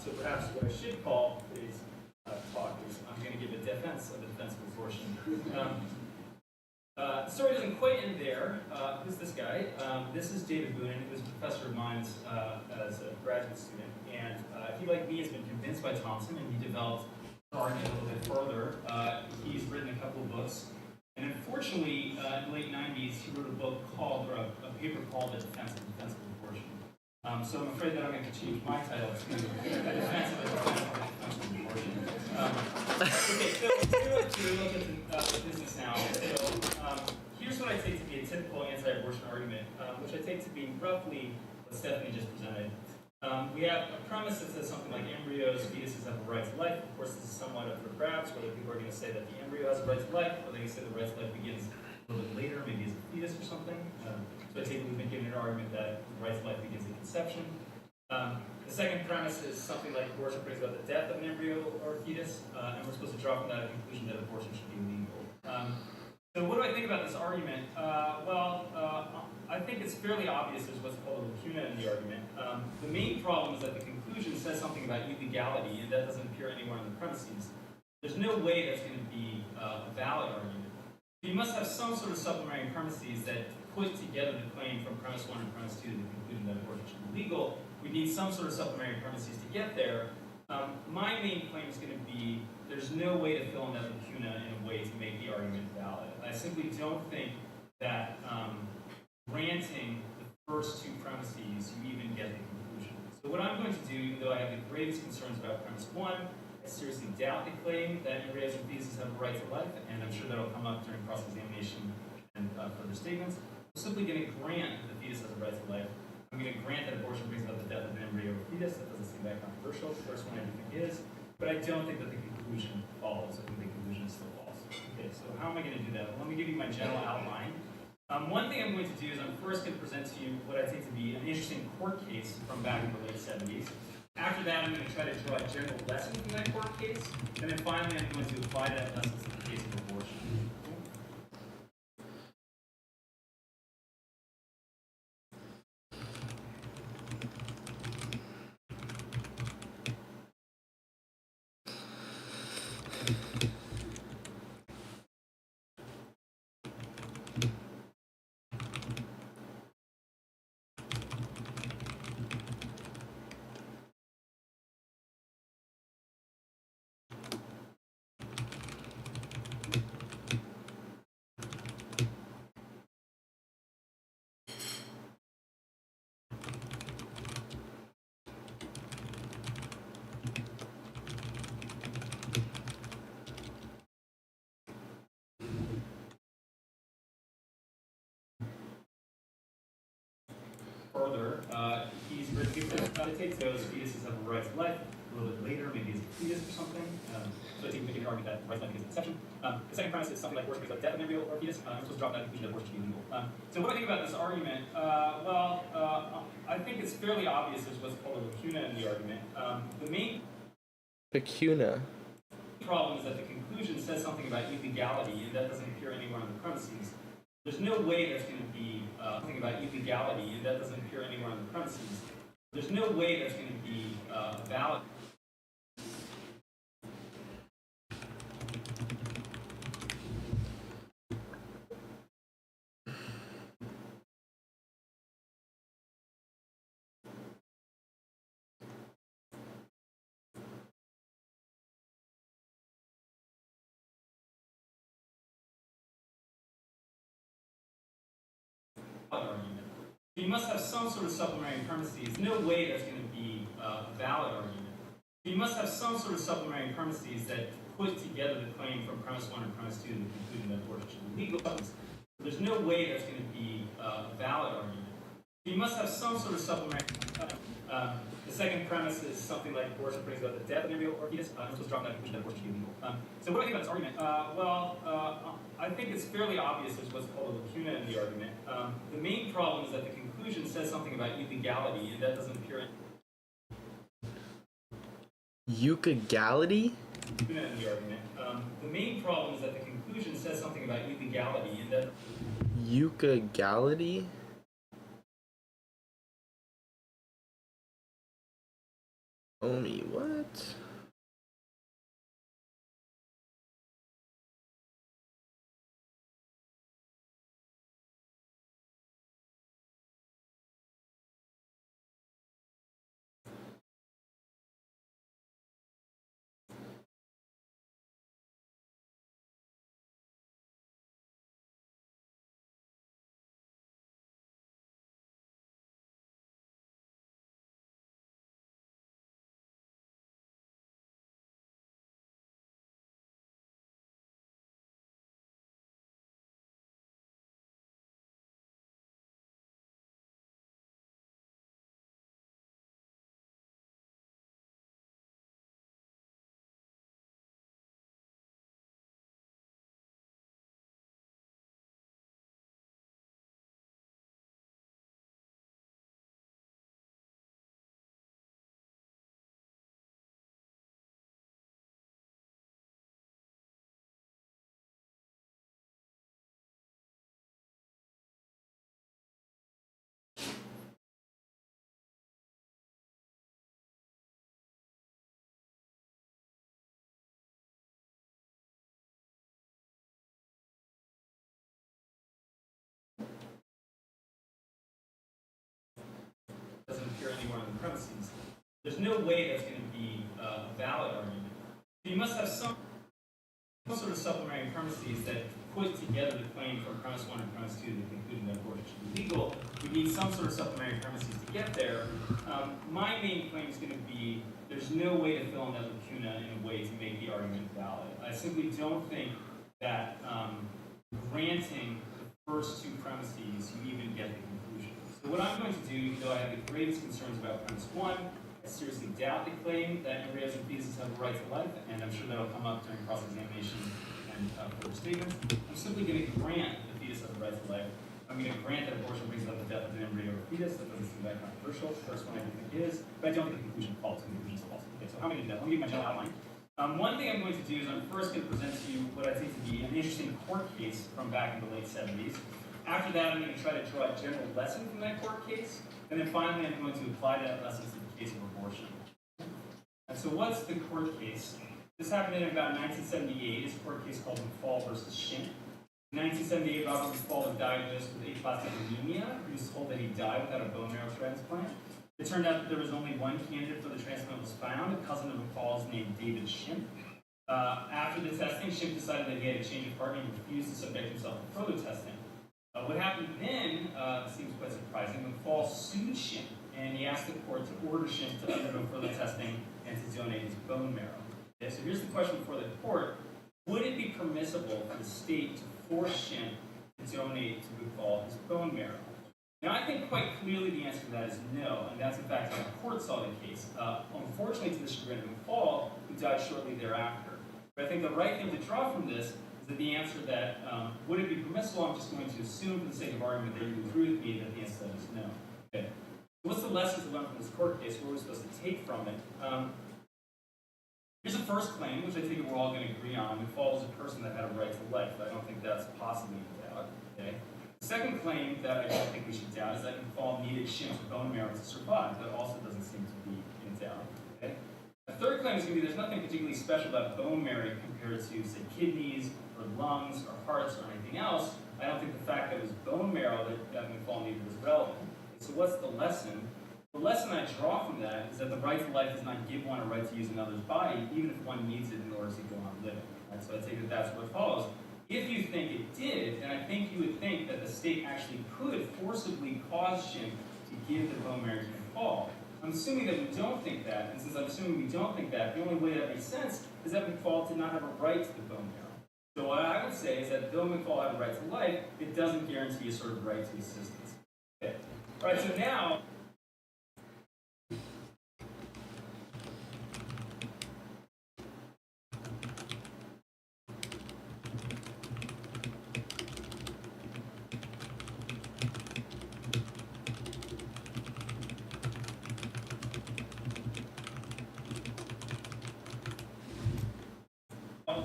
So perhaps what I should call today's talk is I'm going to give a defense of the defense of abortion. The story doesn't quite end there. Who's this guy? This is David Boonin, who was a professor of mine as a graduate student. And he, like me, has been convinced by Thompson, and he developed the argument a little bit further. He's written a couple of books. And unfortunately, in the late 90s, he wrote a book called, or a paper called The Defense of Abortion. So I'm afraid that I'm going to change my title to The Defense of Abortion. Okay, so to look at the business now. So here's what I take to be a typical anti-abortion argument, which I take to be roughly what Stephanie just presented. We have a premise that says something like embryos, fetuses have a right to life. Of course, this is somewhat up for grabs, whether people are going to say that the embryo has a right to life, or they say the right to life begins a little bit later, maybe as a fetus or something. So I take we've been given an argument that the right to life begins at conception. The second premise is something like abortion brings about the death of an embryo or a fetus, and we're supposed to draw from that a conclusion that abortion should be illegal. So what do I think about this argument? I think it's fairly obvious there's what's called a lacuna in the argument. The main problem is that the conclusion says something about illegality, and that doesn't appear anywhere in the premises. There's no way that's going to be a valid argument. You must have some sort of supplementary premises that put together the claim from premise 1 and premise 2 to the conclusion that abortion should be legal. We need some sort of supplementary premises to get there. My main claim is going to be there's no way to fill in that lacuna in a way to make the argument valid. I simply don't think that granting the first two premises, you even get the conclusion. So what I'm going to do, even though I have the greatest concerns about premise 1, I seriously doubt the claim that embryos and fetuses have a right to life, and I'm sure that'll come up during cross-examination and further statements. I'm simply going to grant that the fetus has a right to life. I'm going to grant that abortion brings about the death of an embryo or fetus. That doesn't seem that controversial. The first one I do think is, but I don't think that the conclusion follows. I think the conclusion is still false. Okay, so how am I going to do that? Well, let me give you my general outline. One thing I'm going to do is I'm first going to present to you what I think to be an interesting court case from back in the late 70s. After that, I'm going to try to draw a general lesson from that court case. And then finally, I'm going to apply that lesson to the case of abortion. Further, he's it takes those fetuses have a right to life a little bit later, maybe as a fetus or something. So I think we can argue that right to life begins at conception. The second premise is something like abortion brings about death of an embryo or fetus. I'm supposed to drop that conclusion that abortion should be legal. So what I think about this argument, I think it's it's fairly obvious there's what's called a lacuna in the argument. The main Pecuna. problem is that the conclusion says something about illegality, and that doesn't appear anywhere on the premises. There's no way that's going to be something about illegality, and that doesn't appear anywhere on the premises. There's no way that's going to be valid. Argument. You must have some sort of supplementary premises. No way that's going to be a valid argument. You must have some sort of supplementary premises that put together the claim from premise 1 and premise 2 to the conclusion that abortion should be legal. There's no way that's going to be a valid argument. You must have some sort of supplementary. The second premise is something like abortion brings about the death of an embryo or fetus. I'm supposed to drop that conclusion that abortion should be legal. So what do I think about this argument? I think it's fairly obvious there's what's called a lacuna in the argument. The main problem is that the conclusion says something about illegality, and that doesn't appear in Eucagality? in the argument. The main problem is that the conclusion says something about illegality, and that Eucagality? Homie, what? doesn't appear anywhere on the premises. There's no way that's going to be a valid argument. You must have some sort of supplementary premises that put together the claim from premise 1 and premise 2 to the conclusion that abortion should be legal. We need some sort of supplementary premises to get there. My main claim is going to be there's no way to fill in that lacuna in a way to make the argument valid. I simply don't think that granting the first two premises, you even get the conclusion. So what I'm going to do, even though I have the greatest concerns about premise 1, I seriously doubt the claim that embryos and fetuses have a right to life, and I'm sure that'll come up during cross-examination and further statements. I'm simply going to grant the fetus has a right to life. I'm going to grant that abortion brings about the death of an embryo or fetus. That doesn't seem that controversial. The first one I do think is, but I don't think the conclusion falls. The conclusion is false. Okay, so how am I going to do that? Let me give my general outline. One thing I'm going to do is I'm first going to present to you what I think to be an interesting court case from back in the late 70s. After that, I'm going to try to draw a general lesson from that court case. And then finally, I'm going to apply that lesson to the case of abortion. And so what's the court case? This happened in about 1978. It's a court case called McFall versus Shin. In 1978, Robert McFall was diagnosed with aplastic anemia. He was told that he died without a bone marrow transplant. It turned out that there was only one candidate for the transplant was found, a cousin of McFall's named David Shimp. After the testing, Shimp decided that he had a change of heart and refused to subject himself to further testing. What happened then seems quite surprising. McFall sued Shimp, and he asked the court to order Shimp to undergo further testing and to donate his bone marrow. Okay, so here's the question before the court. Would it be permissible for the state to force Shimp to donate to McFall his bone marrow? Now, I think quite clearly the answer to that is no, and that's in fact how the court saw the case. Unfortunately, to the chagrin of McFall, who died shortly thereafter. But I think the right thing to draw from this is that the answer that would it be permissible, I'm just going to assume for the sake of argument that you agree with me that the answer to that is no. Okay. What's the lessons we learned from this court case? What are we supposed to take from it? Here's the first claim, which I think we're all going to agree on. McFall was a person that had a right to life. I don't think that's possibly in doubt. Okay? The second claim that I don't think we should doubt is that McFall needed Shim's bone marrow to survive. That also doesn't seem to be in doubt. Okay? The third claim is going to be there's nothing particularly special about bone marrow compared to, say, kidneys or lungs or hearts or anything else. I don't think the fact that it was bone marrow that McFall needed was relevant. So what's the lesson? The lesson I draw from that is that the right to life does not give one a right to use another's body, even if one needs it in order to go on living. Right? So I take that that's what follows. If you think it did, then I think you would think that the state actually could forcibly cause Shim to give the bone marrow to McFall. I'm assuming that we don't think that, and since I'm assuming we don't think that, the only way that makes sense is that McFall did not have a right to the bone marrow. So what I would say is that though McFall had a right to life, it doesn't guarantee a sort of right to assistance. Okay. All right, so now,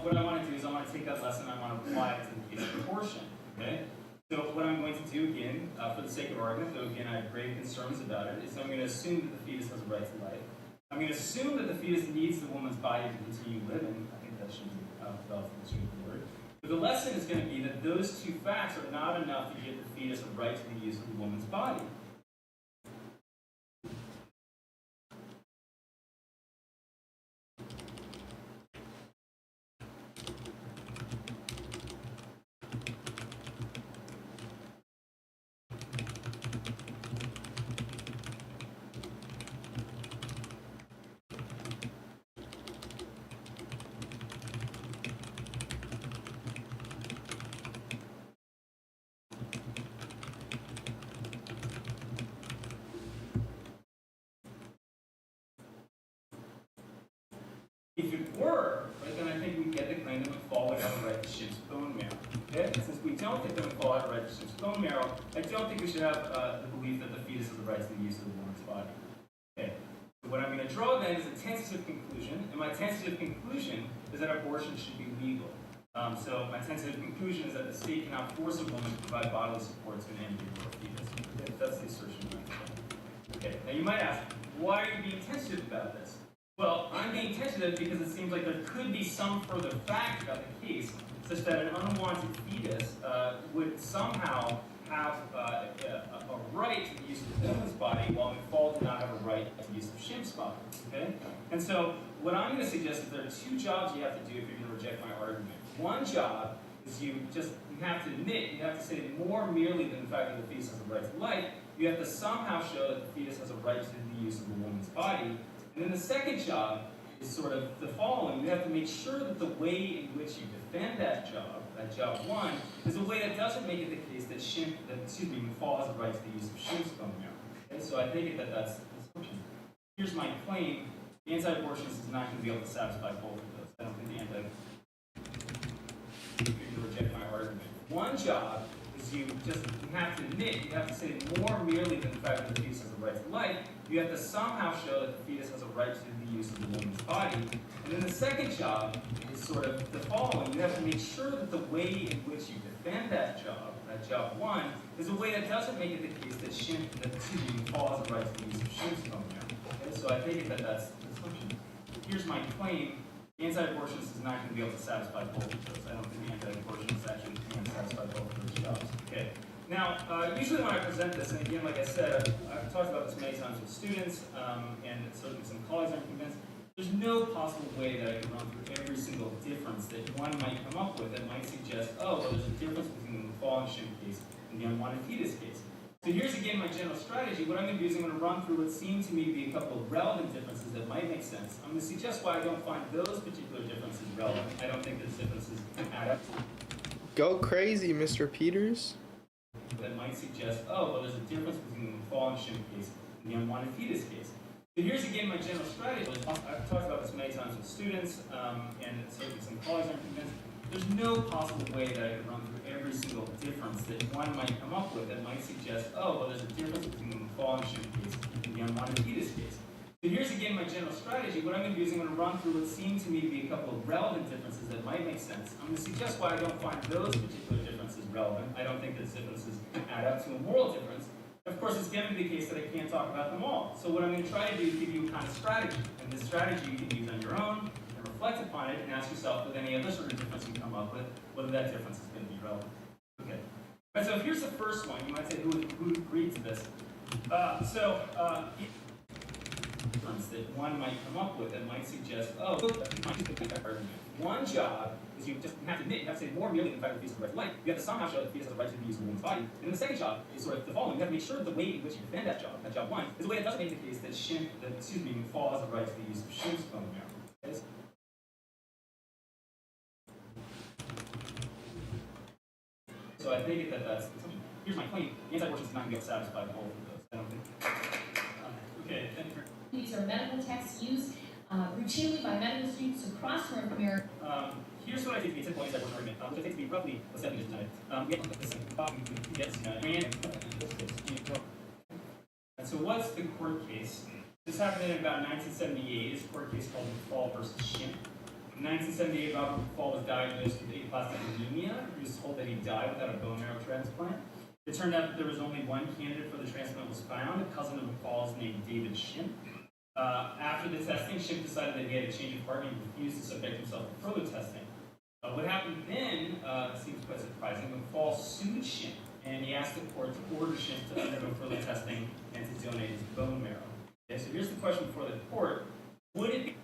what I want to do is I want to take that lesson and I want to apply it to the case of abortion. Okay? So what I'm going to do again, for the sake of argument, though again I have grave concerns about it, is I'm going to assume that the fetus has a right to life. I'm going to assume that the fetus needs the woman's body to continue living. I think that should be relatively straightforward. But the lesson is going to be that those two facts are not enough to give the fetus a right to the use of the woman's body. If it were, right, then I think we'd get the claim that McFall would have a right to Shim's bone marrow. Okay? And since we don't think that McFall had a right to Shim's bone marrow, I don't think we should have the belief that the fetus has a right to the use of the woman's body. Okay? So what I'm going to draw then is a tentative conclusion, and my tentative conclusion is that abortion should be legal. So my tentative conclusion is that the state cannot force a woman to provide bodily support to an embryo or fetus. Okay? That's the assertion of my claim. Okay? Now you might ask, why are you being tentative about this? Well, I'm being tentative because it seems like there could be some further fact about the case such that an unwanted fetus would somehow have a right to the use of the woman's body while McFall did not have a right to the use of Shim's body. Okay? And so what I'm going to suggest is there are two jobs you have to do if you're going to reject my argument. One job is you have to admit, you have to say more merely than the fact that the fetus has a right to life, you have to somehow show that the fetus has a right to the use of the woman's body. And then the second job is sort of the following. You have to make sure that the way in which you defend that job one, is a way that doesn't make it the case that McFall has a right to the use of Shim's bone marrow. Okay? So I take it that that's the assumption. Here's my claim. The anti-abortionist is not going to be able to satisfy both of those. I don't think the you're going to reject my argument. One job is you have to admit, you have to say more merely than the fact that the fetus has a right to life, you have to somehow show that the fetus has a right to the use of the woman's body. And then the second job is sort of the following. You have to make sure that the way in which you defend that job one, is a way that doesn't make it the case that McFall has a right to the use of Shim's bone marrow. Okay? So I take it that that's the assumption. Here's my claim. The anti-abortionist is not going to be able to satisfy both of those. I don't think the anti-abortionist actually can satisfy both of those jobs. Okay. Now, usually when I present this, and again, like I said, I've talked about this many times with students, and certainly some colleagues I'm convinced, there's no possible way that I can run through every single difference that one might come up with that might suggest, oh, well, there's a difference between the McFall and Shim case and the unwanted fetus case. So here's again my general strategy. What I'm going to do is I'm going to run through what seem to me to be a couple of relevant differences that might make sense. I'm going to suggest why I don't find those particular differences relevant. I don't think those differences add up. Go crazy, Mr. Peters. That might suggest, oh, well, there's a difference between the McFall and Shim case and the unwanted fetus case. So here's again my general strategy. I've talked about this many times with students, and certainly some colleagues I'm convinced. there's no possible way that I could run through every single difference that one might come up with that might suggest, oh, well, there's a difference between the McFall and Schimm case and the unwanted fetus case. So here's again my general strategy. What I'm going to do is I'm going to run through what seem to me to be a couple of relevant differences that might make sense. I'm going to suggest why I don't find those particular differences relevant. I don't think those differences add up to a moral difference. Of course, it's going to be the case that I can't talk about them all. So what I'm going to try to do is give you a kind of strategy. And this strategy you can use on your own, and reflect upon it, and ask yourself with any other sort of difference you come up with, whether that difference is going to be relevant. Okay. And so here's the first one. You might say, who agreed to this? Difference that one might come up with that might suggest, oh, one job is you just have to admit, you have to say more merely than the fact that the fetus has the right to life. You have to somehow show that the fetus has the right to the use of a woman's body. And then the second job is sort of the following. You have to make sure that the way in which you defend that job one, is a way that doesn't make the case that McFall has the right to the use of Schimm's bone marrow. Okay? So I think that that's the assumption. Here's my claim. The anti-abortionist is not going to be able to satisfy all of those. I don't think. Okay. These are medical texts used routinely by medical students across North America. Here's what I take to be a typical anti-abortion argument, which I take to be roughly a 7 minutes tonight. And so what's the court case? This happened in about 1978. It's a court case called McFall versus Schimm. In 1978, Robert McFall was diagnosed with aplastic anemia. He was told that he died without a bone marrow transplant. It turned out that there was only one candidate for the transplant was found, a cousin of McFall's named David Schimm. After the testing, Schimm decided that he had a change of heart and refused to subject himself to further testing. What happened then seems quite surprising. McFall sued Schimm, and he asked the court to order Schimm to undergo further testing and to donate his bone marrow. Okay, so here's the question before the court. Would it be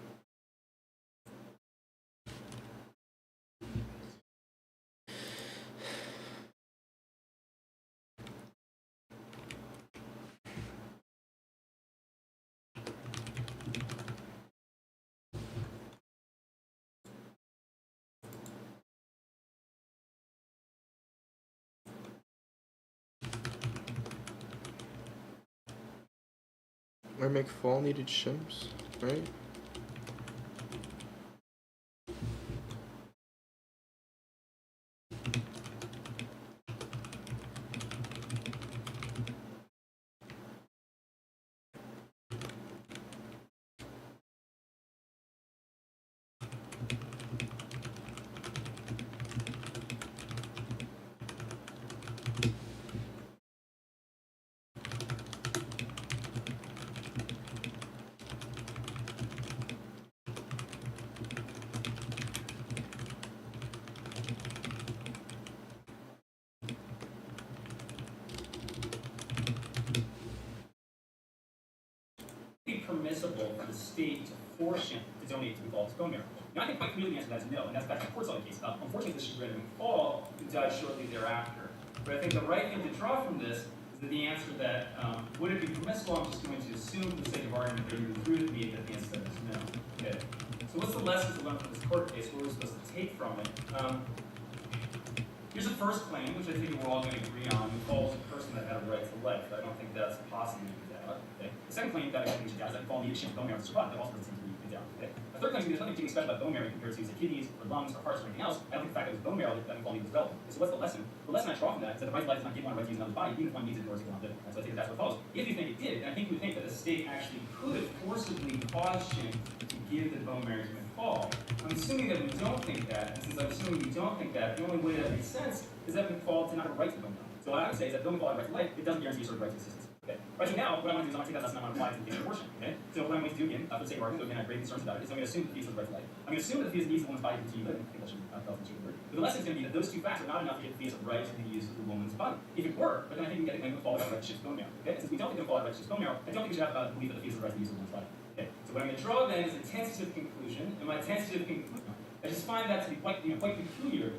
Where McFall needed Schimm's, right? permissible for the state to force Schimm to donate to McFall's bone marrow? Now, I think quite clearly the answer to that is no, and that's the court's on the case. Unfortunately, this is Brandon McFall, who died shortly thereafter. But I think the right thing to draw from this is that the answer that would it be permissible? I'm just going to assume, for the sake of argument, that you agree with me that the answer to that is no. Okay. So what's the lesson to learn from this court case? What are we supposed to take from it? Here's the first claim, which I think we're all going to agree on. McFall was a person that had a right to life. I don't think that's possible to be doubt. Okay. The second claim that I think we should doubt is that McFall needed Schimm's bone marrow to survive. That also doesn't seem to be doubt. Okay. The third claim is there's nothing particularly special about bone marrow compared to, say, kidneys or lungs or hearts or anything else. I don't think the fact that it was bone marrow that McFall needed was relevant. So what's the lesson? The lesson I draw from that is that the right to life does not give one a right to use another's body, even if one needs it in order to go on living. So I think that's what follows. If you think it did, and I think you would think that the state actually could forcibly cause Schimm to give the bone marrow to McFall. I'm assuming that we don't think that, and since I'm assuming we don't think that, the only way that makes sense is that McFall did not have a right to the bone marrow. So what I would say is that though McFall had a right to life, it doesn't guarantee a sort of right to existence. Okay. Right, so now, what I want to do is I want to take that lesson and I want to apply it to the case of abortion. Okay? So what I'm going to do again, for the sake of argument, again, I have great concerns about it, is I'm going to assume that the fetus has the right to life. I'm going to assume that the fetus needs the woman's body to continue living. I think that should be word. But the lesson is going to be that those two facts are not enough to get the fetus a right to the use of the woman's body. If it were, but then I think we can get the claim McFall has a right to Schimm's bone marrow. Okay? And since we don't think McFall has a right to Schimm's bone marrow, I don't think we should have the belief that the fetus has a right to the use of the woman's body. Okay? So what I'm going to draw then is a tentative conclusion, and my tentative conclusion, I just find that to be quite peculiar.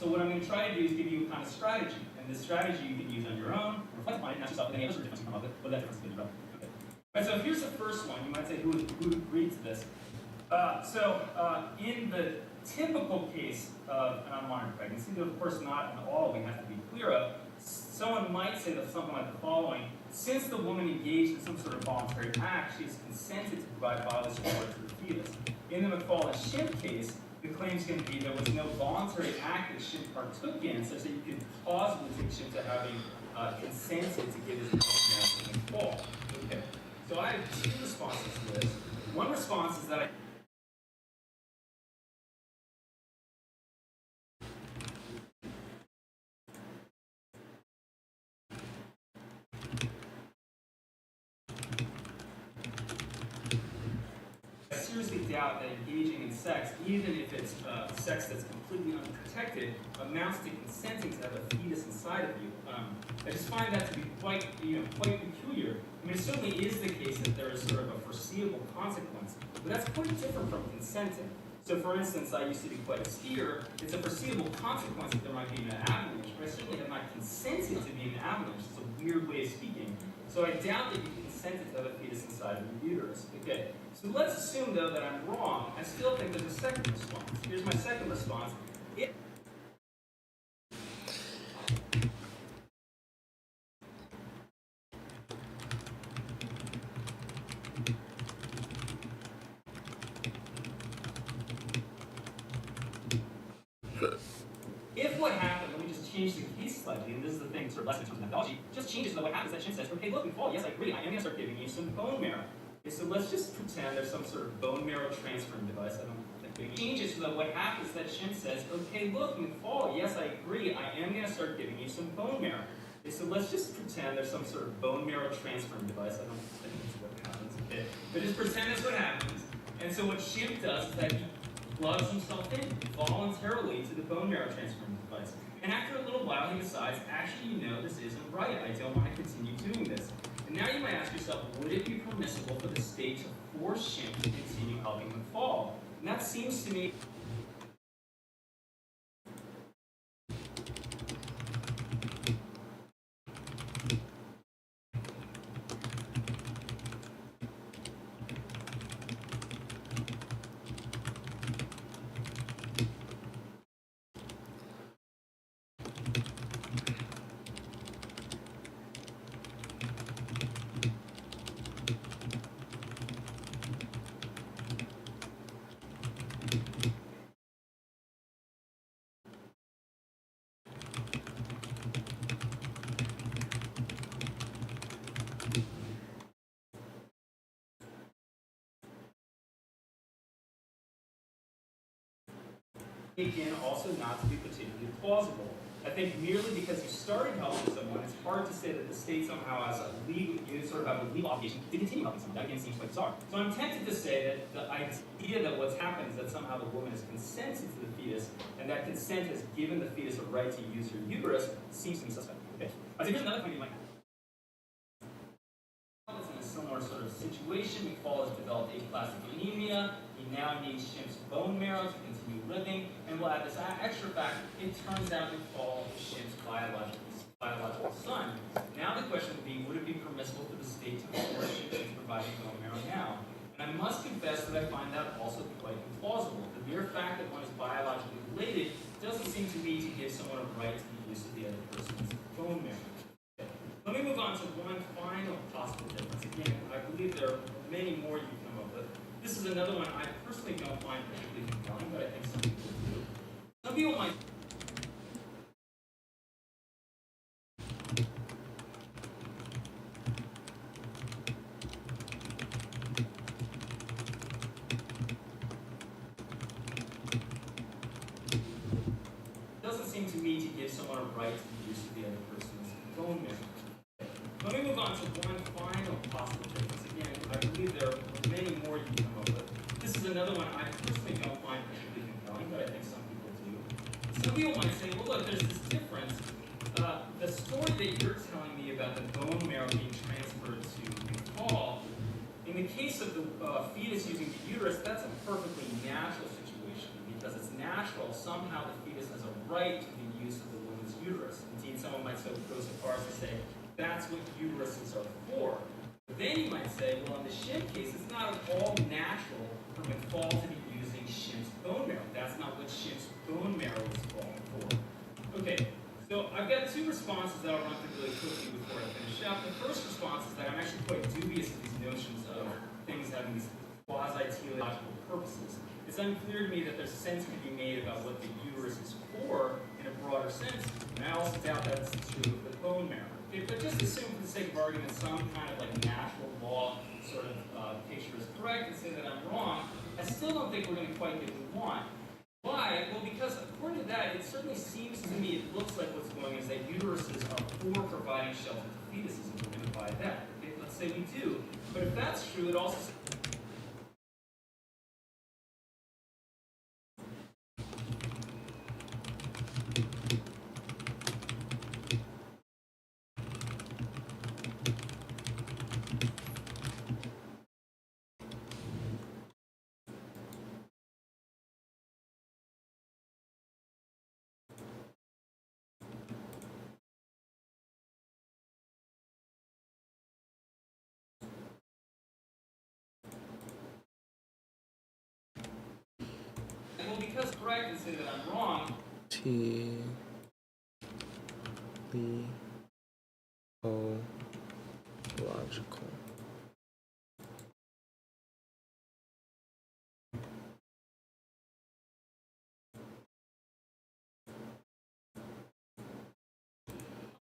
So what I'm going to try to do is give you a kind of strategy, and this strategy you can use on your own, reflect upon it, and ask yourself with any other sort of difference you come up with, what that difference is relevant. Okay. Right, so here's the first one. You might say, who agreed to this? In the typical case of an unwanted pregnancy, though of course not in all we have to be clear of, someone might say that something like the following: since the woman engaged in some sort of voluntary act, she has consented to provide bodily support to the fetus. In the McFall and Schimm case, the claim's going to be there was no voluntary act that Schimpf partook in, such that you could plausibly take Schimpf to having consented to give his bone marrow to fall. Okay. So I have two responses to this. One response is that I seriously doubt that engaging in sex, even if it's sex that's completely unprotected, amounts to consenting to have a fetus inside of you. I just find that to be quite peculiar. I mean, it certainly is the case that there is sort of a foreseeable consequence, but that's quite different from consenting. So, for instance, I used to be quite a skier. It's a foreseeable consequence that there might be an avalanche, but I certainly have not consented to be an avalanche. It's a weird way of speaking. So I doubt that you consented to have a fetus inside of your uterus. Okay. So let's assume, though, that I'm wrong. I still think there's a second response. Here's my second response. If what happened, let me just change the case slightly, and this is the thing, sort of lesson in terms of methodology, just changes to what happens that Schimpf says, okay, look, we fall, yes, I agree, I am going to start giving you some bone marrow. Okay, so let's just pretend there's some sort of bone marrow transferring device. I don't think it changes so that what happens that Schimpf says, okay, look, McFall, yes, I agree, I am going to start giving you some bone marrow. Okay, so let's just pretend there's some sort of bone marrow transferring device. I don't think that's what happens, okay? But just pretend that's what happens. And so what Schimpf does is that he plugs himself in voluntarily to the bone marrow transferring device. And after a little while, he decides, actually, you know, this isn't right. I don't want to continue doing this. And now you might ask yourself, would it be permissible for the state to force Schimpf to continue helping McFall? And that seems to me again, also not to be particularly plausible. I think merely because you started helping someone, it's hard to say that the state somehow has a legal, you sort of have a legal obligation to continue helping someone. That again seems quite bizarre. So I'm tempted to say that the idea that what's happened is that somehow the woman has consented to the fetus, and that consent has given the fetus a right to use her uterus seems to be suspect. Okay. I think there's another point you might have. In a similar sort of situation, McFall has developed aplastic anemia. He now needs Schimpf's bone marrow to continue living, and we'll add this extra fact. It turns out McFall is Schimpf's biological son. Now the question would it be permissible for the state to force Schimpf into providing bone marrow now? And I must confess that I find that also quite implausible. The mere fact that one is biologically related doesn't seem to me to give someone a right to the use of the other person's bone marrow. Okay. Let me move on to one final possible difference. Again, I believe there are many more you can come up with. This is another one I personally don't find particularly compelling, but I think some people do. Some people might. Doesn't seem to me to give someone a right to the use of the other person's bone marrow. Let me move on to one final possible difference. Again, I believe there are many more you can come up with. This is another one I personally don't find particularly compelling, but I think some people do. Some people might say, well, look, there's this difference. The story that you're telling me about the bone marrow being transferred to McFall, in the case of the fetus using the uterus, that's a perfectly natural situation because it's natural. Somehow the fetus has a right to the use of the woman's uterus. Indeed, someone might go so far as to say that's what uteruses are for. But then you might say, well, in the Schimpf case, it's not at all natural for McFall to be using Schimpf's bone marrow. That's not what Schimpf's bone marrow is falling for. Okay, so I've got two responses that I'll run through really quickly before I finish up. The first response is that I'm actually quite dubious of these notions of things having these quasi-teleological logical purposes. It's unclear to me that there's sense to be made about what the uterus is for in a broader sense, and I also doubt that's true of the bone marrow. But just assume for the sake of argument some kind of like natural law sort of picture is correct and say that I'm wrong, I still don't think we're going to quite get what we want. Why? Well, because according to that, it certainly seems to me, it looks like what's going on is that uteruses are for providing shelter to fetuses, and we're going to buy that. Okay? Let's say we do. But if that's true, it also because correct and say that I'm wrong. Teleological.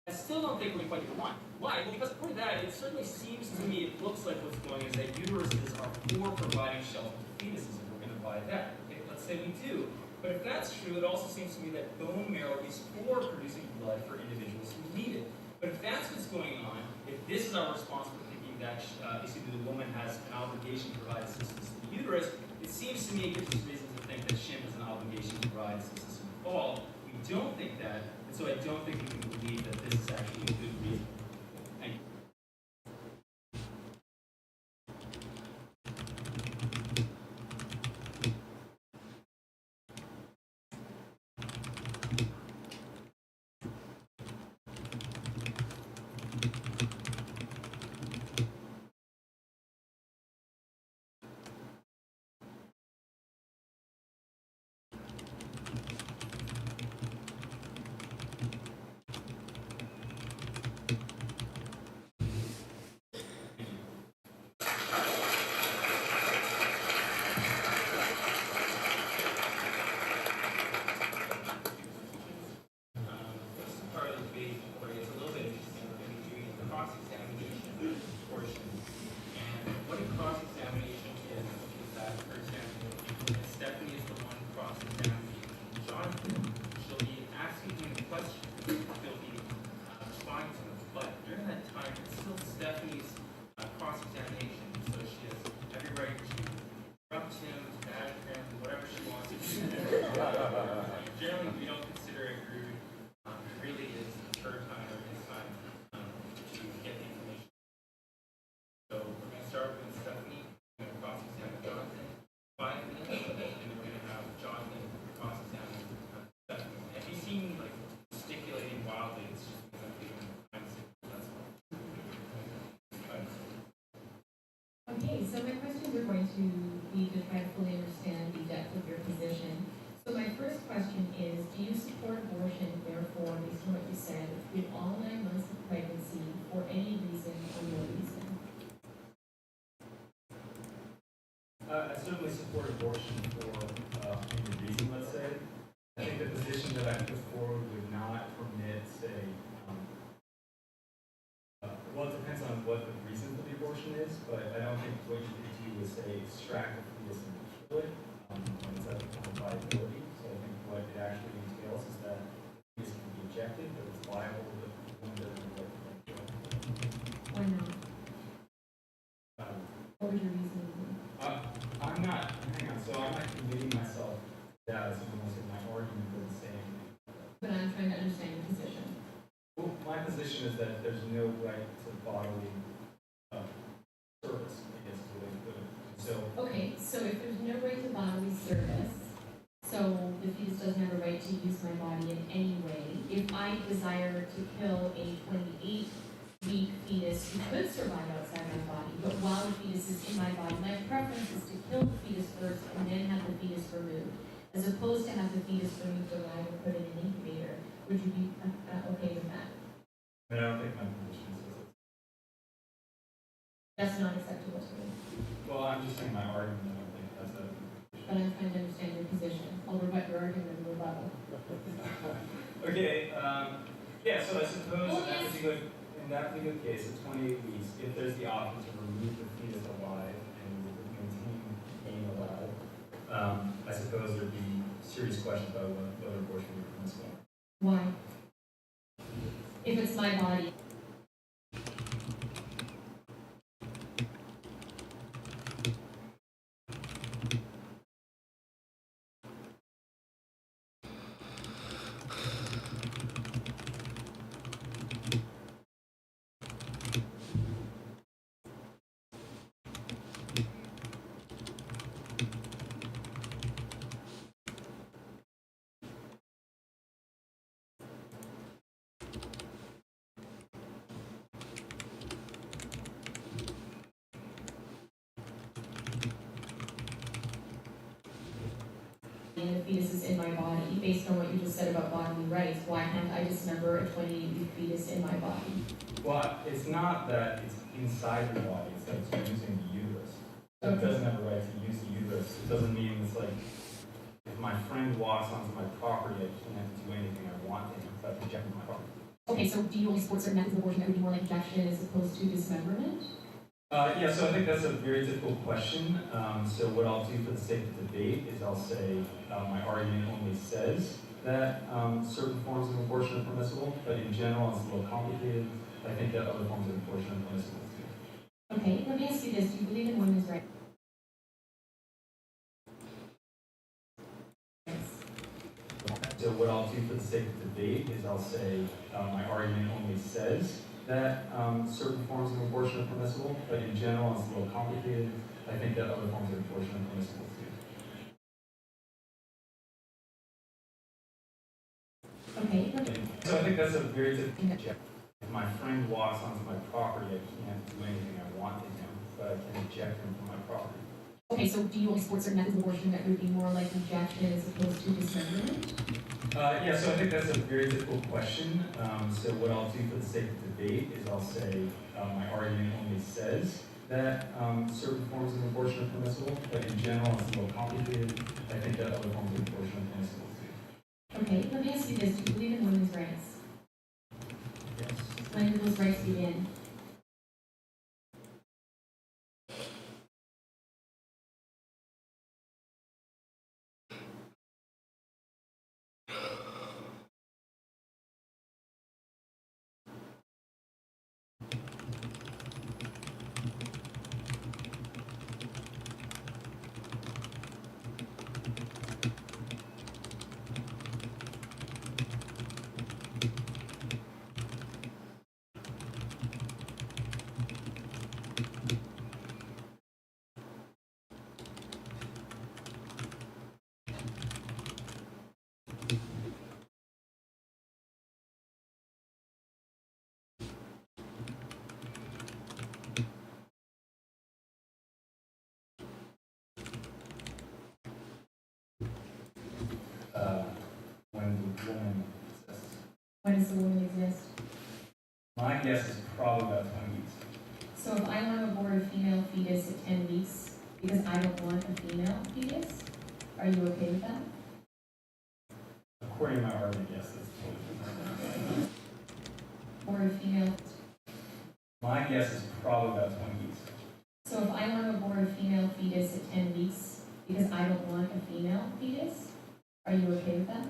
I still don't think we're quite get one. Why? Well, because according to that, it certainly seems to me, it looks like what's going on is that uteruses are for providing shelter to fetuses, and we're going to buy that. Okay, let's say we do. But if that's true, it also seems to me that bone marrow is for producing blood for individuals who need it. But if that's what's going on, if this is our response for thinking that basically the woman has an obligation to provide assistance to the uterus, it seems to me it gives us reason to think that Shem has an obligation to provide assistance in the fall. We don't think that, and so I don't think we can believe that this is actually a good reason. Thank you. Okay, so my questions are going to be to try to fully understand the depth of your position. So my first question is, do you support abortion, therefore, based on what you said, through all 9 months of pregnancy for any reason or no reason? I certainly support abortion for any reason, let's say. I think the position that I put forward would not permit, say, well, it depends on what the reason for the abortion is, but I don't think what you could do is say extract a fetus and kill it when it's at the point of viability. So I think what it actually entails is that the fetus can be ejected, but it's viable that the woman doesn't get it. Why not? What was your reason? I'm not, hang on, so I'm not committing myself to that as almost in my argument for the same. But I'm trying to understand your position. Well, my position is that there's no right to bodily service, I guess is the way to put it. So, okay, so if there's no right to bodily service, so the fetus doesn't have a right to use my body in any way. If I desire to kill a 28-week fetus who could survive outside my body, but while the fetus is in my body, my preference is to kill the fetus first and then have the fetus removed, as opposed to have the fetus removed alive and put in an incubator. Would you be okay with that? I don't think my position says it. That's not acceptable to me. Well, I'm just saying my argument. I don't think but I'm trying to understand your position. I'll rebut your argument in rebuttal. Okay, yeah, so I suppose in that particular case, at 28 weeks, if there's the option to remove the fetus alive and maintain being alive, I suppose there'd be serious questions about whether abortion would be permissible. Why? If it's my body. And the fetus is in my body, based on what you just said about bodily rights, why can't I dismember a 28-week fetus in my body? Well, it's not that it's inside your body, it's that it's using the uterus. So it doesn't have a right to use the uterus. It doesn't mean it's like, if my friend walks onto my property, I can't do anything I want to him without rejecting my property. Okay, so do you only support certain methods of abortion that would be more like injection as opposed to dismemberment? Yeah, so I think that's a very difficult question. So what I'll do for the sake of debate is I'll say my argument only says that certain forms of abortion are permissible, but in general it's a little complicated. I think that other forms of abortion are permissible too. Okay, let me ask you this. Do you believe in women's rights? So what I'll do for the sake of debate is I'll say my argument only says that certain forms of abortion are permissible, but in general it's a little complicated. I think that other forms of abortion are permissible too. Okay. So I think that's a very difficult check. If my friend walks onto my property, I can't do anything I want to him, but I can eject him from my property. Okay, so do you only support certain methods of abortion that would be more like injection as opposed to dismemberment? Yeah, so I think that's a very difficult question. So what I'll do for the sake of debate is I'll say my argument only says that certain forms of abortion are permissible, but in general it's a little complicated. I think that other forms of abortion are permissible too. Okay, let me ask you this. Do you believe in women's rights? Yes. When do those rights begin? When the woman exists. When does the woman exist? My guess is probably about 20 weeks. So if I want to abort a female fetus at 10 weeks because I don't want a female fetus, are you okay with that? According to my argument, yes, that's totally Or a female... My guess is probably about 20 weeks. So if I want to abort a female fetus at 10 weeks because I don't want a female fetus, are you okay with that?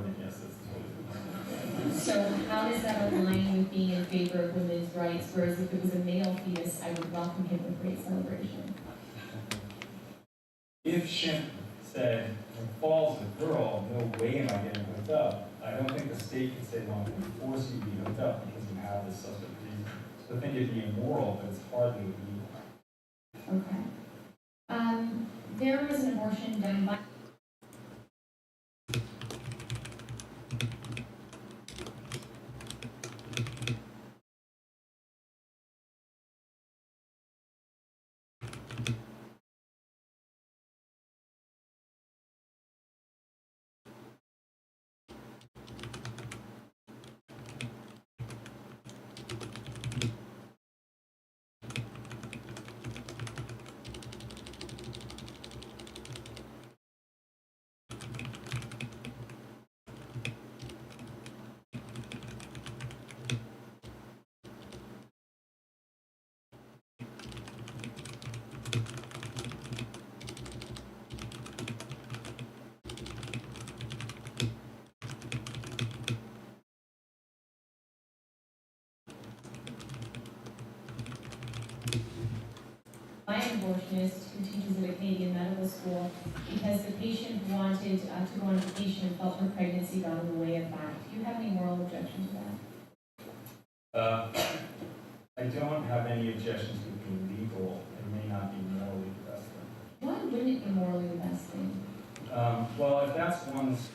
then yes, that's totally. So how does that align with being in favor of women's rights, whereas if it was a male fetus, I would welcome him with great celebration? If Shemp said, when it falls a girl, no way am I getting hooked up, I don't think the state could say, well, I'm going to force you to be hooked up because you have this substantive reason. So I think it'd be immoral, but it's hardly illegal. Okay. There was an abortion done by... by an abortionist who teaches at a Canadian medical school because the patient wanted to go on vacation and felt her pregnancy got in the way of that. Do you have any moral objection to that? I don't have any objections to it being legal. It may not be morally the best thing. Why wouldn't it be morally the best thing? Well, if that's one's...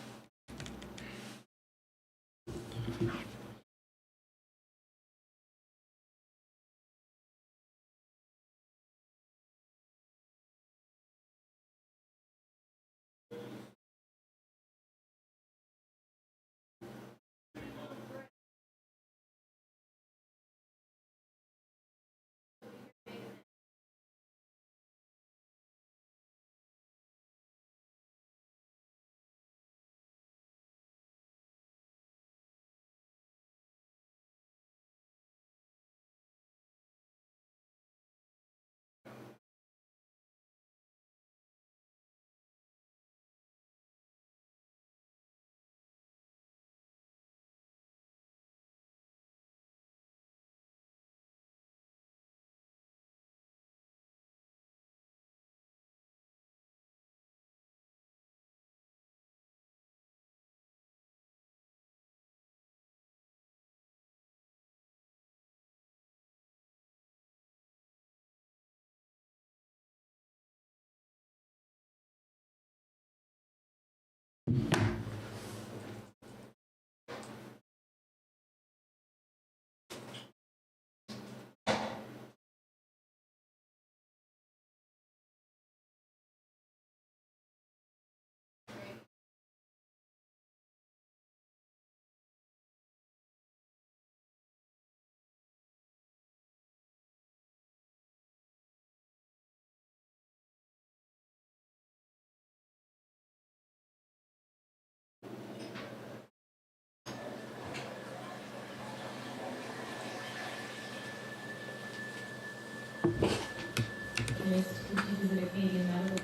Who teaches at a Canadian medical.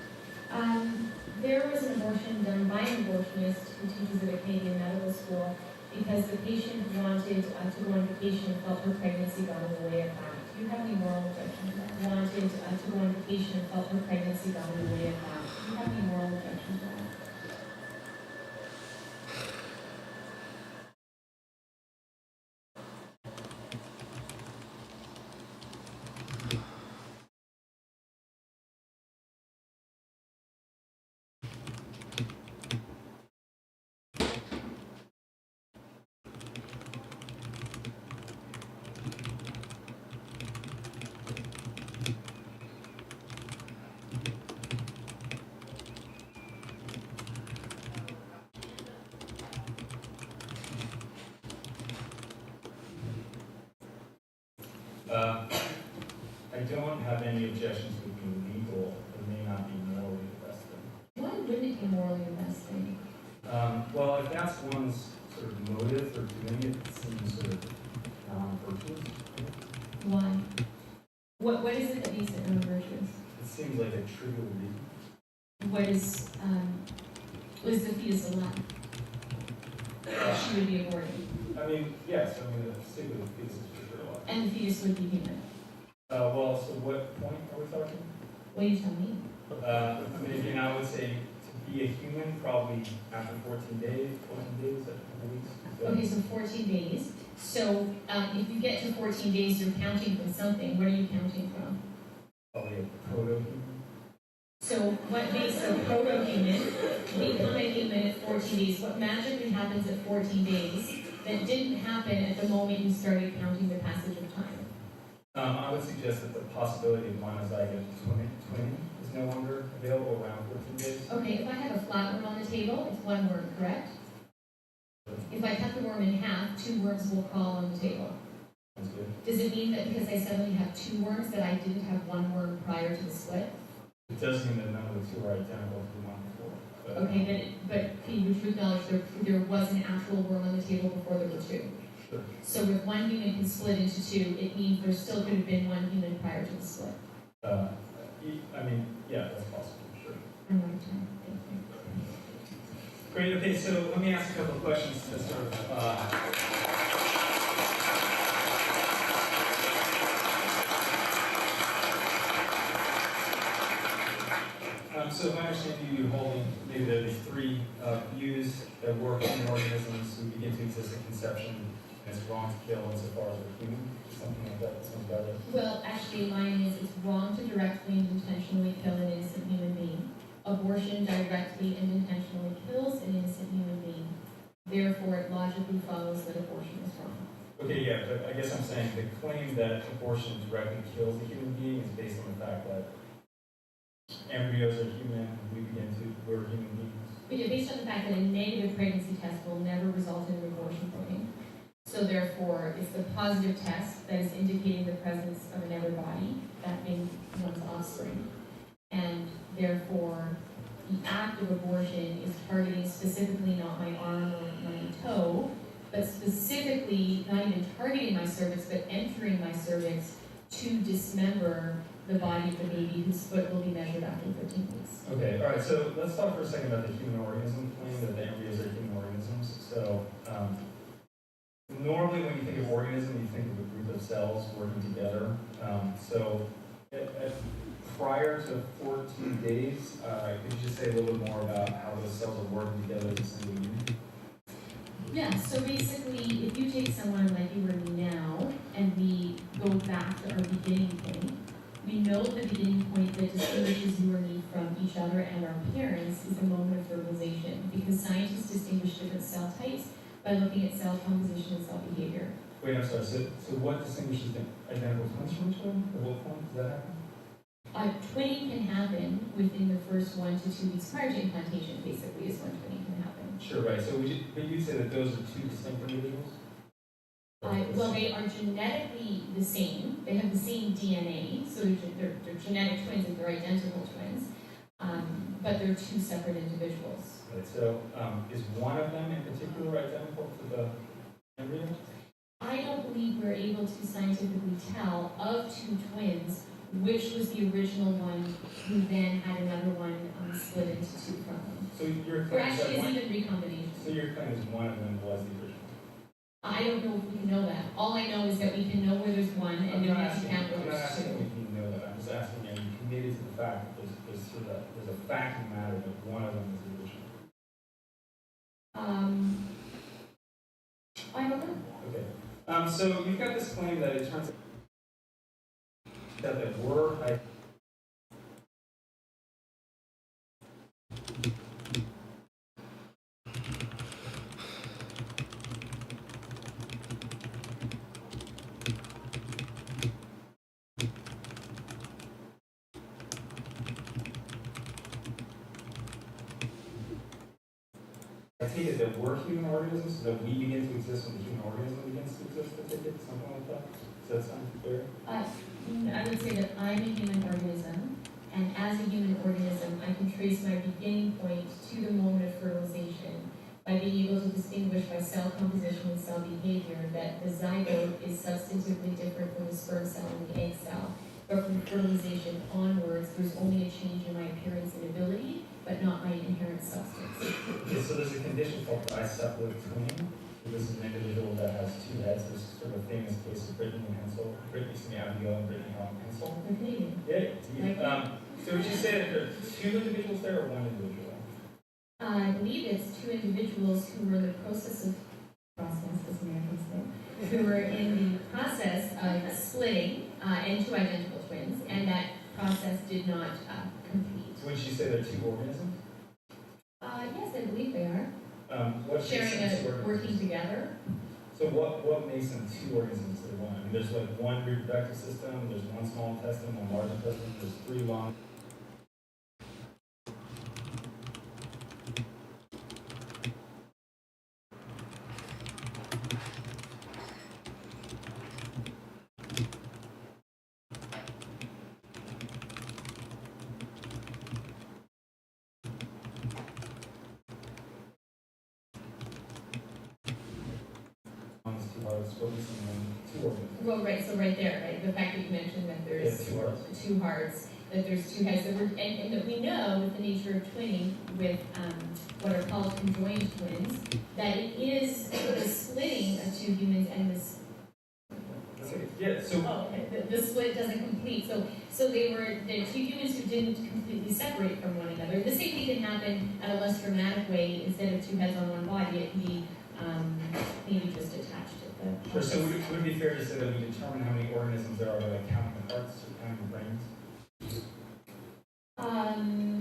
There was an abortion done by an abortionist who teaches at a Canadian medical school because the patient wanted to go on vacation and felt her pregnancy got in the way of that. Do you have any moral objection to that? Wanted to go on vacation and felt her pregnancy got in the way of that. Do you have any moral objection to that? I don't have any objections to it being legal. It may not be morally the best thing. Why wouldn't it be morally the best thing? Well, if that's one's sort of motive for doing it, it seems sort of non-virtuous. Why? What is it that makes it non-virtuous? It seems like a trivial reason. What is the fetus alive? that she would be aborted. I mean, yes, I mean, the state of the fetus is for sure alive. And the fetus would be human. Well, so what point are we talking? What do you tell me? I mean, I would say to be a human, probably after 14 days, after a couple weeks. So. Okay, so 14 days. So if you get to 14 days, you're counting from something. What are you counting from? Probably a proto-human. So what makes a proto-human become a human at 14 days? What magically happens at 14 days that didn't happen at the moment you started counting the passage of time? I would suggest that the possibility of monozygote twinning is no longer available around 14 days. Okay, if I have a flatworm on the table, it's one worm, correct? If I cut the worm in half, 2 worms will crawl on the table. That's good. Does it mean that because I suddenly have 2 worms that I didn't have 1 worm prior to the split? It does mean that none of the 2 are identical to the one before. But, Okay, but can you acknowledge there was an actual worm on the table before there were 2? Sure. So if 1 human can split into 2, it means there still could have been 1 human prior to the split. I mean, yeah, that's possible, sure. I'm out of time. Thank you. Great, okay, so let me ask a couple of questions to sort of so if I understand you holding maybe there are these 3 views that work in organisms who begin to exist at conception, and it's wrong to kill insofar as we're human, something like that sounds about right. Well, actually, mine is it's wrong to directly and intentionally kill an innocent human being. Abortion directly and intentionally kills an innocent human being. Therefore, it logically follows that abortion is wrong. Okay, yeah, but I guess I'm saying the claim that abortion directly kills a human being is based on the fact that embryos are human, we're human beings. But yeah, based on the fact that a negative pregnancy test will never result in an abortion voting. So therefore, it's the positive test that is indicating the presence of another body, that being one's offspring. And therefore, the act of abortion is targeting specifically not my arm or my toe, but specifically not even targeting my cervix, but entering my cervix to dismember the body of the baby whose foot will be measured after 13 weeks. Okay, all right, so let's talk for a second about the human organism claim that the embryos are human organisms. So, normally when you think of organism, you think of a group of cells working together. Prior to 14 days, could you just say a little bit more about how those cells are working together as a single unit? Yeah, so basically, if you take someone like you or me now, and we go back to our beginning point, we know the beginning point that distinguishes you or me from each other and our parents is the moment of fertilization, because scientists distinguish different cell types by looking at cell composition and cell behavior. Wait, I'm sorry, so what distinguishes the identical twins from each other? At what point does that happen? Twinning can happen within the first 1 to 2 weeks prior to implantation, basically, is when twinning can happen. Sure, right. So but you'd say that those are 2 distinct individuals? Well, they are genetically the same. They have the same DNA, so they're genetic twins if they're identical twins, but they're 2 separate individuals. Right, so is one of them in particular identical to the embryo? I don't believe we're able to scientifically tell of 2 twins which was the original one who then had another one split into 2 from them. So your Or claim is actually, that it's even recombination. So your claim is one of them was the original? I don't know if we can know that. All I know is that we can know where there's 1 and then we can count where I'm not there's asking 2. if you know that. I'm just asking you, you committed to the fact that there's a fact of the matter that one of them is the original. I don't know. Okay. So you've got this claim that it turns out that there were I take it that we're human organisms, so that we begin to exist when the human organism begins to exist, I take it, something like that? Does that sound fair? I would say that I'm a human organism, and as a human organism, I can trace my beginning point to the moment of fertilization by being able to distinguish by cell composition and cell behavior that the zygote is substantively different from the sperm cell and the egg cell. But from fertilization onwards, there's only a change in my appearance and ability, but not my inherent substance. Okay, so there's a condition actually called bicephalic twinning. This is an individual that has two heads. This is sort of a famous case of Brittany Abigail and Brittany Hensel. Yeah. So would you say that there are two individuals there or one individual? I believe it's two individuals who were in the process, as Americans say, who were in the process of splitting into identical twins, and that process did not complete. Would you say they're two organisms? Yes, I believe they are. What Sharing working together. So what makes them two organisms instead of one? I mean, there's like one reproductive system, there's one small intestine, one large intestine, there's three long. Well, right, so right there, right, the fact that you mentioned that there's two hearts, that there's two heads, and that we know with the nature of twinning, with what are called conjoined twins, that it is the splitting of two humans and this. Yeah, so. Oh, okay. The split doesn't complete. So they're two humans who didn't completely separate from one another. The same thing can happen at a less dramatic way. Instead of two heads on one body, it can be maybe just attached to the. Sure. So would it be fair to say that we determine how many organisms there are by like counting the hearts or counting the brains?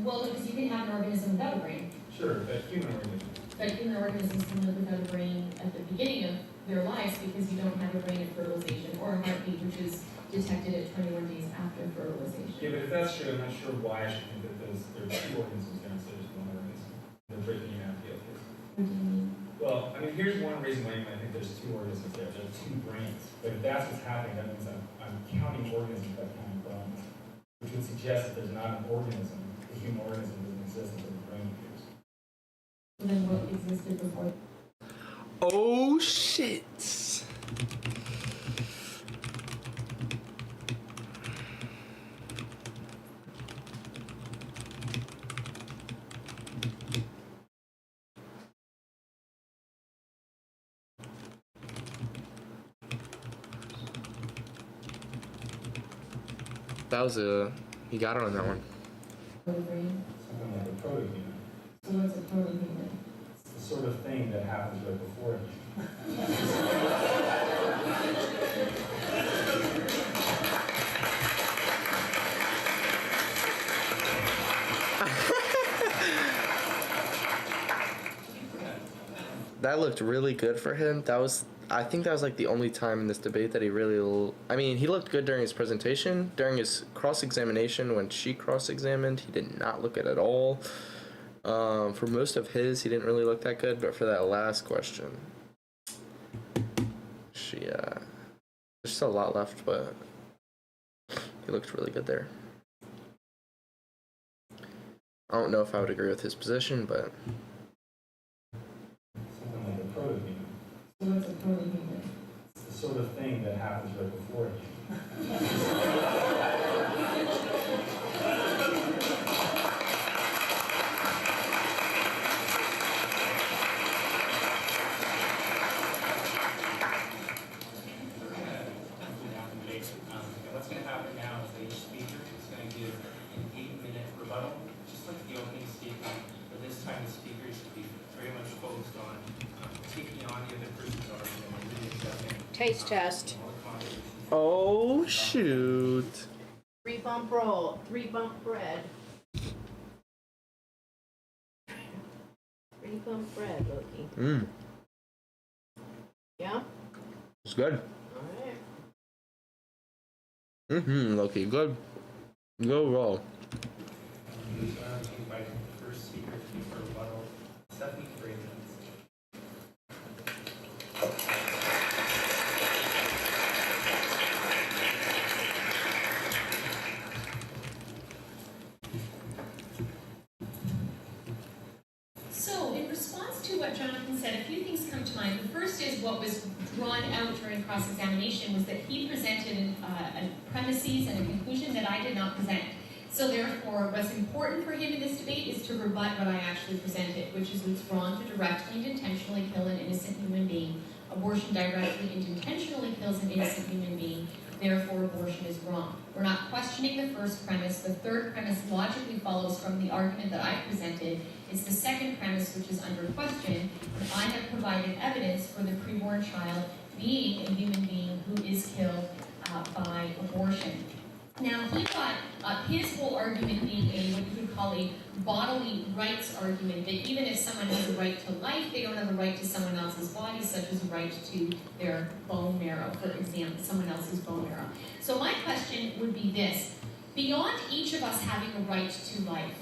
Well, because you can have an organism without a brain. Sure, but human organisms. But human organisms can live without a brain at the beginning of their lives because you don't have a brain at fertilization or a heartbeat, which is detected at 21 days after fertilization. Yeah, but if that's true, I'm not sure why I should think that there are two organisms there instead of just one organism. The Brittany and Abigail case. What do you mean? Well, I mean, here's one reason why you might think there's two organisms there. There are two brains. But if that's what's happening, that means I'm counting organisms by counting bones, which would suggest that there's not an organism, a human organism doesn't exist until the brain appears. Then what existed before? Oh shit. That was you got it on that one. Brain. Something like a proto-human. So what's a proto-human? It's the sort of thing that happens right before it. That looked really good for him. I think that was like the only time in this debate that he really, I mean, he looked good during his presentation. During his cross-examination, when she cross-examined, he did not look good at all. For most of his, he didn't really look that good, but for that last question, there's still a lot left, but he looked really good there. I don't know if I would agree with his position, but Something like a proto-human. So what's a proto-human? It's the sort of thing that happens right before it. What's going to happen now is that each speaker is going to give an 8-minute rebuttal, just like the opening statement, but this time the speakers will be very much focused on taking on the other person's argument and really accepting Taste test. oh shoot. 3 bump roll, 3 bump bread. 3 bump bread, Loki. Yeah? It's good. Alright. Loki, good. Go roll. Invite the first speaker to be for rebuttal, Stephanie Fragrance. So, in response to what Jonathan said, a few things come to mind. The first is what was drawn out during cross-examination was that he presented premises and a conclusion that I did not present. So therefore, what's important for him in this debate is to rebut what I actually presented, which is it's wrong to directly and intentionally kill an innocent human being. Abortion directly and intentionally kills an innocent human being. Therefore, abortion is wrong. We're not questioning the first premise. The third premise logically follows from the argument that I presented. It's the second premise, which is under question. And I have provided evidence for the preborn child being a human being who is killed by abortion. Now, he got his whole argument being what you could call a bodily rights argument, that even if someone has a right to life, they don't have a right to someone else's body, such as a right to their bone marrow, for example, someone else's bone marrow. So my question would be this: beyond each of us having a right to life,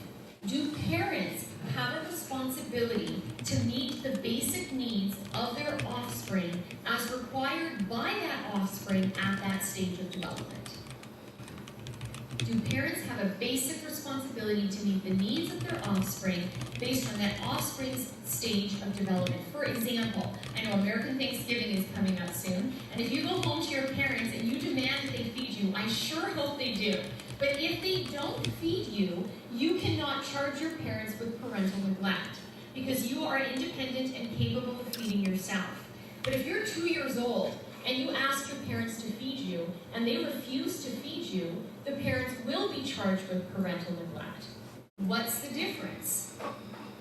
do parents have a responsibility to meet the basic needs of their offspring as required by that offspring at that stage of development? Do parents have a basic responsibility to meet the needs of their offspring based on that offspring's stage of development? For example, I know American Thanksgiving is coming up soon, and if you go home to your parents and you demand that they feed you, I sure hope they do. But if they don't feed you, you cannot charge your parents with parental neglect because you are independent and capable of feeding yourself. But if you're 2 years old and you ask your parents to feed you and they refuse to feed you, the parents will be charged with parental neglect. What's the difference?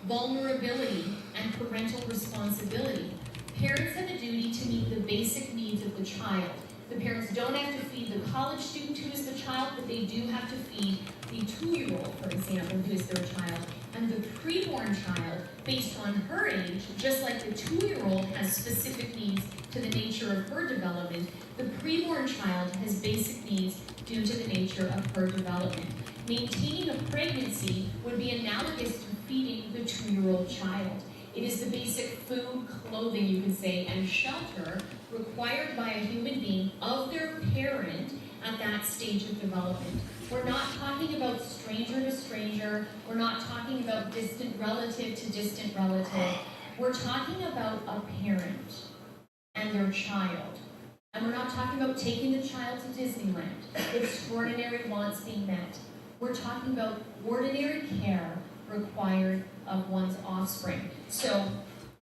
Vulnerability and parental responsibility. Parents have a duty to meet the basic needs of the child. The parents don't have to feed the college student who is the child, but they do have to feed the 2-year-old, for example, who is their child. And the preborn child, based on her age, just like the 2-year-old has specific needs to the nature of her development, the preborn child has basic needs due to the nature of her development. Maintaining a pregnancy would be analogous to feeding the 2-year-old child. It is the basic food, clothing, you could say, and shelter required by a human being of their parent at that stage of development. We're not talking about stranger to stranger. We're not talking about distant relative to distant relative. We're talking about a parent and their child. And we're not talking about taking the child to Disneyland, extraordinary wants being met. We're talking about ordinary care required of one's offspring. So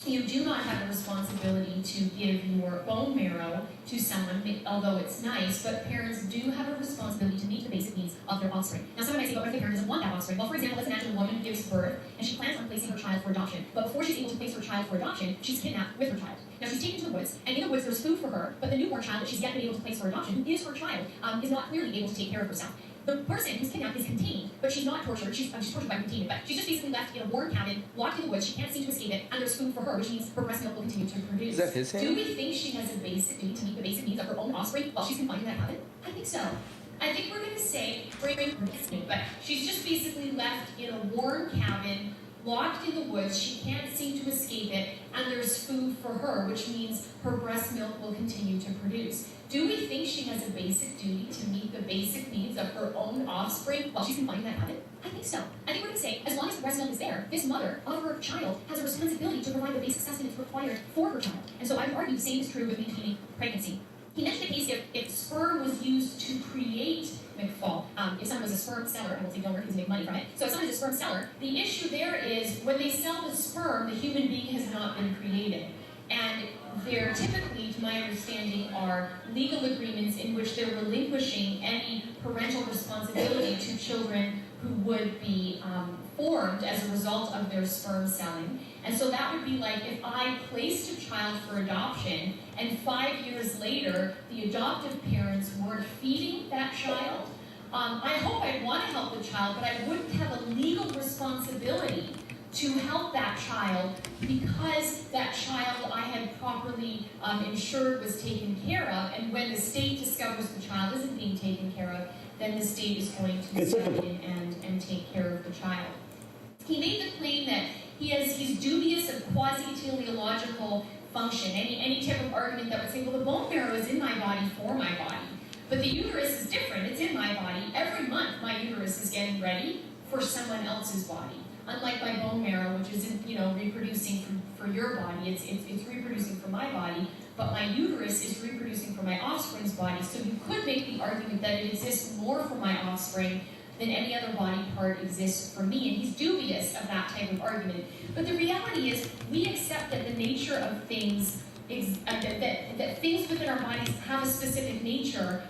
you do not have a responsibility to give your bone marrow to someone, although it's nice, but parents do have a responsibility to meet the basic needs of their offspring. Now, someone might say, but what if the parent doesn't want that offspring? Well, for example, let's imagine a woman gives birth and she plans on placing her child for adoption. But before she's able to place her child for adoption, she's kidnapped with her child. Now, she's taken to the woods, and in the woods there's food for her, but the newborn child that she's yet been able to place for adoption, who is her child, is not clearly able to take care of herself. The person who's kidnapped is contained, but she's not tortured. She's tortured by containment, but she's just basically left in a warm cabin, locked in the woods. She can't seem to escape it, and there's food for her, which means her breast milk will continue to produce. Is that his hand? Do we think she has a basic need to meet the basic needs of her own offspring while she's confined in that cabin? I think so. I think we're going to say, but she's just basically left in a warm cabin, locked in the woods. She can't seem to escape it, and there's food for her, which means her breast milk will continue to produce. Do we think she has a basic duty to meet the basic needs of her own offspring while she's confined in that cabin? I think so. I think we're going to say, as long as the breast milk is there, this mother of her child has a responsibility to provide the basic sustenance required for her child. And so I would argue the same is true with maintaining pregnancy. He mentioned a case if sperm was used to create McFall, if someone was a sperm seller, I won't say donor because they make money from it. So if someone is a sperm seller, the issue there is when they sell the sperm, the human being has not been created. And there typically, to my understanding, are legal agreements in which they're relinquishing any parental responsibility to children who would be formed as a result of their sperm selling. And so that would be like if I placed a child for adoption and 5 years later the adoptive parents weren't feeding that child. I hope I'd want to help the child, but I wouldn't have a legal responsibility to help that child because that child I had properly ensured was taken care of, and when the state discovers the child isn't being taken care of, then the state is going to step in and take care of the child. He made the claim that he's dubious of quasi-teleological function, any type of argument that would say, well, the bone marrow is in my body for my body, but the uterus is different, it's in my body. Every month my uterus is getting ready for someone else's body. Unlike my bone marrow, which isn't, reproducing for your body, it's reproducing for my body, but my uterus is reproducing for my offspring's body. So you could make the argument that it exists more for my offspring than any other body part exists for me, and he's dubious of that type of argument. But the reality is, we accept that the nature of things, that things within our bodies have a specific nature.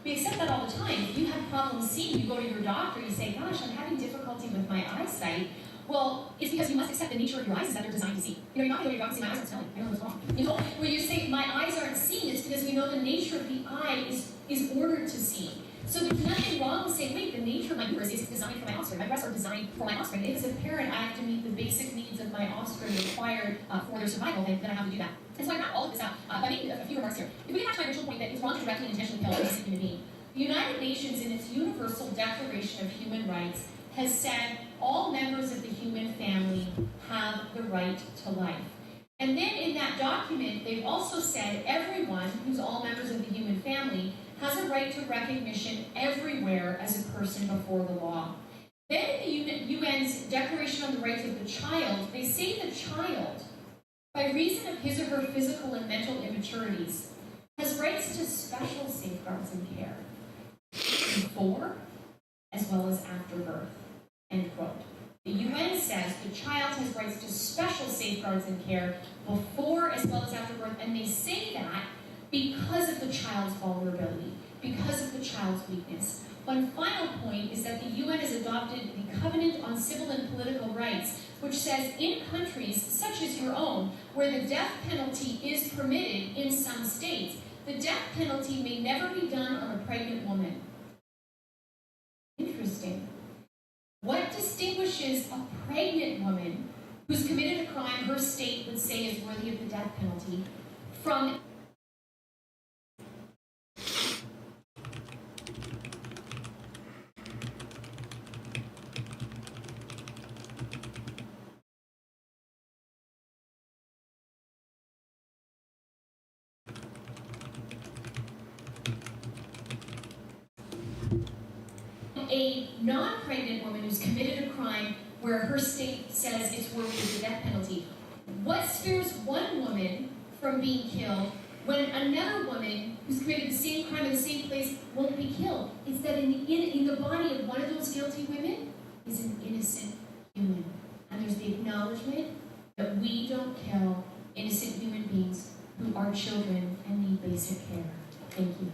We accept that all the time. If you have problems seeing, you go to your doctor, you say, gosh, I'm having difficulty with my eyesight. Well, it's because you must accept the nature of your eyes is that they're designed to see. You're not going to go to your doctor and say, my eyes aren't smelling. I know what's wrong. When you say, my eyes aren't seeing, it's because we know the nature of the eye is ordered to see. So there's nothing wrong with saying, wait, the nature of my uterus is designed for my offspring. My breasts are designed for my offspring. If as a parent I have to meet the basic needs of my offspring required for their survival, then I have to do that. And so I wrap all of this out by making a few remarks here. If we get back to my original point that it's wrong to directly and intentionally kill a basic human being, the United Nations, in its Universal Declaration of Human Rights, has said all members of the human family have the right to life. And then in that document, they've also said everyone who's all members of the human family has a right to recognition everywhere as a person before the law. Then in the UN's Declaration on the Rights of the Child, they say the child, by reason of his or her physical and mental immaturities, has rights to special safeguards and care, before as well as after birth, end quote. The UN says the child has rights to special safeguards and care before as well as after birth, and they say that because of the child's vulnerability, because of the child's weakness. One final point is that the UN has adopted the Covenant on Civil and Political Rights, which says in countries such as your own, where the death penalty is permitted in some states, the death penalty may never be done on a pregnant woman. Interesting. What distinguishes a pregnant woman who's committed a crime her state would say is worthy of the death penalty from a non-pregnant woman who's committed a crime where her state says it's worthy of the death penalty? What spares one woman from being killed when another woman who's committed the same crime in the same place won't be killed? It's that in the body of one of those guilty women is an innocent human. And there's the acknowledgement that we don't kill innocent human beings who are children and need basic care. Thank you.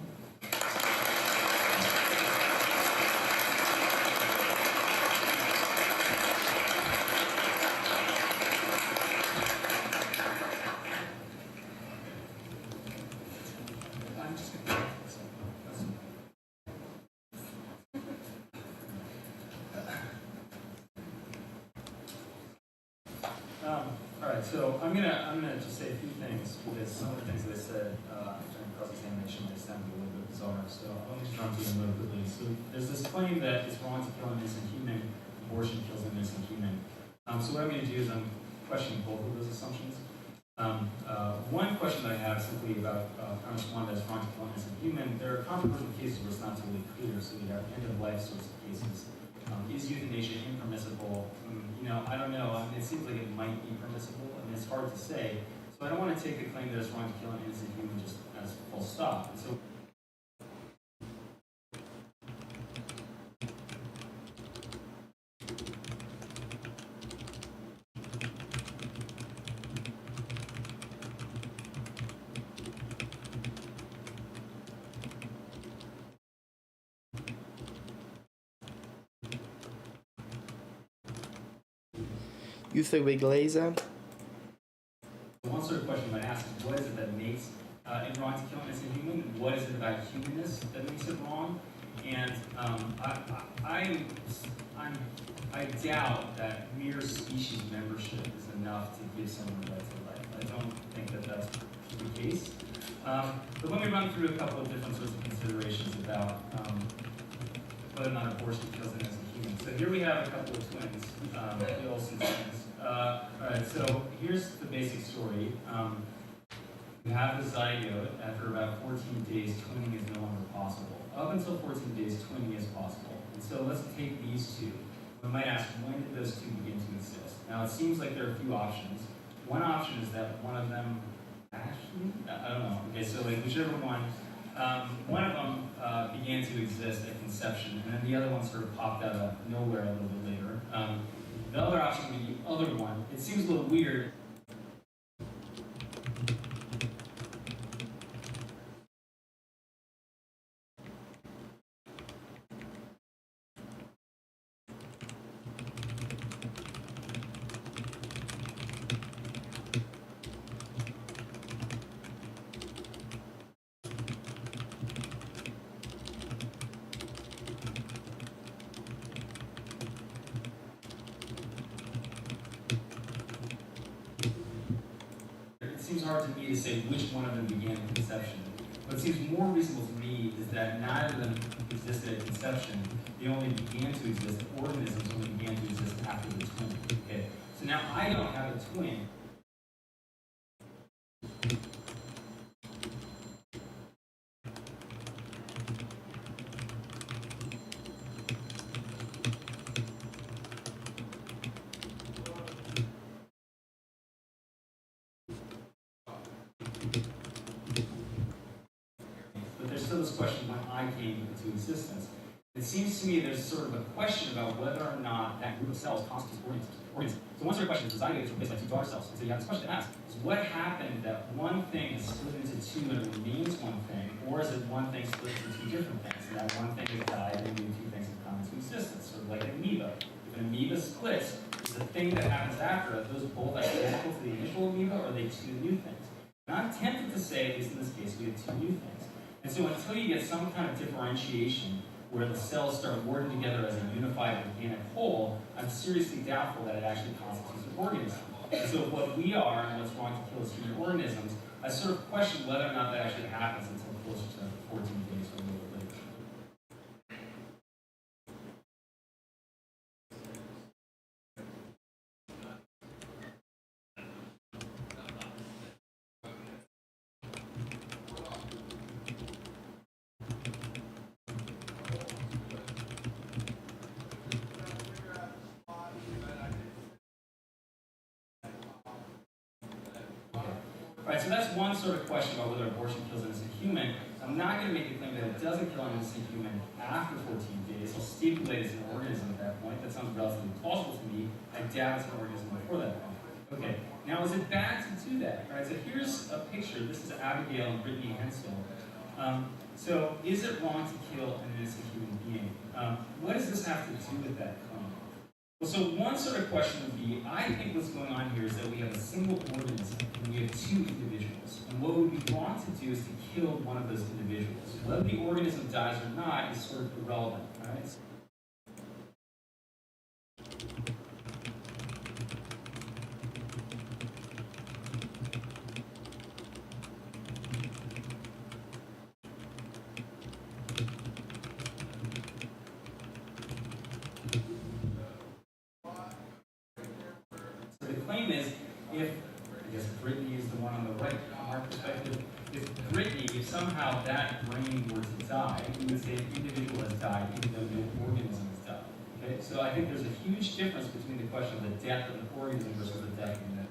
So I'm gonna just say a few things because some of the things that I said during cross-examination might sound a little bit bizarre. So I'll just run through them real quickly. So there's this claim that it's wrong to kill an innocent human. Abortion kills an innocent human. So what I'm going to do is I'm questioning both of those assumptions. One question that I have simply about premise one that it's wrong to kill an innocent human. There are controversial cases where it's not totally clear. So we have end-of-life sorts of cases. Is euthanasia impermissible? I don't know. I mean, it seems like it might be permissible. I mean, it's hard to say. So I don't want to take a claim that it's wrong to kill an innocent human just as full stop. And so You think we glazer? one sort of question I might ask is what is it that makes it wrong to kill an innocent human? What is it about humanness that makes it wrong? And I doubt that mere species membership is enough to give someone the right to life. I don't think that that's the case. But let me run through a couple of different sorts of considerations about whether or not abortion kills an innocent human. So here we have a couple of twins, the Olsen twins. Alright, so here's the basic story. You have the zygote. After about 14 days, twinning is no longer possible. Up until 14 days, twinning is possible. And so let's take these two. We might ask, when did those two begin to exist? Now, it seems like there are a few options. One option is that one of them actually, I don't know. Okay, so like whichever one of them began to exist at conception, and then the other one sort of popped out of nowhere a little bit later. The other option would be the other one. It seems a little weird. It seems hard to me to say which one of them began at conception. What seems more reasonable to me is that neither of them existed at conception. They only began to exist. Organisms only began to exist after the twin. Okay. So now I don't have a twin. This question when I came into existence. It seems to me there's sort of a question about whether or not that group of cells constitutes organisms. So one sort of question is, the zygote is replaced by two daughter cells. And so you have this question to ask, is what happened that one thing is split into two and it remains one thing, or is it one thing split into two different things, and that one thing has died and the two things have come into existence, sort of like an amoeba. If an amoeba splits, is the thing that happens after it, those both identical to the initial amoeba, or are they two new things? And I'm tempted to say, at least in this case, we have two new things. And so until you get some kind of differentiation where the cells start working together as a unified organic whole, I'm seriously doubtful that it actually constitutes an organism. And so what we are and what's going to kill us human organisms, I sort of question whether or not that actually happens until closer to 14 days or a little bit later. Right, so that's one sort of question about whether abortion kills an innocent human. I'm not going to make the claim that it doesn't kill an innocent human after 14 days. I'll stipulate it's an organism at that point. That sounds relatively plausible to me. I doubt it's an organism before that point. Okay, now is it bad to do that? Right, so here's a picture. This is Abigail and Brittany Hensel. So is it wrong to kill an innocent human being? What does this have to do with that claim? Well, so one sort of question would be, I think what's going on here is that we have a single organism and we have two individuals. And what we would want to do is to kill one of those individuals. Whether the organism dies or not is sort of irrelevant, right? Somehow that brain were to die, we would say an individual has died even though no organism has died. Okay? So I think there's a huge difference between the question of the death of an organism versus the death of an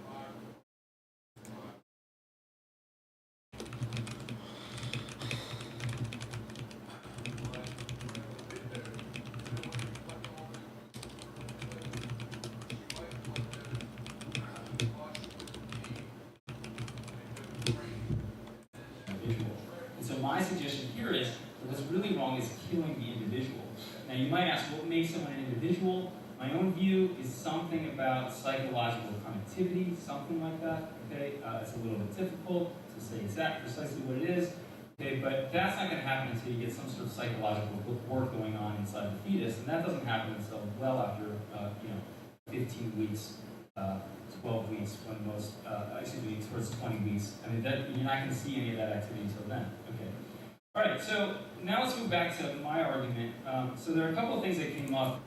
my suggestion here is that what's really wrong is killing the individual. Now you might ask, what makes someone an individual? My own view is something about psychological connectivity, something like that. Okay, it's a little bit difficult to say precisely what it is. Okay, but that's not going to happen until you get some sort of psychological work going on inside the fetus, and that doesn't happen until well after 15 weeks. 12 weeks when most, towards 20 weeks. I mean, you're not going to see any of that activity until then. Okay. All right, so now let's move back to my argument. So there are a couple of things that came up.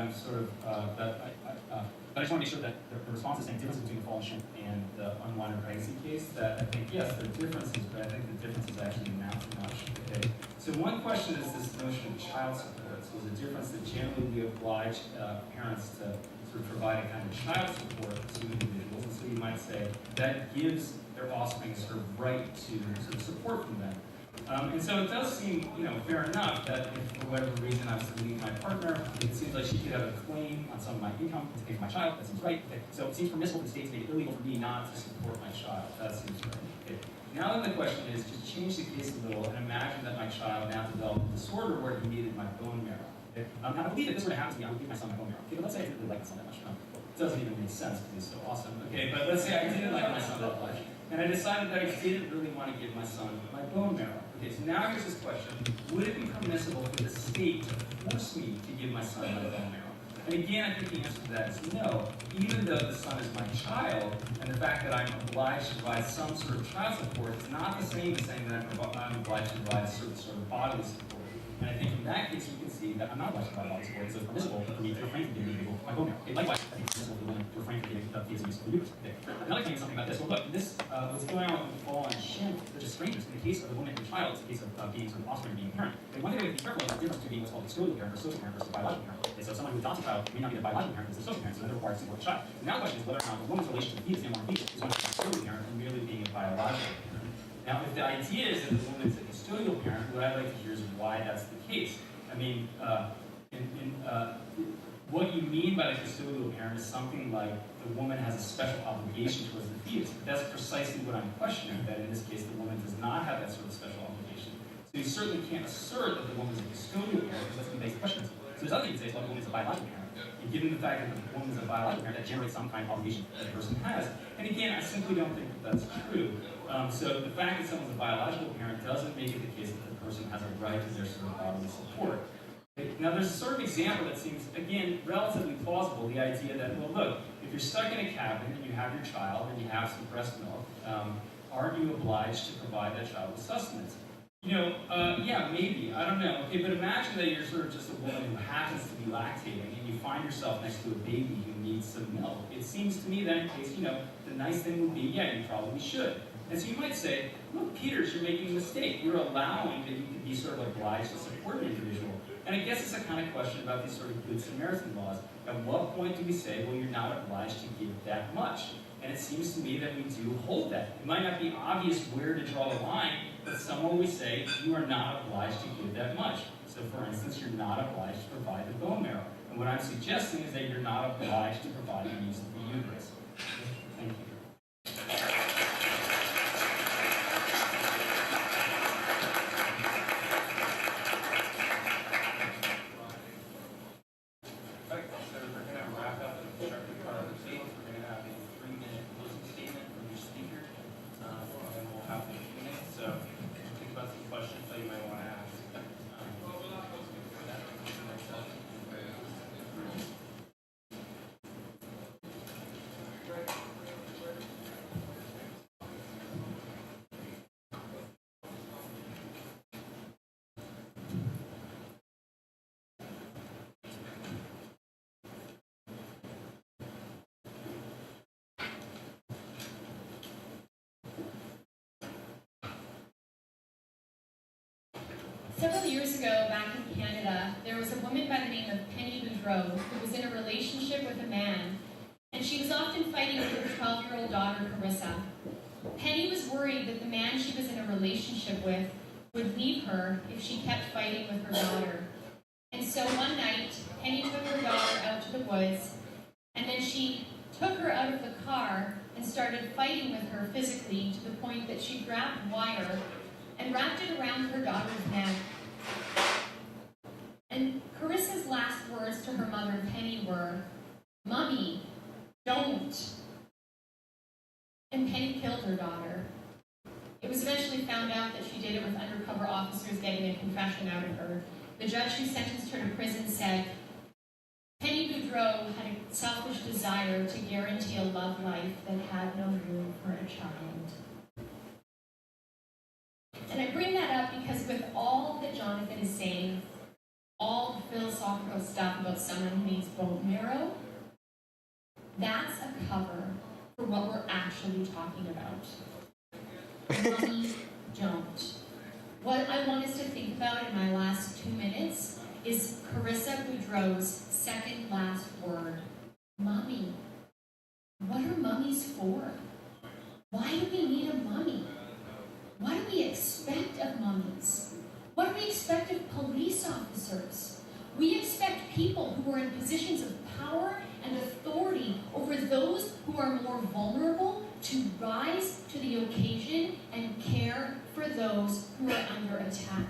I'm sort of but I just want to make sure that the response is saying difference between the fallen ship and the unwanted pregnancy case. That I think yes, there are differences, but I think the difference is actually not too much. Okay. So one question is this notion of child support. So there's a difference that generally we oblige parents to sort of provide a kind of child support to individuals, and so you might say that gives their offspring a sort of right to sort of support from them. And so it does seem, fair enough that if for whatever reason I was to leave my partner, it seems like she could have a claim on some of my income to pay for my child. That seems right. Okay. So it seems permissible for the state to make it illegal for me not to support my child. That seems right. Okay. Now then the question is to change the case a little and imagine that my child now developed a disorder where he needed my bone marrow. Okay. Now I believe that this were to happen to me, I would give my son my bone marrow. Okay, but let's say I didn't really like my son that much. It doesn't even make sense because he's so awesome. Okay, but let's say I didn't like my son that much. And I decided that I didn't really want to give my son my bone marrow. Okay, so now here's this question. Would it be permissible for the state to force me to give my son my bone marrow? And again, I think the answer to that is no. Even though the son is my child, and the fact that I'm obliged to provide some sort of child support is not the same as saying that I'm obliged to provide a certain sort of bodily support. And I think in that case, you can see that I'm not obliged to provide bodily support, so it's permissible for me to refrain from giving people my bone marrow. Okay, likewise, I think it's permissible for women to refrain from giving fetuses for newborns. Okay. Another thing is something about this. Well, look, this what's going on with the fall and sham, such as strangers. In the case of the woman and the child, it's a case of being sort of offspring, being a parent. And one thing we have to be careful about is the difference between what's called a custodial parent or social parent versus a biological parent. Okay, so someone who adopts a child may not be a biological parent, but it's a social parent, so they're required to support the child. So now the question is whether or not the woman's relationship to the fetus, the unborn fetus, is one of a custodial parent or merely being a biological parent. Now, if the idea is that the woman is a custodial parent, what I'd like to hear is why that's the case. I mean, what you mean by the custodial parent is something like the woman has a special obligation towards the fetus. But that's precisely what I'm questioning, that in this case the woman does not have that sort of special obligation. So you certainly can't assert that the woman is a custodial parent, because that's going to base the question. So there's other things you can say, well, the woman is a biological parent. And given the fact that the woman is a biological parent, that generates some kind of obligation that the person has. And again, I simply don't think that that's true. So the fact that someone's a biological parent doesn't make it the case that the person has a right to their sort of bodily support. Now, there's a sort of example that seems, again, relatively plausible, the idea that, well, look, if you're stuck in a cabin and you have your child and you have some breast milk, aren't you obliged to provide that child with sustenance? Yeah, maybe, I don't know. Okay, but imagine that you're sort of just a woman who happens to be lactating and you find yourself next to a baby who needs some milk. It seems to me that in case, the nice thing would be, yeah, you probably should. And so you might say, look, Peters, you're making a mistake. You're allowing that you could be sort of obliged to support an individual. And I guess it's a kind of question about these sort of Good Samaritan laws. At what point do we say, well, you're not obliged to give that much? And it seems to me that we do hold that. It might not be obvious where to draw the line, but somewhere we say, you are not obliged to give that much. So for instance, you're not obliged to provide the bone marrow. And what I'm suggesting is that you're not obliged to provide the use of the Eucharist. Thank you. Several years ago, back in Canada, there was a woman by the name of Penny Boudreau who was in a relationship with a man, and she was often fighting with her 12-year-old daughter, Carissa. Penny was worried that the man she was in a relationship with would leave her if she kept fighting with her daughter. And so one night, Penny took her daughter out to the woods, and then she took her out of the car and started fighting with her physically to the point that she grabbed wire and wrapped it around her daughter's neck. And Carissa's last words to her mother, Penny, were, "Mommy, don't." And Penny killed her daughter. It was eventually found out that she did it with undercover officers getting a confession out of her. The judge who sentenced her to prison said, Penny Boudreau had a selfish desire to guarantee a love life that had no room for a child. And I bring that up because with all that Jonathan is saying, all the philosophical philosophical stuff about someone who needs bone marrow, that's a cover for what we're actually talking about. Mommy, don't. What I want us to think about in my last 2 minutes is Carissa Boudreau's second last word, mommy. What are mummies for? Why do we need a mummy? What do we expect of mummies? What do we expect of police officers? We expect people who are in positions of power and authority over those who are more vulnerable to rise to the occasion and care for those who are under attack.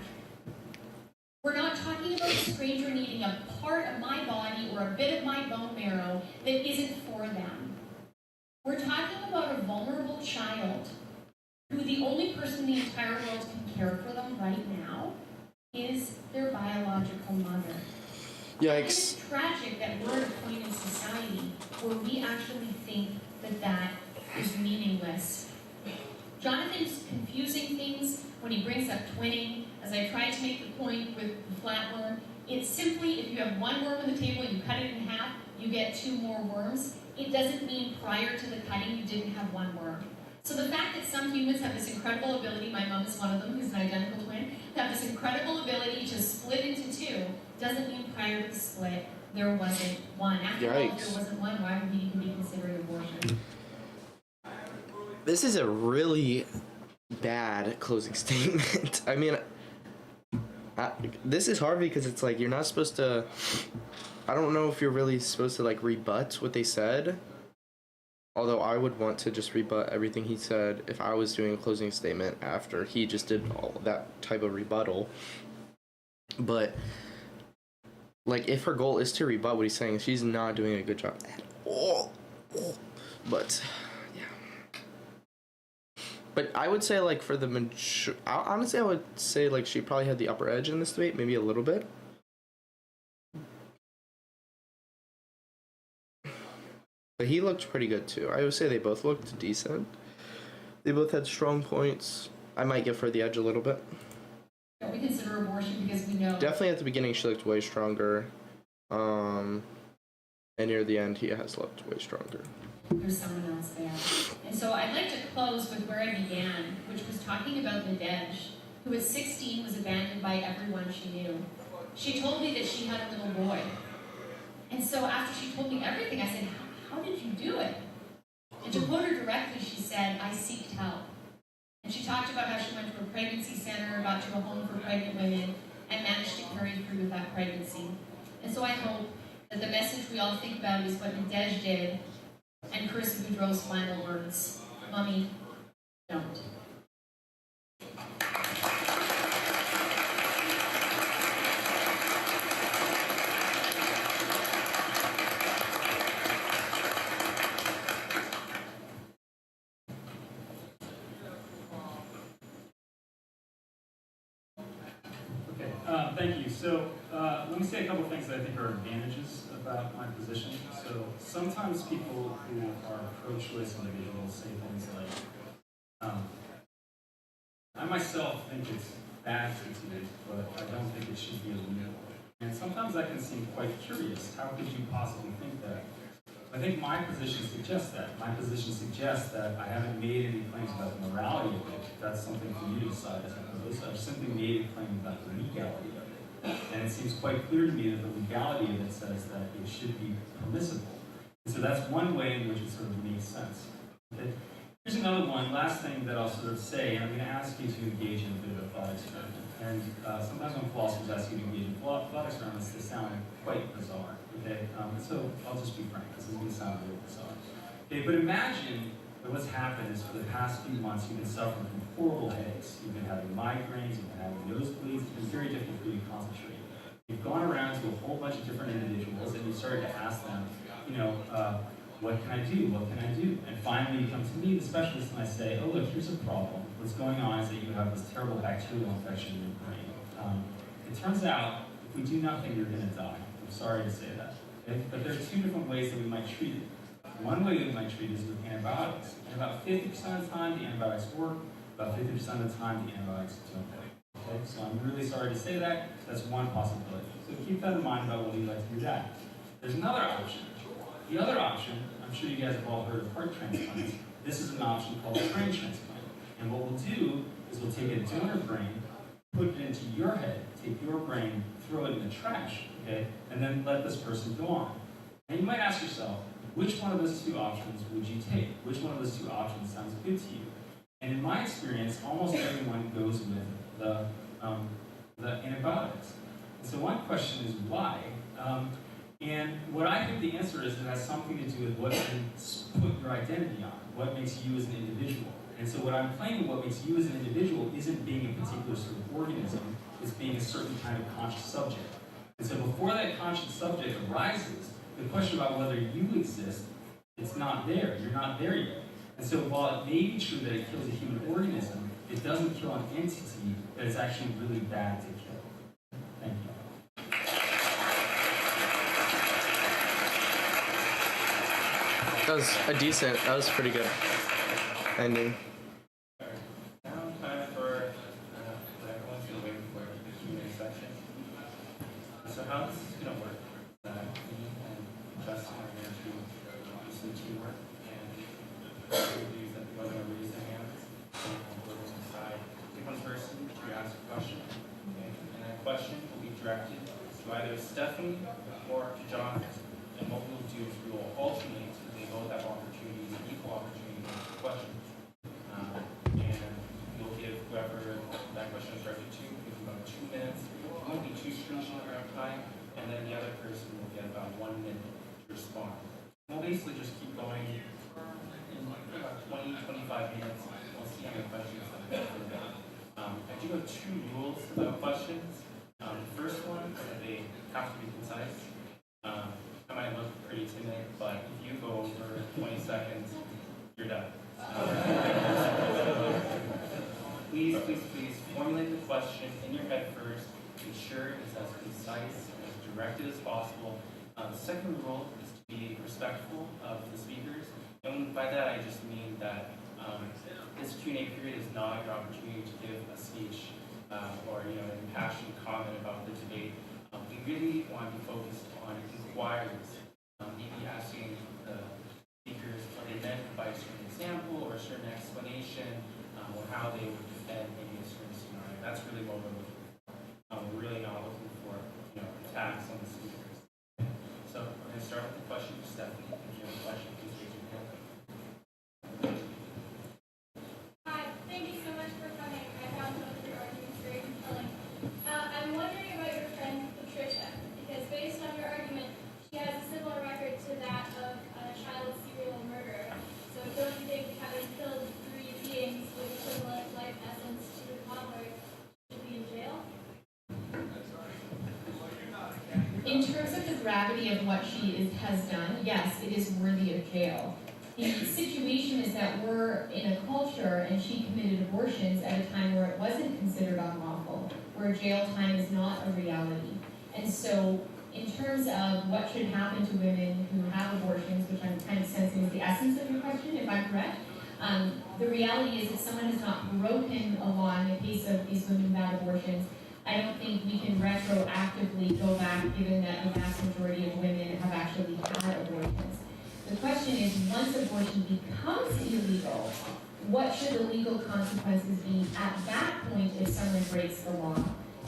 We're not talking about a stranger needing a part of my body or a bit of my bone marrow that isn't for them. We're talking about a vulnerable child who the only person in the entire world can care for them right now is their biological mother. Yikes. It's tragic that we're at a point in society where we actually think that that is meaningless. Jonathan's confusing things when he brings up twinning. As I tried to make the point with the flatworm, it's simply if you have one worm on the table, you cut it in half, you get 2 more worms. It doesn't mean prior to the cutting you didn't have 1 worm. So the fact that some humans have this incredible ability, my mom is one of them, who's an identical twin, have this incredible ability to split into 2, doesn't mean prior to the split there wasn't 1. After all, if there wasn't 1, why would we even be considering abortion? This is a really bad closing statement. I mean, this is hard because it's like you're not supposed to. I don't know if you're really supposed to like rebut what they said. Although I would want to just rebut everything he said if I was doing a closing statement after he just did all that type of rebuttal. But like, if her goal is to rebut what he's saying, she's not doing a good job at all. But But I would say, like, for the honestly, I would say, like, she probably had the upper edge in this debate, maybe a little bit. But he looked pretty good, too. I would say they both looked decent. They both had strong points. I might give her the edge a little bit. Don't we consider abortion because we know... Definitely at the beginning, she looked way stronger. And near the end, he has looked way stronger. There's someone else there. And so I'd like to close with where I began, which was talking about Nadej, who at 16 was abandoned by everyone she knew. She told me that she had a little boy. And so after she told me everything, I said, how did you do it? And to quote her directly, she said, I seeked help. And she talked about how she went to a pregnancy center, got to a home for pregnant women, and managed to carry through with that pregnancy. And so I hope that the message we all think about is what Nadej did, and Carissa Boudreau's final words, Mommy, don't. Thank you. So let me say a couple of things that I think are advantages about my position. So sometimes people who are pro-choice individuals say things like, I myself think it's bad to do, but I don't think it should be illegal. And sometimes that can seem quite curious. How could you possibly think that? I think my position suggests that. My position suggests that I haven't made any claims about the morality of it. That's something for you to decide, I suppose. I've simply made a claim about the legality of it. And it seems quite clear to me that the legality of it says that it should be permissible. And so that's one way in which it sort of makes sense. Okay? Here's another one, last thing that I'll sort of say, and I'm going to ask you to engage in a bit of a thought experiment. And sometimes when philosophers ask you to engage in thought experiments, they sound quite bizarre. Okay, so I'll just be frank. This is going to sound a little bizarre. Okay, but imagine that what's happened is for the past few months you've been suffering from horrible headaches. You've been having migraines, you've been having nosebleeds. It's been very difficult for you to concentrate. You've gone around to a whole bunch of different individuals and you started to ask them, what can I do? What can I do? And finally you come to me, the specialist, and I say, oh look, here's a problem. What's going on is that you have this terrible bacterial infection in your brain. It turns out, if we do nothing, you're going to die. I'm sorry to say that. Okay? But there are 2 different ways that we might treat it. One way we might treat it is with antibiotics. And about 50% of the time, the antibiotics work. About 50% of the time, the antibiotics don't work. Okay, so I'm really sorry to say that. That's one possibility. So keep that in mind about whether you'd like to do that. There's another option. The other option, I'm sure you guys have all heard of heart transplants. This is an option called a brain transplant. And what we'll do is we'll take a donor brain, put it into your head, take your brain, throw it in the trash, okay, and then let this person go on. And you might ask yourself, which one of those two options would you take? Which one of those two options sounds good to you? And in my experience, almost everyone goes with the antibiotics. And so one question is why? And what I think the answer is, it has something to do with what you put your identity on, what makes you as an individual. And so what I'm claiming, what makes you as an individual isn't being a particular sort of organism, it's being a certain kind of conscious subject. And so before that conscious subject arises, the question about whether you exist, it's not there. You're not there yet. And so while it may be true that it kills a human organism, it doesn't kill an entity that is actually really bad to kill. Thank you. That was pretty good ending. Now time for what everyone's been waiting for, the Q&A section. So how this is going to work is that me and Justin are going to do some teamwork, and we'll use that we're going to raise their hands, and we're going to decide pick one person to ask a question, okay? And that question will be directed to either Stephanie or to Jonathan. And what we'll do is we will alternate so they both have opportunities, equal opportunity to ask questions. And we'll give whoever that question is directed to, give them about 2 minutes. It won't be too stringent around time, and then the other person will get about 1 minute to respond. We'll basically just keep going in about 20, 25 minutes. We'll see how many questions that we have for the day. I do have 2 rules about questions. The first one is that they have to be concise. I might look pretty timid, but if you go over 20 seconds, you're done. Please formulate the question in your head first. Ensure it's as concise and as directed as possible. The second rule is to be respectful of the speakers. And by that, I just mean that this Q&A period is not your opportunity to give a speech or an impassioned comment about the debate. We really want to be focused on inquiries, maybe asking the speakers what they meant by a certain example or a certain explanation, or how they would defend maybe a certain scenario. That's really what we're looking for. We're really not looking for attacks on the speakers. So we're going to start with the question for Stephanie. If you have a question, please raise your hand. Hi, thank you so much for coming. I found both of your arguments very compelling. I'm wondering about your friend Patricia, because based on your argument, she has a similar record to that of a child serial murderer. So don't you think having killed 3 beings with equivalent life essence to a toddler should be in jail? In terms of the gravity of what she has done, yes, it is worthy of jail. The situation is that we're in a culture, and she committed abortions at a time where it wasn't considered unlawful, where jail time is not a reality. And so, in terms of what should happen to women who have abortions, which I'm kind of sensing is the essence of your question, if I'm correct, the reality is if someone has not broken a law in the case of these women who had abortions, I don't think we can retroactively go back, given that the vast majority of women have actually had abortions. The question is, once abortion becomes illegal, what should the legal consequences be at that point if someone breaks the law?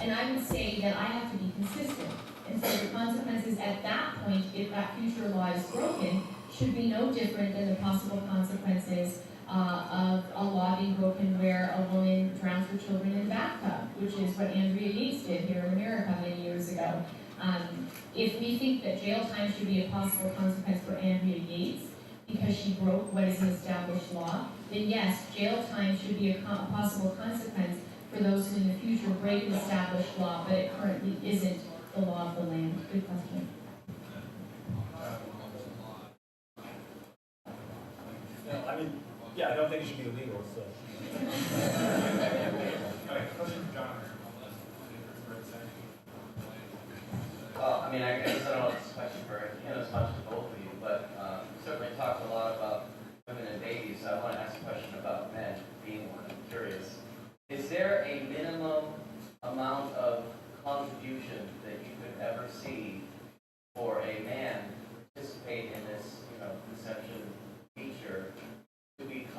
And I would say that I have to be consistent. And so the consequences at that point, if that future law is broken, should be no different than the possible consequences of a law being broken where a woman drowns her children in the bathtub, which is what Andrea Yates did here in America many years ago. If we think that jail time should be a possible consequence for Andrea Yates because she broke what is an established law, then yes, jail time should be a possible consequence for those who in the future break an established law, but it currently isn't the law of the land. Good question. I don't think it should be illegal, so. Okay, question for John. Well, I guess I don't know if this question for him as much as both of you, but certainly talked a lot about women and babies. So I want to ask a question about men, being one. I'm curious. Is there a minimum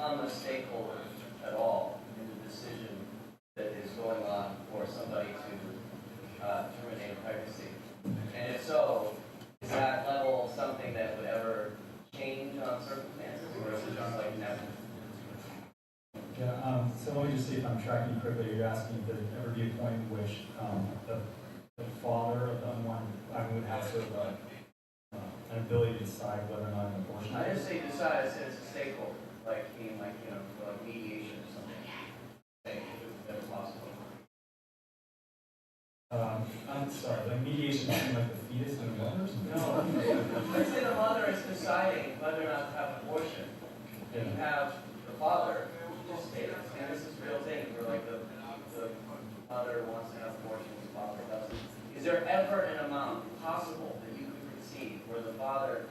become a stakeholder at all in the decision that is going on for somebody to terminate a pregnancy? And if so, is that level something that would ever change on circumstances, or is it just like never? Yeah, so let me just see if I'm tracking you quickly. You're asking if there'd ever be a point in which the father of the unwanted, would have sort of an ability to decide whether or not an abortion. I just say decide as a stakeholder, like being like, you know, for like mediation or something. If that's possible. I'm sorry, like mediation between like the fetus and the mother? No. Let's say the mother is deciding whether or not to have an abortion. And you have the father who just states, and this is a real thing, where like the mother wants to have an abortion, the father doesn't. Is there ever an amount possible that you could conceive where the father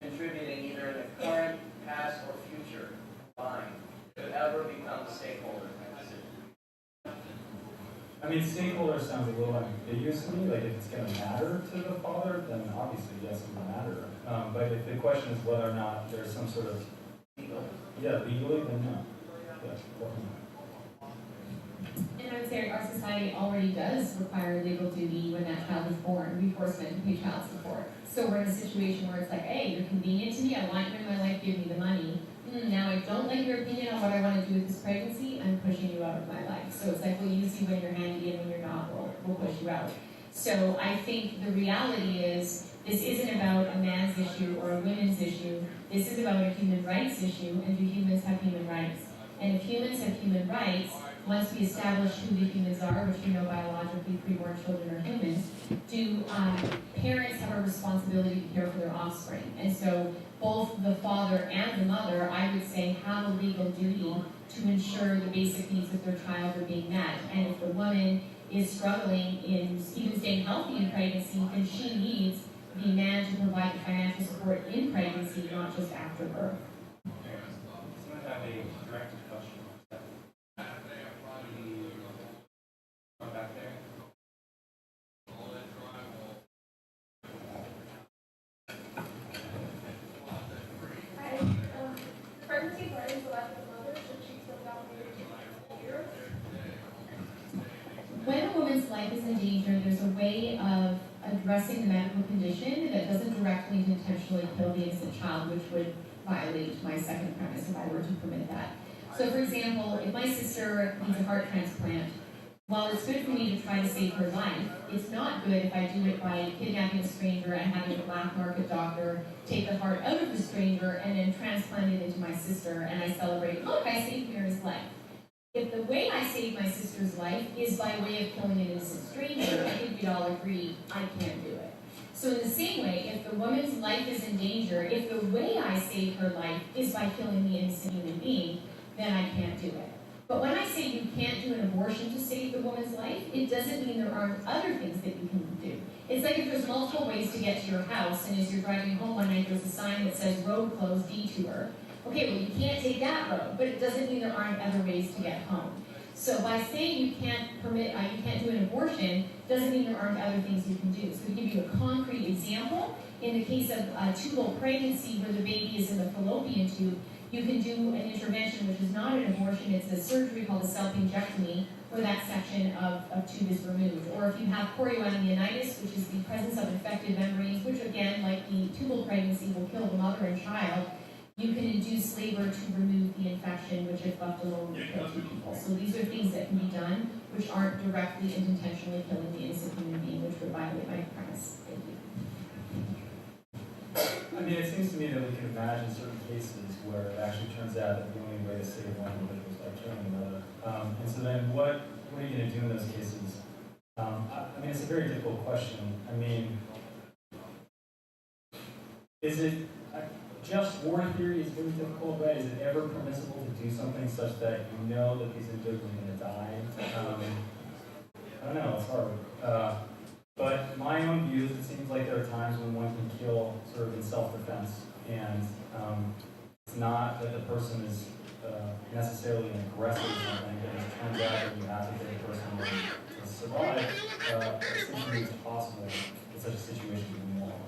contributing either in the current, past, or future line could ever become a stakeholder in that decision? I mean, stakeholder sounds a little ambiguous to me. Like, if it's going to matter to the father, then obviously yes, it will matter. But if the question is whether or not there's some sort of legally, then no. Yeah, definitely. And I would say our society already does require legal duty when that child is born. We force men to pay child support. So we're in a situation where it's like, hey, you're convenient to me. I want you in my life. Give me the money. Now I don't like your opinion on what I want to do with this pregnancy. I'm pushing you out of my life. So it's like, we'll use you when you're handy, and when you're not, we'll push you out. So I think the reality is this isn't about a man's issue or a women's issue. This is about a human rights issue, and do humans have human rights? And if humans have human rights, once we establish who the humans are, which we know biologically preborn children are humans, do parents have a responsibility to care for their offspring? And so both the father and the mother, I would say, have a legal duty to ensure the basic needs of their child are being met. And if the woman is struggling in even staying healthy in pregnancy, then she needs the man to provide the financial support in pregnancy, not just after birth. I have a directed question. Back there. Pregnancy threatens the life of the mother, should she still dominate here? When a woman's life is in danger, there's a way of addressing the medical condition that doesn't directly and intentionally kill the innocent child, which would violate my second premise if I were to permit that. So for example, if my sister needs a heart transplant, while it's good for me to try to save her life, it's not good if I do it by kidnapping a stranger and having a black market doctor take the heart out of the stranger and then transplant it into my sister, and I celebrate, look, I saved Mary's life. If the way I saved my sister's life is by way of killing an innocent stranger, I think we'd all agree I can't do it. So in the same way, if the woman's life is in danger, if the way I save her life is by killing the innocent human being, then I can't do it. But when I say you can't do an abortion to save the woman's life, it doesn't mean there aren't other things that you can do. It's like if there's multiple ways to get to your house, and as you're driving home one night, there's a sign that says road closed, detour. Okay, well, you can't take that road, but it doesn't mean there aren't other ways to get home. So by saying you can't do an abortion, doesn't mean there aren't other things you can do. So to give you a concrete example, in the case of tubal pregnancy where the baby is in the fallopian tube, you can do an intervention which is not an abortion, it's a surgery called a salpingectomy, where that section of tube is removed. Or if you have chorioamnionitis, which is the presence of infected membranes, which again, like the tubal pregnancy, will kill the mother and child, you can induce labor to remove the infection, which if left alone will kill 2 people. So these are things that can be done, which aren't directly and intentionally killing the innocent human being, which would violate my premise. Thank you. I mean, it seems to me that we can imagine certain cases where it actually turns out that the only way to save one individual is by killing another. And so then what are you going to do in those cases? I mean, it's a very difficult question. I mean, is it, just war theory is very difficult, right? Is it ever permissible to do something such that you know that these individuals are going to die? I don't know, it's hard. But my own view is it seems like there are times when one can kill sort of in self-defense, and it's not that the person is necessarily an aggressor or something, but it turns out that you have to get the person to survive. It seems to me it's possible in such a situation to be moral.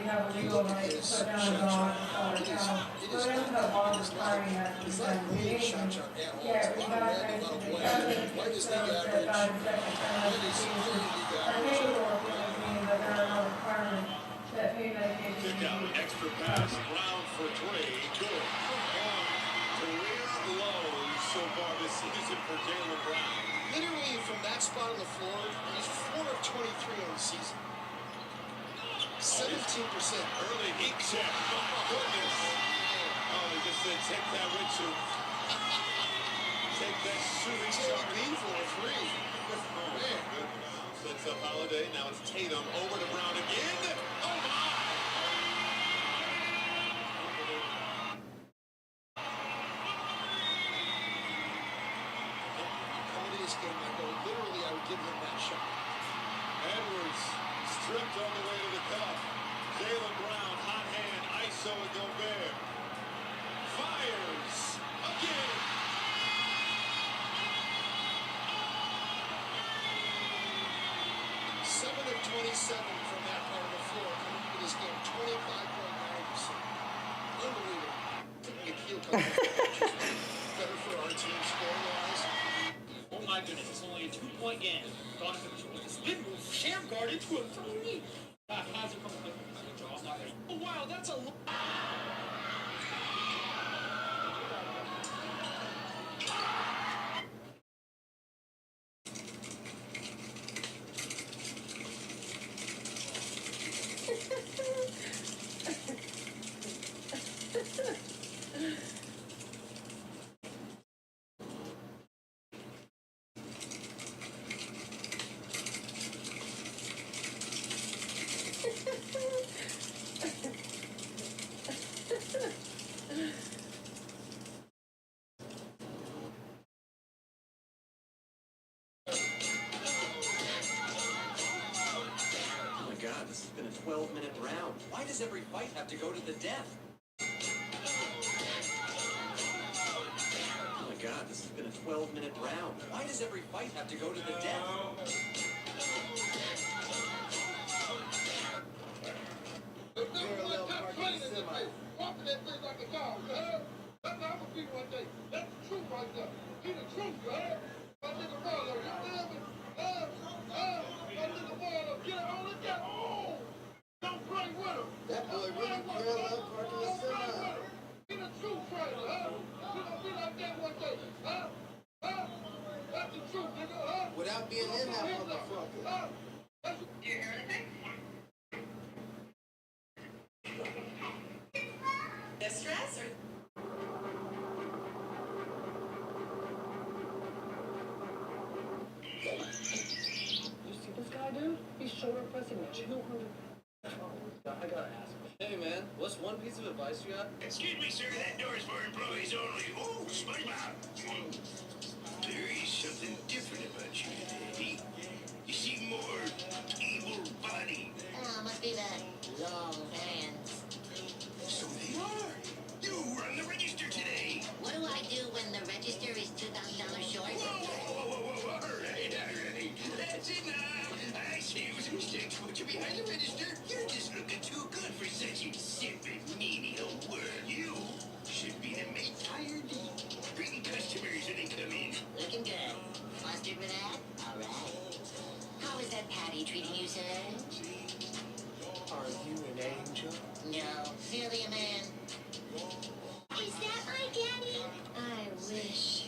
have a legal right to put down a dog or a cow. But we don't have laws requiring that to be done. Yeah, we got basically evidence that shows that God rejected criminal diseases are capable of meaning that there are no requirements that pain medication Took out an extra pass. Brown for three. Good. Career lows so far this season for Jaylen Brown. Literally from that spot on the floor, he's 4 of 23 on the season. 17%. Early heat check. My goodness. Oh, he just said, take that with you. Take that shooting shot. for a three. Man. Sets up Holiday. Now it's Tatum over to Brown again. Oh, my. Coming to this game, I know literally I would give him that shot. Edwards stripped on the way to the cup. Jaylen Brown, hot hand, ISO and Gobert. Fires again. Seven of 27 from that part of the floor coming into this game, 25.9%. Unbelievable. Nikhil better for our team score-wise. Oh my goodness, it's only a 2-point game. Gone for the spin move, sham guard into a 3. How's it coming? Oh wow, that's a lot. Oh my God, this has been a 12-minute round. Why does every fight have to go to the death? Oh my God, this has been a 12-minute round. Why does every fight have to go to the death? Walking that thing like a dog, you heard? That's how I'm gonna be one day. That's the truth right there. He the truth, you heard? My nigga Marlo, you feel me? My nigga Marlo, get it on the deck. Oh! Don't play with him. That boy really curled up parking the semi. He the truth fighter, huh? You gonna be like that one day, huh? Huh? That's the truth, nigga, huh? Without being in that motherfucker. Huh? You hear anything? Stress or You see this guy, dude? He's shoulder pressing 200. I gotta ask. Hey man, what's one piece of advice you got? Excuse me, sir, that door is for employees only. Oh, SpongeBob. There is something different about you today. You seem more able-bodied. oh, must be the long hands. So they are. You run the register today. What do I do when the register is $2,000 short? Whoa. All right. That's enough. I see it was a mistake to put you behind the register. You're just looking too good for such insipid, menial work. You should be the make tired, bring customers when they come in. Looking good. Mustard with that? All right. How is that Patty treating you, sir? Are you an angel? No, merely a man. Is that my daddy? I wish.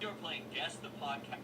You're playing Guess the Podcast.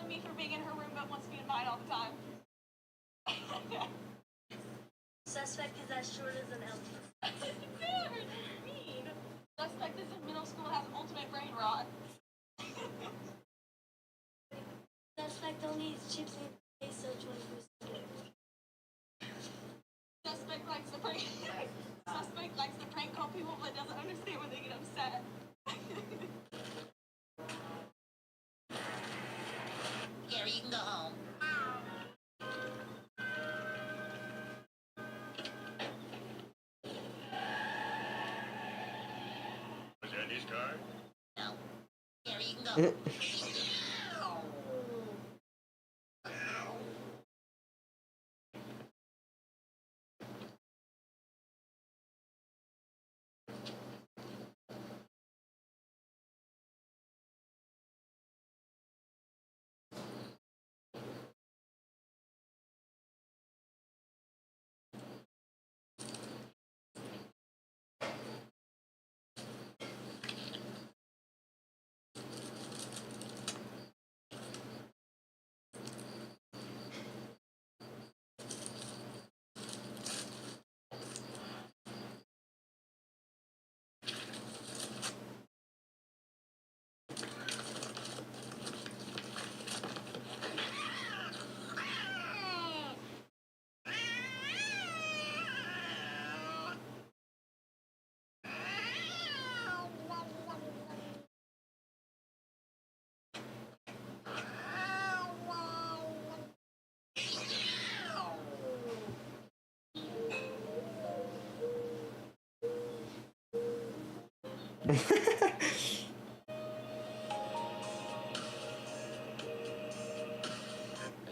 at me for being in her room but wants to be in mine all the time. Suspect is as short as an elephant. Dude, mean. Suspect is in middle school, has ultimate brain rot. Suspect only eats chips and face so 24/7. Suspect likes to prank. Suspect likes to prank call people but doesn't understand when they get upset. Gary, you can go home. Was that his car? No. Gary, you can go home.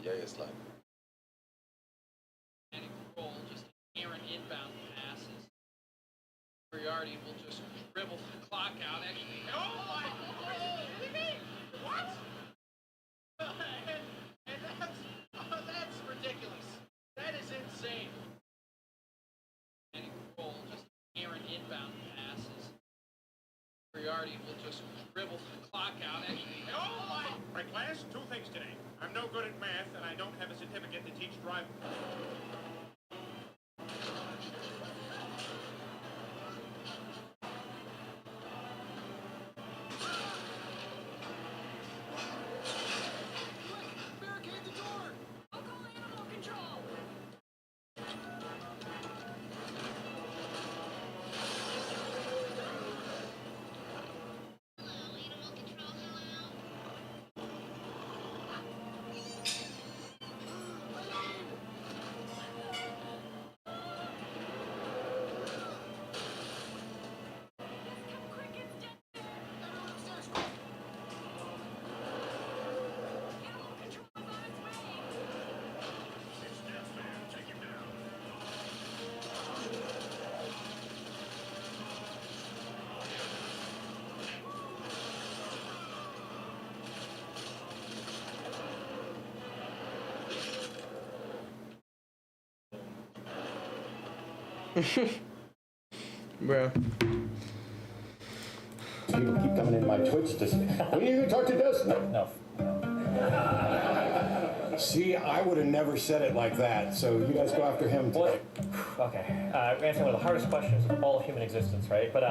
Yeah, it's like. Roll just errant inbound passes. Superiority will just dribble the clock out. Actually, oh my! What? And that's ridiculous. That is insane. Roll just errant inbound passes. Superiority will just dribble the clock out. Actually, oh my! Right, class, two things today. I'm no good at math, and I don't have a certificate to teach driving. Barricade the door! I'll call animal control! Bro. People keep coming in my Twitch to say, when are you going to talk to Dustin? No. See, I would have never said it like that, so you guys go after him today. Okay, we're answering one of the hardest questions of all human existence, right? But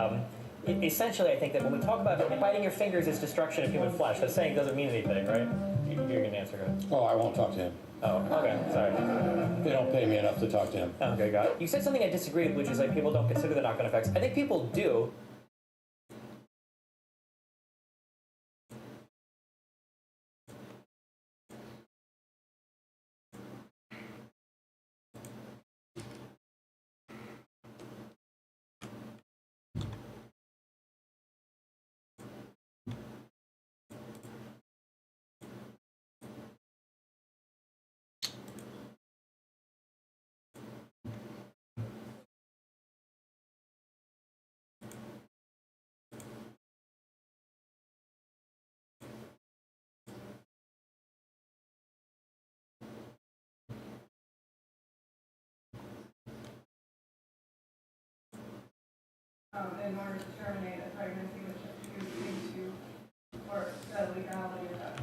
essentially, I think that when we talk about biting your fingers is destruction of human flesh, that saying doesn't mean anything, right? You're going to answer it. Oh, I won't talk to him. Oh, okay, sorry. They don't pay me enough to talk to him. Okay, got it. You said something I disagreed with, which is like people don't consider the knock-on effects. I think people do. In order to terminate a pregnancy, which is into or the legality of that.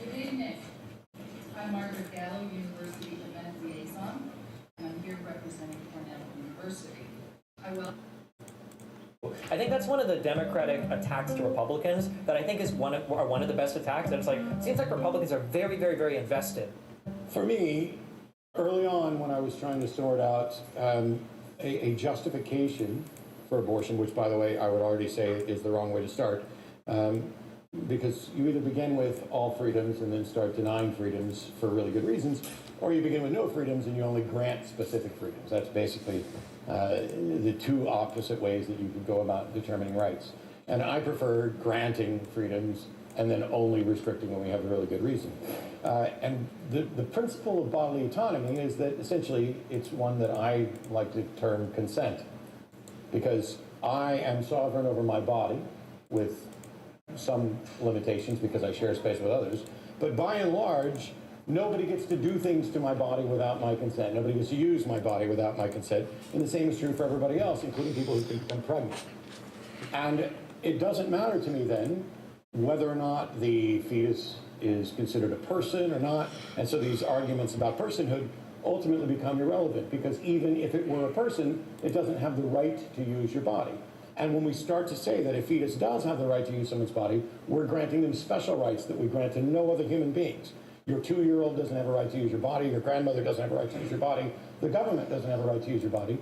Good evening. I'm Margaret Gallo, University Event Liaison, and I'm here representing Cornell University. I think that's one of the Democratic attacks to Republicans that I think is one of the best attacks. And it's like, it seems like Republicans are very, very, very invested. For me, early on when I was trying to sort out a justification for abortion, which by the way, I would already say is the wrong way to start, because you either begin with all freedoms and then start denying freedoms for really good reasons, or you begin with no freedoms and you only grant specific freedoms. That's basically the two opposite ways that you could go about determining rights. And I prefer granting freedoms and then only restricting when we have a really good reason. And the principle of bodily autonomy is that essentially it's one that I like to term consent, because I am sovereign over my body with some limitations because I share space with others, but by and large, nobody gets to do things to my body without my consent. Nobody gets to use my body without my consent. And the same is true for everybody else, including people who can become pregnant. And it doesn't matter to me then whether or not the fetus is considered a person or not. And so these arguments about personhood ultimately become irrelevant, because even if it were a person, it doesn't have the right to use your body. And when we start to say that a fetus does have the right to use someone's body, we're granting them special rights that we grant to no other human beings. Your 2-year-old doesn't have a right to use your body. Your grandmother doesn't have a right to use your body. The government doesn't have a right to use your body.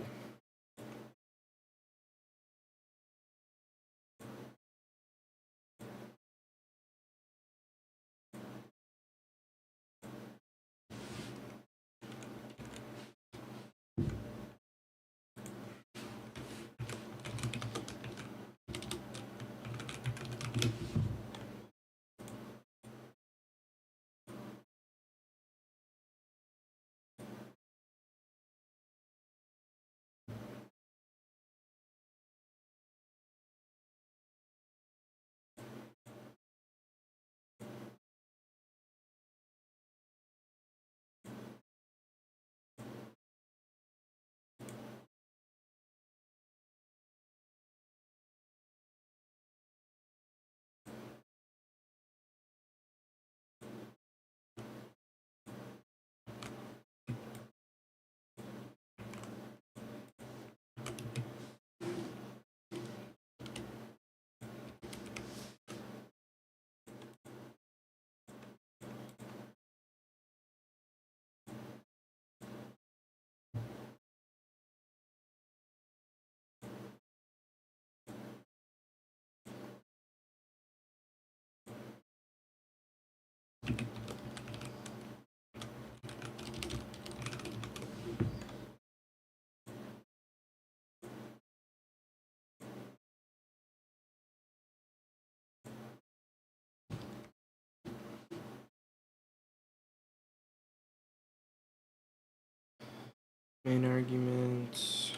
Main arguments.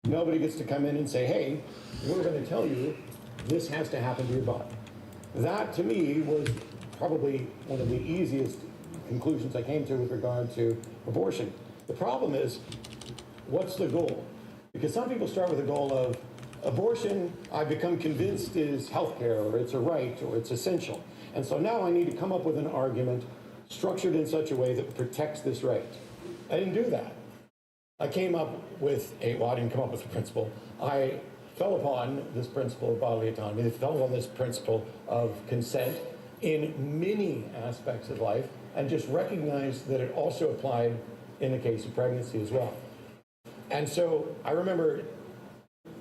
Nobody gets to come in and say, hey, we're going to tell you this has to happen to your body. That, to me, was probably one of the easiest conclusions I came to with regard to abortion. The problem is, what's the goal? Because some people start with a goal of abortion, I've become convinced is healthcare, or it's a right, or it's essential. And so now I need to come up with an argument structured in such a way that protects this right. I didn't do that. I came up with well, I didn't come up with the principle. I fell upon this principle of bodily autonomy. I fell upon this principle of consent in many aspects of life, and just recognized that it also applied in the case of pregnancy as well. And so I remember,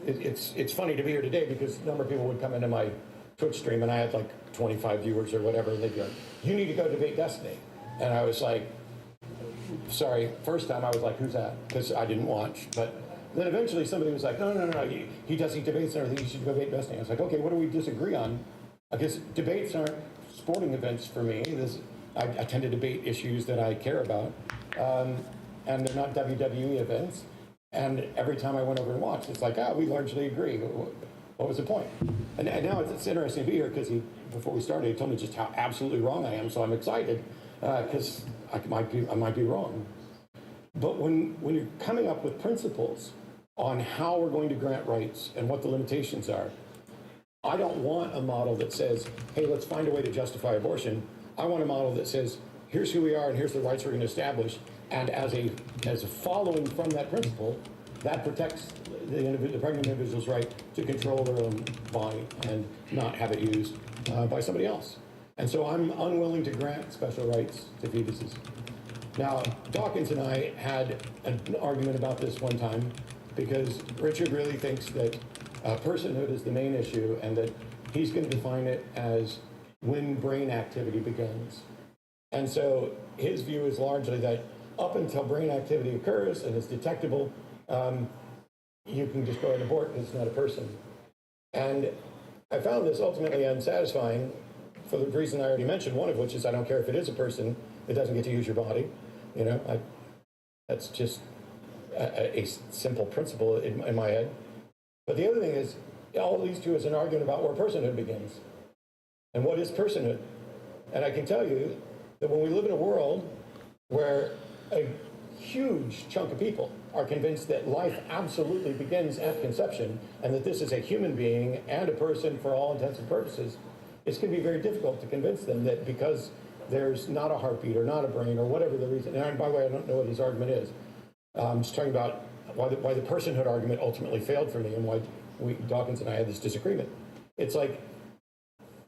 it's funny to be here today because a number of people would come into my Twitch stream, and I had like 25 viewers or whatever, and they'd go, you need to go debate Destiny. And I was like, sorry, first time I was like, who's that? Because I didn't watch. But then eventually somebody was like, no, he does these debates and everything, you should go debate Destiny. I was like, okay, what do we disagree on? Because debates aren't sporting events for me. I tend to debate issues that I care about, and they're not WWE events. And every time I went over and watched, it's like, we largely agree. What was the point? And now it's interesting to be here because before we started, he told me just how absolutely wrong I am. So I'm excited because I might be wrong. But when you're coming up with principles on how we're going to grant rights and what the limitations are, I don't want a model that says, hey, let's find a way to justify abortion. I want a model that says, here's who we are and here's the rights we're going to establish. And as a following from that principle, that protects the pregnant individual's right to control their own body and not have it used by somebody else. And so I'm unwilling to grant special rights to fetuses. Now, Dawkins and I had an argument about this one time because Richard really thinks that personhood is the main issue and that he's going to define it as when brain activity begins. And so his view is largely that up until brain activity occurs and is detectable, you can just go and abort and it's not a person. And I found this ultimately unsatisfying for the reason I already mentioned, one of which is I don't care if it is a person, it doesn't get to use your body. You know, that's just a simple principle in my head. But the other thing is, all it leads to is an argument about where personhood begins. And what is personhood? And I can tell you that when we live in a world where a huge chunk of people are convinced that life absolutely begins at conception and that this is a human being and a person for all intents and purposes, it's going to be very difficult to convince them that because there's not a heartbeat or not a brain or whatever the reason, and by the way, I don't know what his argument is. I'm just talking about why the personhood argument ultimately failed for me and why Dawkins and I had this disagreement. It's like,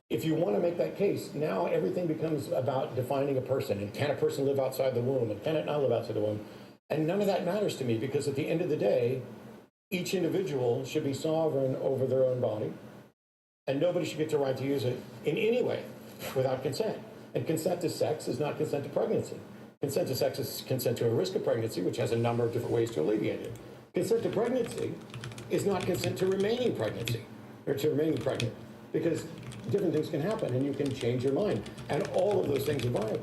if you want to make that case, now everything becomes about defining a person, and can a person live outside the womb, and can it not live outside the womb? And none of that matters to me, because at the end of the day, each individual should be sovereign over their own body, and nobody should get the right to use it in any way without consent. And consent to sex is not consent to pregnancy. Consent to sex is consent to a risk of pregnancy, which has a number of different ways to alleviate it. Consent to pregnancy is not consent to remaining pregnancy, or to remaining pregnant, because different things can happen and you can change your mind. And all of those things are viable.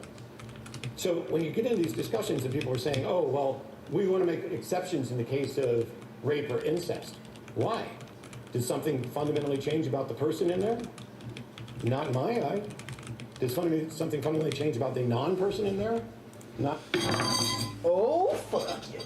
So when you get into these discussions and people are saying, oh, well, we want to make exceptions in the case of rape or incest. Why? Did something fundamentally change about the person in there? Not in my eye. Did something fundamentally change about the non-person in there? Not. Oh, fuck you.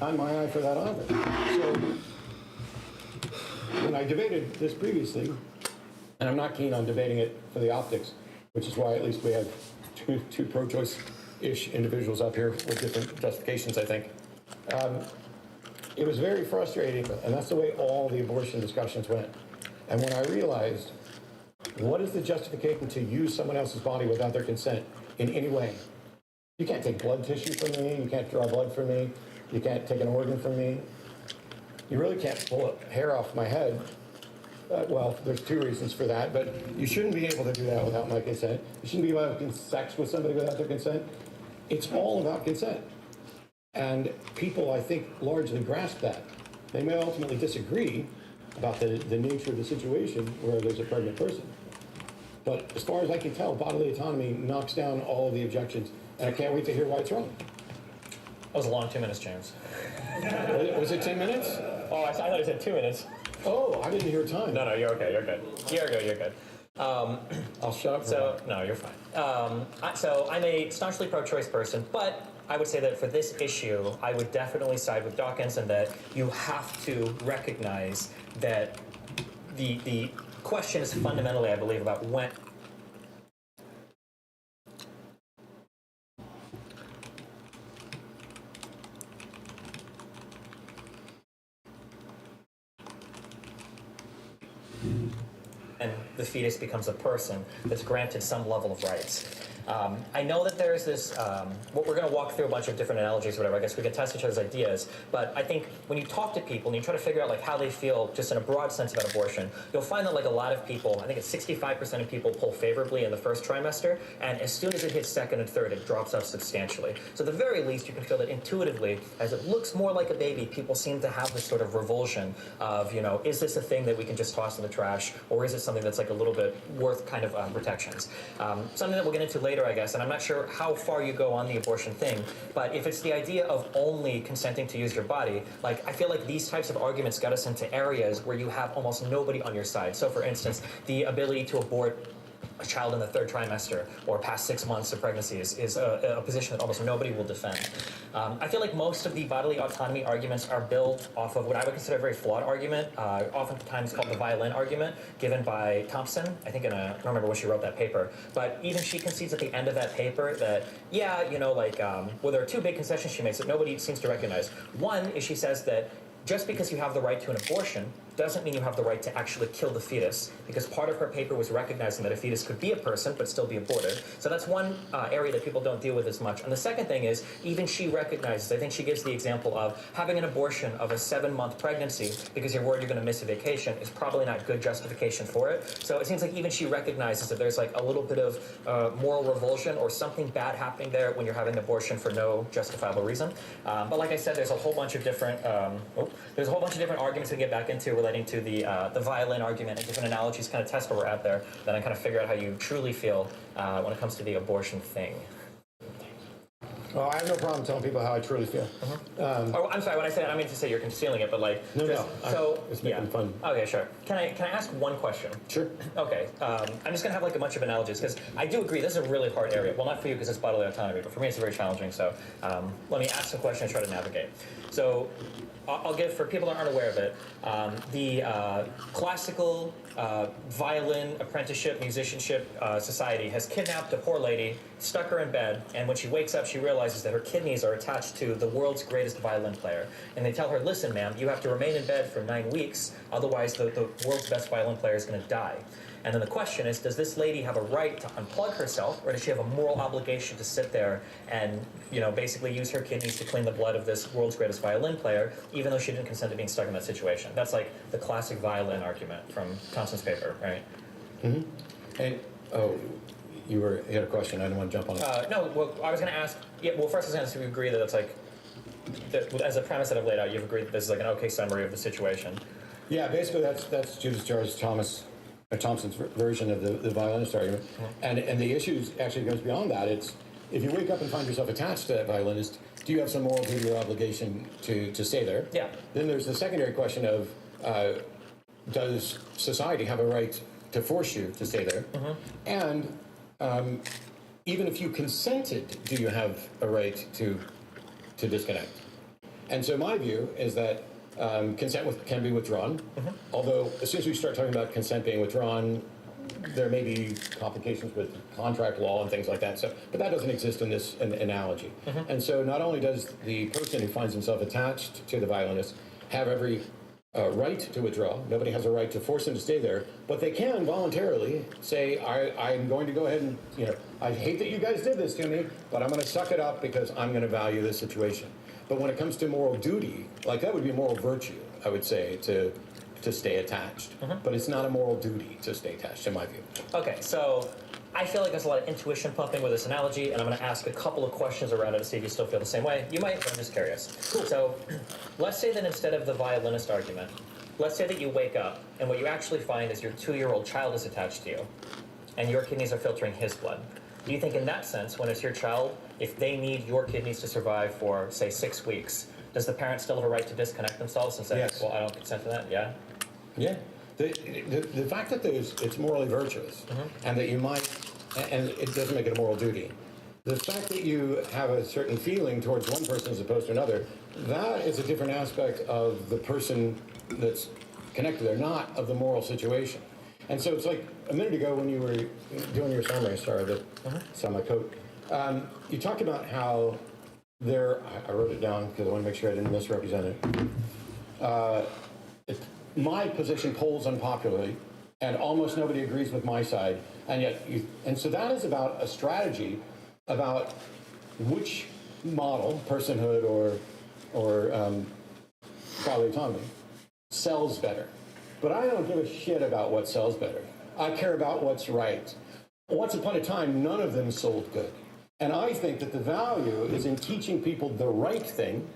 on my eye for that either. So when I debated this previously, and I'm not keen on debating it for the optics, which is why at least we have two pro-choice-ish individuals up here with different justifications, I think. It was very frustrating, and that's the way all the abortion discussions went. And when I realized, what is the justification to use someone else's body without their consent in any way? You can't take blood tissue from me, you can't draw blood from me, you can't take an organ from me. You really can't pull a hair off my head. Well, there's two reasons for that, but you shouldn't be able to do that without my consent. You shouldn't be able to have sex with somebody without their consent. It's all about consent. And people, I think, largely grasp that. They may ultimately disagree about the nature of the situation where there's a pregnant person. But as far as I can tell, bodily autonomy knocks down all of the objections, and I can't wait to hear why it's wrong. That was a long 2 minutes, James. Was it 10 minutes? Oh, I thought you said 2 minutes. Oh, I didn't hear time. No, you're okay. You're good. You're good. I'll shut up. So, no, you're fine. So I'm a staunchly pro-choice person, but I would say that for this issue, I would definitely side with Dawkins, and that you have to recognize that the question is fundamentally, I believe, about when. And the fetus becomes a person that's granted some level of rights. I know that there's this, we're going to walk through a bunch of different analogies or whatever. I guess we can test each other's ideas. But I think when you talk to people and you try to figure out like how they feel just in a broad sense about abortion, you'll find that like a lot of people, I think it's 65% of people poll favorably in the first trimester. And as soon as it hits second and third, it drops off substantially. So at the very least, you can feel that intuitively, as it looks more like a baby, people seem to have this sort of revulsion of, is this a thing that we can just toss in the trash? Or is it something that's like a little bit worth kind of protections? Something that we'll get into later, I guess, and I'm not sure how far you go on the abortion thing, but if it's the idea of only consenting to use your body, like I feel like these types of arguments got us into areas where you have almost nobody on your side. So for instance, the ability to abort a child in the third trimester or past 6 months of pregnancy is a position that almost nobody will defend. I feel like most of the bodily autonomy arguments are built off of what I would consider a very flawed argument, oftentimes called the violin argument, given by Thompson, I think I don't remember when she wrote that paper, but even she concedes at the end of that paper that, well, there are two big concessions she makes that nobody seems to recognize. One is she says that just because you have the right to an abortion doesn't mean you have the right to actually kill the fetus, because part of her paper was recognizing that a fetus could be a person but still be aborted. So that's one area that people don't deal with as much. And the second thing is, even she recognizes, I think she gives the example of having an abortion of a 7-month pregnancy because you're worried you're going to miss a vacation is probably not good justification for it. So it seems like even she recognizes that there's like a little bit of moral revulsion or something bad happening there when you're having an abortion for no justifiable reason. But like I said, there's a whole bunch of different arguments we get back into relating to the violin argument and different analogies, kind of test where we're at there, then I kind of figure out how you truly feel when it comes to the abortion thing. Well, I have no problem telling people how I truly feel. I'm sorry, when I say that, I mean to say you're concealing it, but like... It's making fun. Okay, sure. Can I ask one question? Sure. Okay, I'm just going to have like a bunch of analogies, because I do agree this is a really hard area. Well, not for you because it's bodily autonomy, but for me it's very challenging, so let me ask some questions and try to navigate. So I'll give, for people that aren't aware of it, the classical violin apprenticeship, musicianship society has kidnapped a poor lady, stuck her in bed, and when she wakes up, she realizes that her kidneys are attached to the world's greatest violin player. And they tell her, listen, ma'am, you have to remain in bed for 9 weeks, otherwise the world's best violin player is going to die. And then the question is, does this lady have a right to unplug herself, or does she have a moral obligation to sit there and, basically use her kidneys to clean the blood of this world's greatest violin player, even though she didn't consent to being stuck in that situation? That's like the classic violin argument from Thompson's paper, right? Mm-hmm. And, you had a question. I didn't want to jump on it. No, well, I was going to ask, first I was going to agree that it's like, as a premise that I've laid out, you've agreed that this is like an okay summary of the situation. Yeah, basically that's Judith Jarvis Thompson's version of the violinist argument. And the issue actually goes beyond that. It's, if you wake up and find yourself attached to that violinist, do you have some moral duty or obligation to stay there? Yeah. Then there's the secondary question of, does society have a right to force you to stay there? Mm-hmm. And even if you consented, do you have a right to disconnect? And so my view is that consent can be withdrawn, although as soon as we start talking about consent being withdrawn, there may be complications with contract law and things like that. So, but that doesn't exist in this analogy. And so not only does the person who finds himself attached to the violinist have every right to withdraw, nobody has a right to force him to stay there, but they can voluntarily say, I'm going to go ahead and, I hate that you guys did this to me, but I'm going to suck it up because I'm going to value this situation. But when it comes to moral duty, like that would be moral virtue, I would say, to stay attached. But it's not a moral duty to stay attached, in my view. Okay, so I feel like there's a lot of intuition pumping with this analogy, and I'm going to ask a couple of questions around it to see if you still feel the same way. You might, but I'm just curious. Cool. So let's say that instead of the violinist argument, let's say that you wake up, and what you actually find is your 2-year-old child is attached to you, and your kidneys are filtering his blood. Do you think in that sense, when it's your child, if they need your kidneys to survive for, say, 6 weeks, does the parent still have a right to disconnect themselves and say, Yes. well, I don't consent to that? Yeah? Yeah. The fact that it's morally virtuous and that you might, and it doesn't make it a moral duty, the fact that you have a certain feeling towards one person as opposed to another, that is a different aspect of the person that's connected there, not of the moral situation. And so it's like a minute ago when you were doing your summary, sorry, it's on my coat, you talked about how I wrote it down because I want to make sure I didn't misrepresent it. My position polls unpopularly, and almost nobody agrees with my side, and so that is about a strategy about which model, personhood or bodily autonomy, sells better. But I don't give a shit about what sells better. I care about what's right. Once upon a time, none of them sold good. And I think that the value is in teaching people the right thing,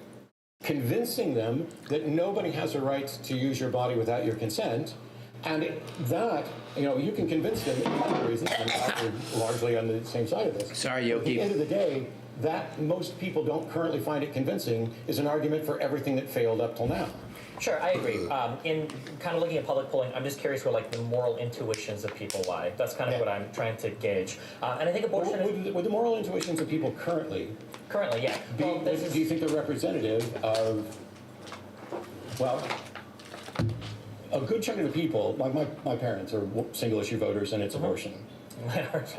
convincing them that nobody has a right to use your body without your consent, and that, you can convince them for other reasons, and we're largely on the same side of this. Sorry, Yogi. At the end of the day, that most people don't currently find it convincing is an argument for everything that failed up till now. Sure, I agree. In kind of looking at public polling, I'm just curious where the moral intuitions of people lie. That's kind of what I'm trying to gauge. And I think abortion would the moral intuitions of people currently, yeah. Do you think they're representative of, well, a good chunk of the people, like my parents are single issue voters and it's abortion.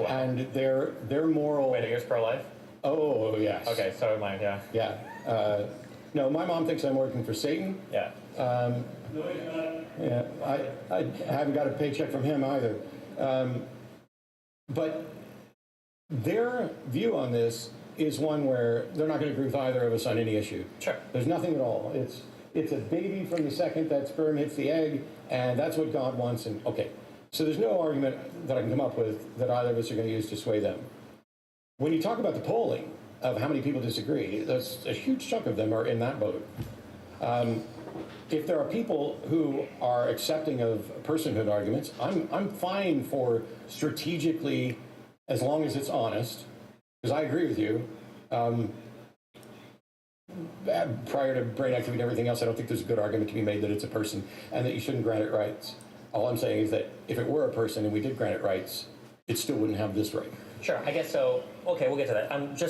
And their moral... Wait, are yours pro-life? Oh, yes. Okay, so am I, yeah. Yeah. No, my mom thinks I'm working for Satan. Yeah. Yeah, I haven't got a paycheck from him either. But their view on this is one where they're not going to agree with either of us on any issue. Sure. There's nothing at all. It's a baby from the second that sperm hits the egg, and that's what God wants. And okay, so there's no argument that I can come up with that either of us are going to use to sway them. When you talk about the polling of how many people disagree, that's a huge chunk of them are in that boat. If there are people who are accepting of personhood arguments, I'm fine for strategically, as long as it's honest, because I agree with you. Prior to brain activity and everything else, I don't think there's a good argument to be made that it's a person and that you shouldn't grant it rights. All I'm saying is that if it were a person and we did grant it rights, it still wouldn't have this right. Sure, I guess so. Okay, we'll get to that.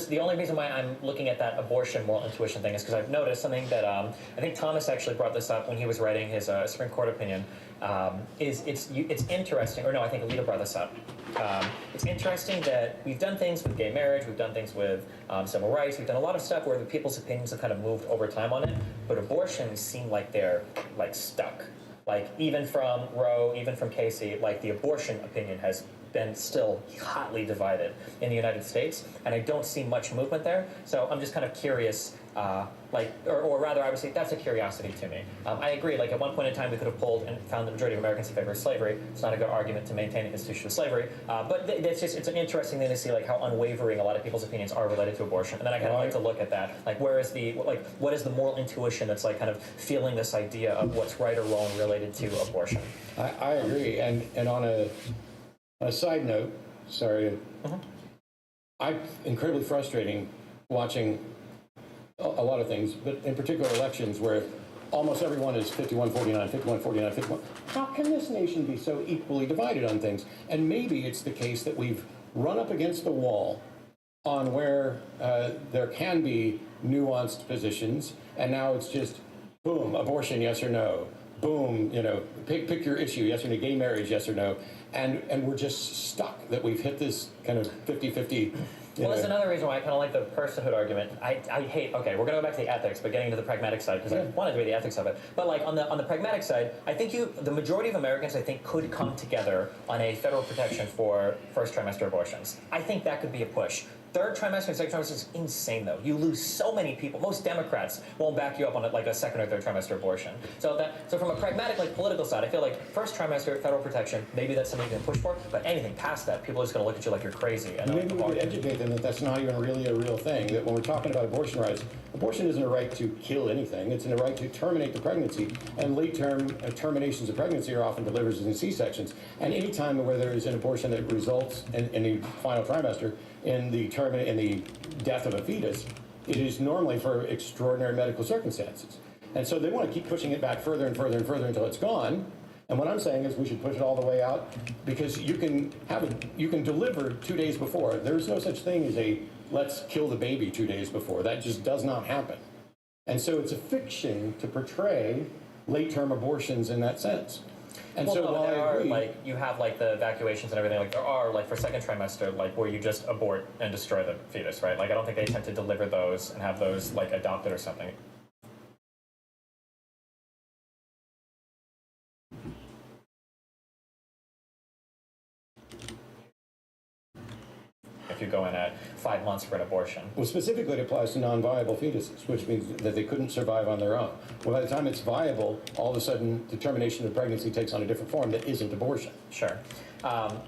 The only reason why I'm looking at that abortion moral intuition thing is because I've noticed something that I think Thomas actually brought this up when he was writing his Supreme Court opinion. It's interesting, or no, I think Alita brought this up. It's interesting that we've done things with gay marriage, we've done things with civil rights, we've done a lot of stuff where the people's opinions have kind of moved over time on it, but abortions seem like they're stuck. Even from Roe, even from Casey, the abortion opinion has been still hotly divided in the United States, and I don't see much movement there. So I'm just kind of curious, or rather, I would say that's a curiosity to me. I agree. At one point in time, we could have polled and found the majority of Americans in favor of slavery. It's not a good argument to maintain the institution of slavery, but it's an interesting thing to see how unwavering a lot of people's opinions are related to abortion. And then I kind of like to look at that. Where is what is the moral intuition that's kind of feeling this idea of what's right or wrong related to abortion? I agree, and on a side note, sorry, I'm incredibly frustrating watching a lot of things, but in particular elections where almost everyone is 51-49, 51-49, 51. How can this nation be so equally divided on things? And maybe it's the case that we've run up against the wall on where there can be nuanced positions, and now it's just boom, abortion, yes or no. Boom, pick your issue, yes or no, gay marriage, yes or no. And we're just stuck that we've hit this kind of 50-50. Well, that's another reason why I kind of like the personhood argument. I hate, okay, we're going to go back to the ethics, but getting into the pragmatic side, because I wanted to be the ethics of it. But like on the pragmatic side, I think the majority of Americans, I think, could come together on a federal protection for first trimester abortions. I think that could be a push. Third trimester and second trimester is insane, though. You lose so many people. Most Democrats won't back you up on like a second or third trimester abortion. So from a pragmatic, like political side, I feel like first trimester federal protection, maybe that's something you can push for. But anything past that, people are just going to look at you like you're crazy. And maybe we could educate them that that's not even really a real thing. That when we're talking about abortion rights, abortion isn't a right to kill anything. It's a right to terminate the pregnancy. And late-term terminations of pregnancy are often delivered in C-sections. And any time where there is an abortion that results in the final trimester in the death of a fetus, it is normally for extraordinary medical circumstances. And so they want to keep pushing it back further and further and further until it's gone. And what I'm saying is we should push it all the way out, because you can deliver 2 days before. There's no such thing as a let's kill the baby 2 days before. That just does not happen. And so it's a fiction to portray late-term abortions in that sense. And well, so no, while there I are agree, like you have like the evacuations and everything. Like there are like for second trimester, like where you just abort and destroy the fetus, right? Like I don't think they tend to deliver those and have those like adopted or something. If you go in at 5 months for an abortion. well, specifically it applies to non-viable fetuses, which means that they couldn't survive on their own. Well, by the time it's viable, all of a sudden the termination of pregnancy takes on a different form that isn't abortion. Sure.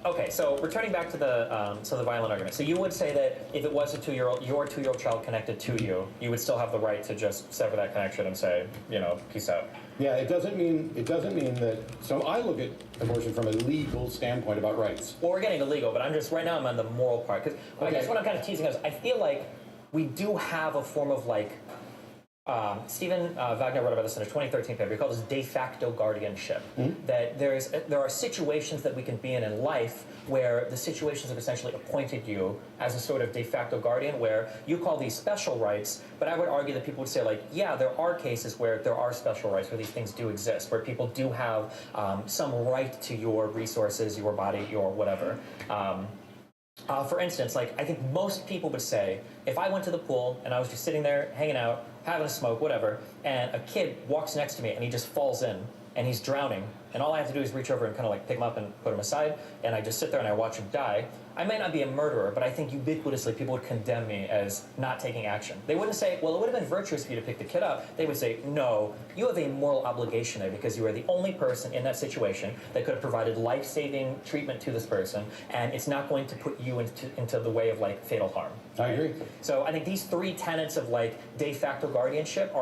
Okay, so returning back to the violent argument. So you would say that if it was your 2-year-old child connected to you, you would still have the right to just sever that connection and say, peace out. Yeah, it doesn't mean that. So I look at abortion from a legal standpoint about rights. Well, we're getting to legal, but I'm on the moral part, because I guess what I'm kind of teasing is I feel like we do have a form of like. Stephen Wagner wrote about this in a 2013 paper. He called this de facto guardianship. That there are situations that we can be in life where the situations have essentially appointed you as a sort of de facto guardian, where you call these special rights, but I would argue that people would say, like, yeah, there are cases where there are special rights, where these things do exist, where people do have some right to your resources, your body, your whatever. For instance, like I think most people would say, if I went to the pool and I was just sitting there hanging out, having a smoke, whatever, and a kid walks next to me and he just falls in and he's drowning, and all I have to do is reach over and kind of like pick him up and put him aside, and I just sit there and I watch him die, I might not be a murderer, but I think ubiquitously people would condemn me as not taking action. They wouldn't say, well, it would have been virtuous for you to pick the kid up. They would say, no, you have a moral obligation there because you are the only person in that situation that could have provided life-saving treatment to this person, and it's not going to put you into the way of like fatal harm. I agree. So I think these 3 tenets of like de facto guardianship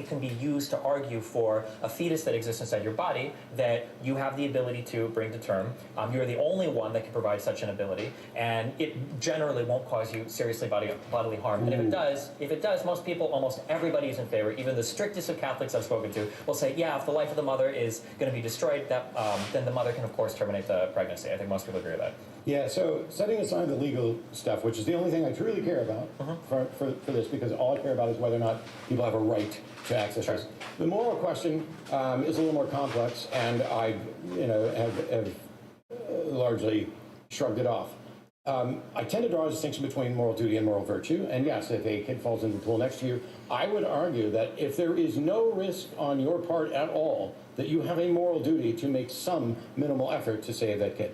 can be used to argue for a fetus that exists inside your body that you have the ability to bring to term. You're the only one that can provide such an ability, and it generally won't cause you seriously bodily harm. And if it does, most people, almost everybody is in favor. Even the strictest of Catholics I've spoken to will say, yeah, if the life of the mother is going to be destroyed, then the mother can of course terminate the pregnancy. I think most people agree with that. Yeah, so setting aside the legal stuff, which is the only thing I truly care about for this, because all I care about is whether or not people have a right to access this. The moral question is a little more complex, and I have largely shrugged it off. I tend to draw a distinction between moral duty and moral virtue, and yes, if a kid falls into the pool next to you, I would argue that if there is no risk on your part at all, that you have a moral duty to make some minimal effort to save that kid.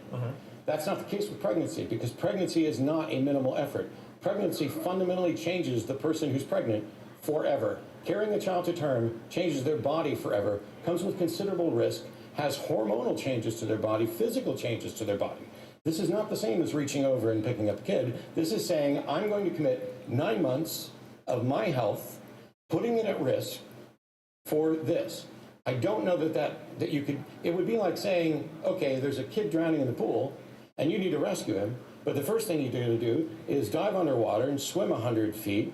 That's not the case with pregnancy, because pregnancy is not a minimal effort. Pregnancy fundamentally changes the person who's pregnant forever. Carrying a child to term changes their body forever, comes with considerable risk, has hormonal changes to their body, physical changes to their body. This is not the same as reaching over and picking up a kid. This is saying, I'm going to commit 9 months of my health, putting it at risk for this. I don't know that you could, it would be like saying, okay, there's a kid drowning in the pool, and you need to rescue him, but the first thing you need to do is dive underwater and swim 100 feet,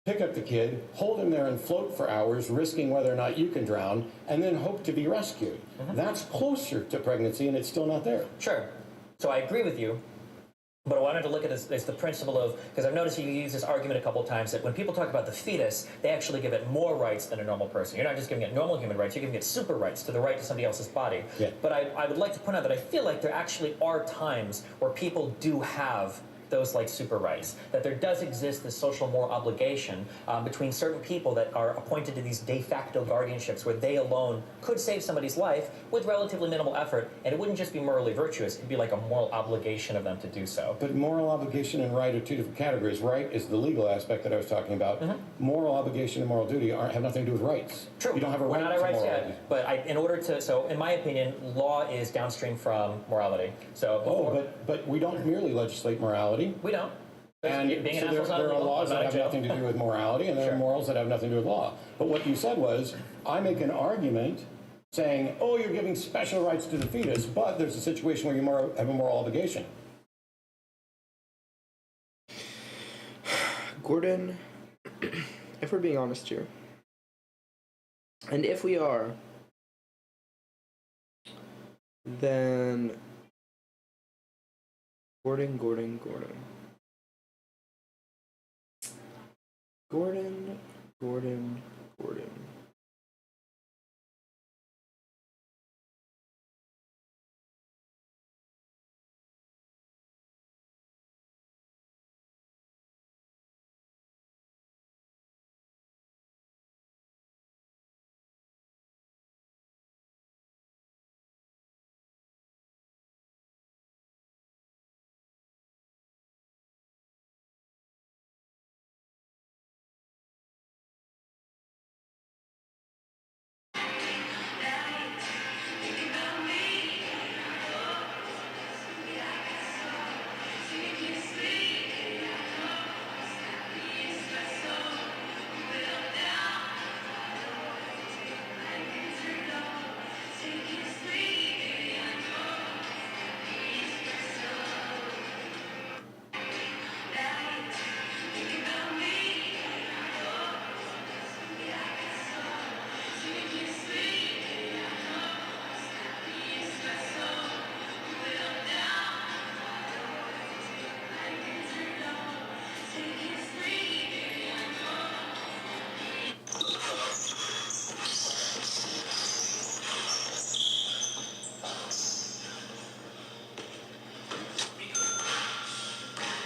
pick up the kid, hold him there and float for hours, risking whether or not you can drown, and then hope to be rescued. That's closer to pregnancy, and it's still not there. Sure. So I agree with you. But I wanted to look at this as the principle of, because I've noticed you use this argument a couple of times, that when people talk about the fetus, they actually give it more rights than a normal person. You're not just giving it normal human rights, you're giving it super rights to the right to somebody else's body. Yeah. But I would like to point out that I feel like there actually are times where people do have those like super rights, that there does exist this social moral obligation between certain people that are appointed to these de facto guardianships where they alone could save somebody's life with relatively minimal effort, and it wouldn't just be morally virtuous, it'd be like a moral obligation of them to do so. But moral obligation and right are two different categories. Right is the legal aspect that I was talking about. Moral obligation and moral duty have nothing to do with rights. True. You don't have a We're right not to at rights moral yet, but in order to, so in my opinion, law is downstream from morality. So before, but we don't merely legislate morality. We don't. And being so an asshole's not there are illegal. laws I'm that not have in jail. nothing to do with morality, and there are morals that have nothing to do with law. But what you said was, I make an argument saying, oh, you're giving special rights to the fetus, but there's a situation where you have a moral obligation. Gordon, if we're being honest here, and if we are, then Gordon.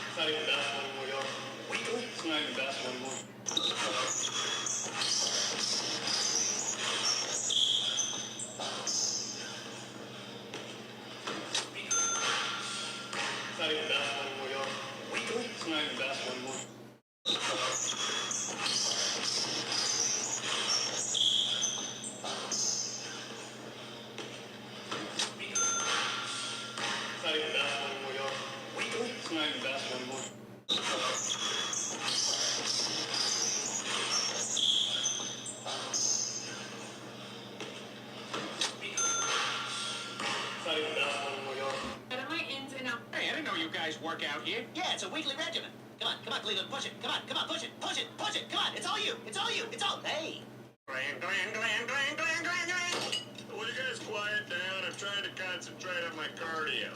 It's not even basketball anymore, y'all. It's not even basketball anymore. It's not even basketball anymore, y'all. It's not even basketball anymore. It's not even basketball anymore, y'all. It's not even basketball anymore. It's not even basketball anymore, y'all. And I ins and out. Hey, I didn't know you guys work out here. Yeah, it's a weekly regimen. Come on, Cleveland, push it. Come on, push it. Come on, it's all you. Hey. Will you guys quiet down? I'm trying to concentrate on my cardio.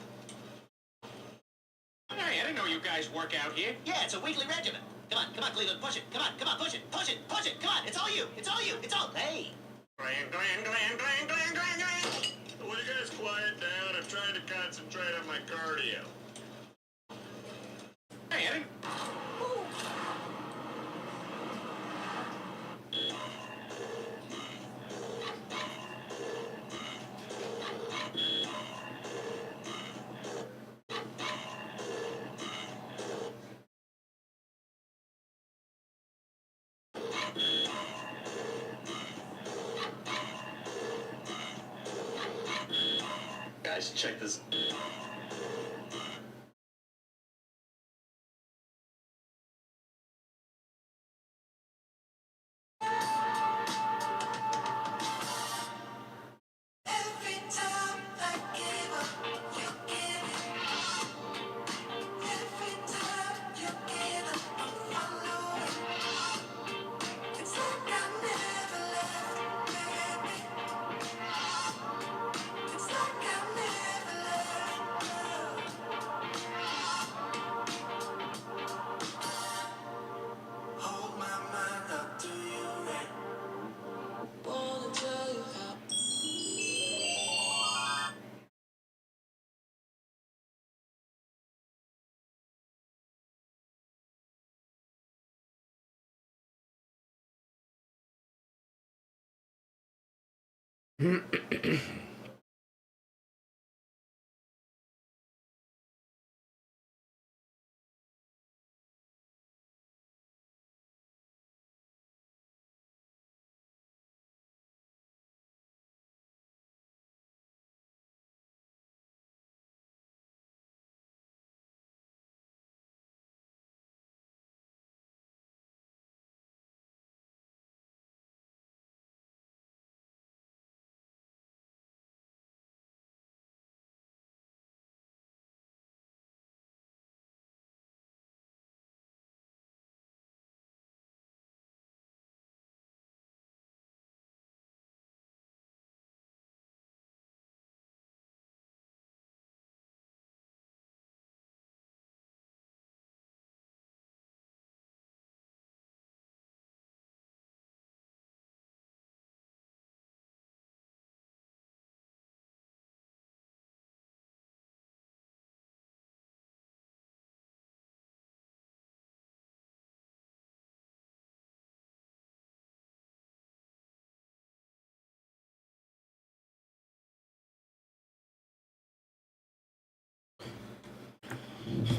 Hey, I didn't know you guys work out here. Yeah, it's a weekly regimen. Come on, Cleveland, push it. Come on, push it. Come on, it's all you. Hey. Will you guys quiet down? I'm trying to concentrate on my cardio. Hey, I didn't... Guys, check this.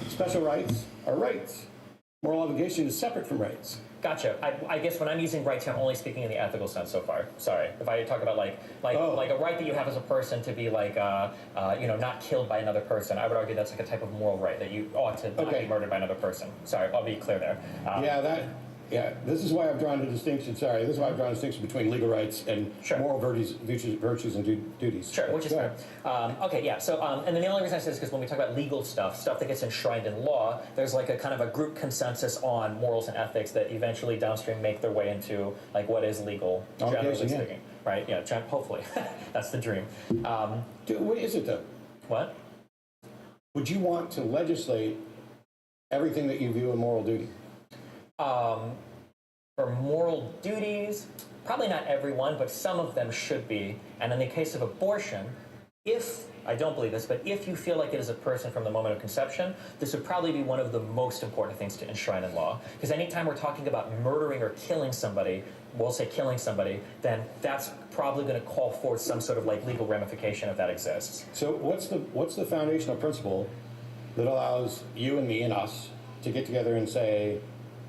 Special rights are rights. Moral obligation is separate from rights. Gotcha. I guess when I'm using rights, I'm only speaking in the ethical sense so far. Sorry. If I talk about like a right that you have as a person to be like, not killed by another person, I would argue that's like a type of moral right that you ought to not be murdered by another person. Sorry, I'll be clear there. This is why I've drawn a distinction. Sorry, this is why I've drawn a distinction between legal rights and moral virtues and duties. Sure, which is fair. Okay, yeah. So, and then the only reason I say this is because when we talk about legal stuff that gets enshrined in law, there's like a kind of a group consensus on morals and ethics that eventually downstream make their way into like what is legal, generally speaking. Right? Yeah. Hopefully, that's the dream. What is it though? What? Would you want to legislate everything that you view a moral duty? For moral duties, probably not everyone, but some of them should be. And in the case of abortion, I don't believe this, but if you feel like it is a person from the moment of conception, this would probably be one of the most important things to enshrine in law. Because anytime we're talking about murdering or killing somebody, we'll say killing somebody, then that's probably going to call forth some sort of like legal ramification if that exists. So what's the foundational principle that allows you and me and us to get together and say,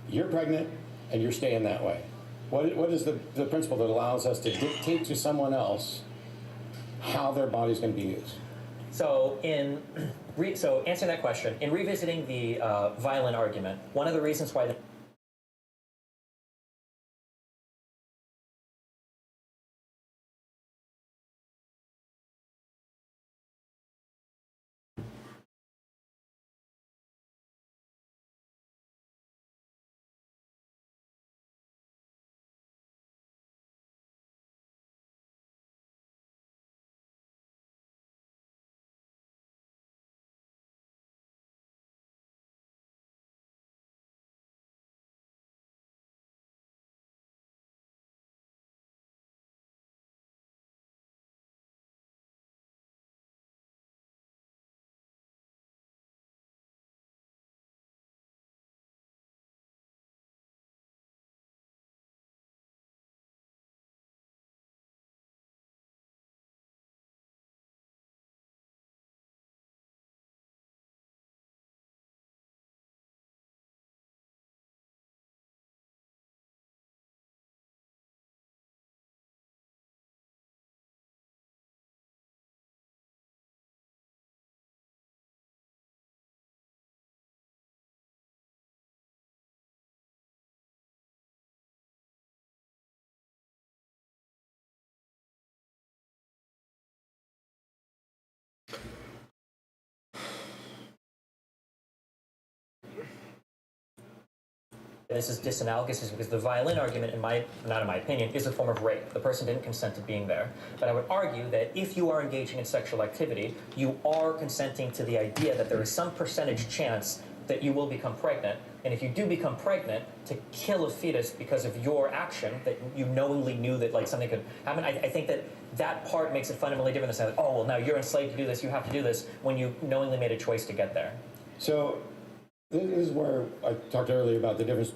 you're pregnant and you're staying that way? What is the principle that allows us to dictate to someone else how their body's going to be used? So so answering that question, in revisiting the violin argument, one of the reasons why this is disanalogous is because the violin argument, not in my opinion, is a form of rape. The person didn't consent to being there. But I would argue that if you are engaging in sexual activity, you are consenting to the idea that there is some percentage chance that you will become pregnant. And if you do become pregnant, to kill a fetus because of your action, that you knowingly knew that like something could happen, I think that part makes it fundamentally different than saying, oh, well, now you're enslaved to do this, you have to do this, when you knowingly made a choice to get there. So this is where I talked earlier about the difference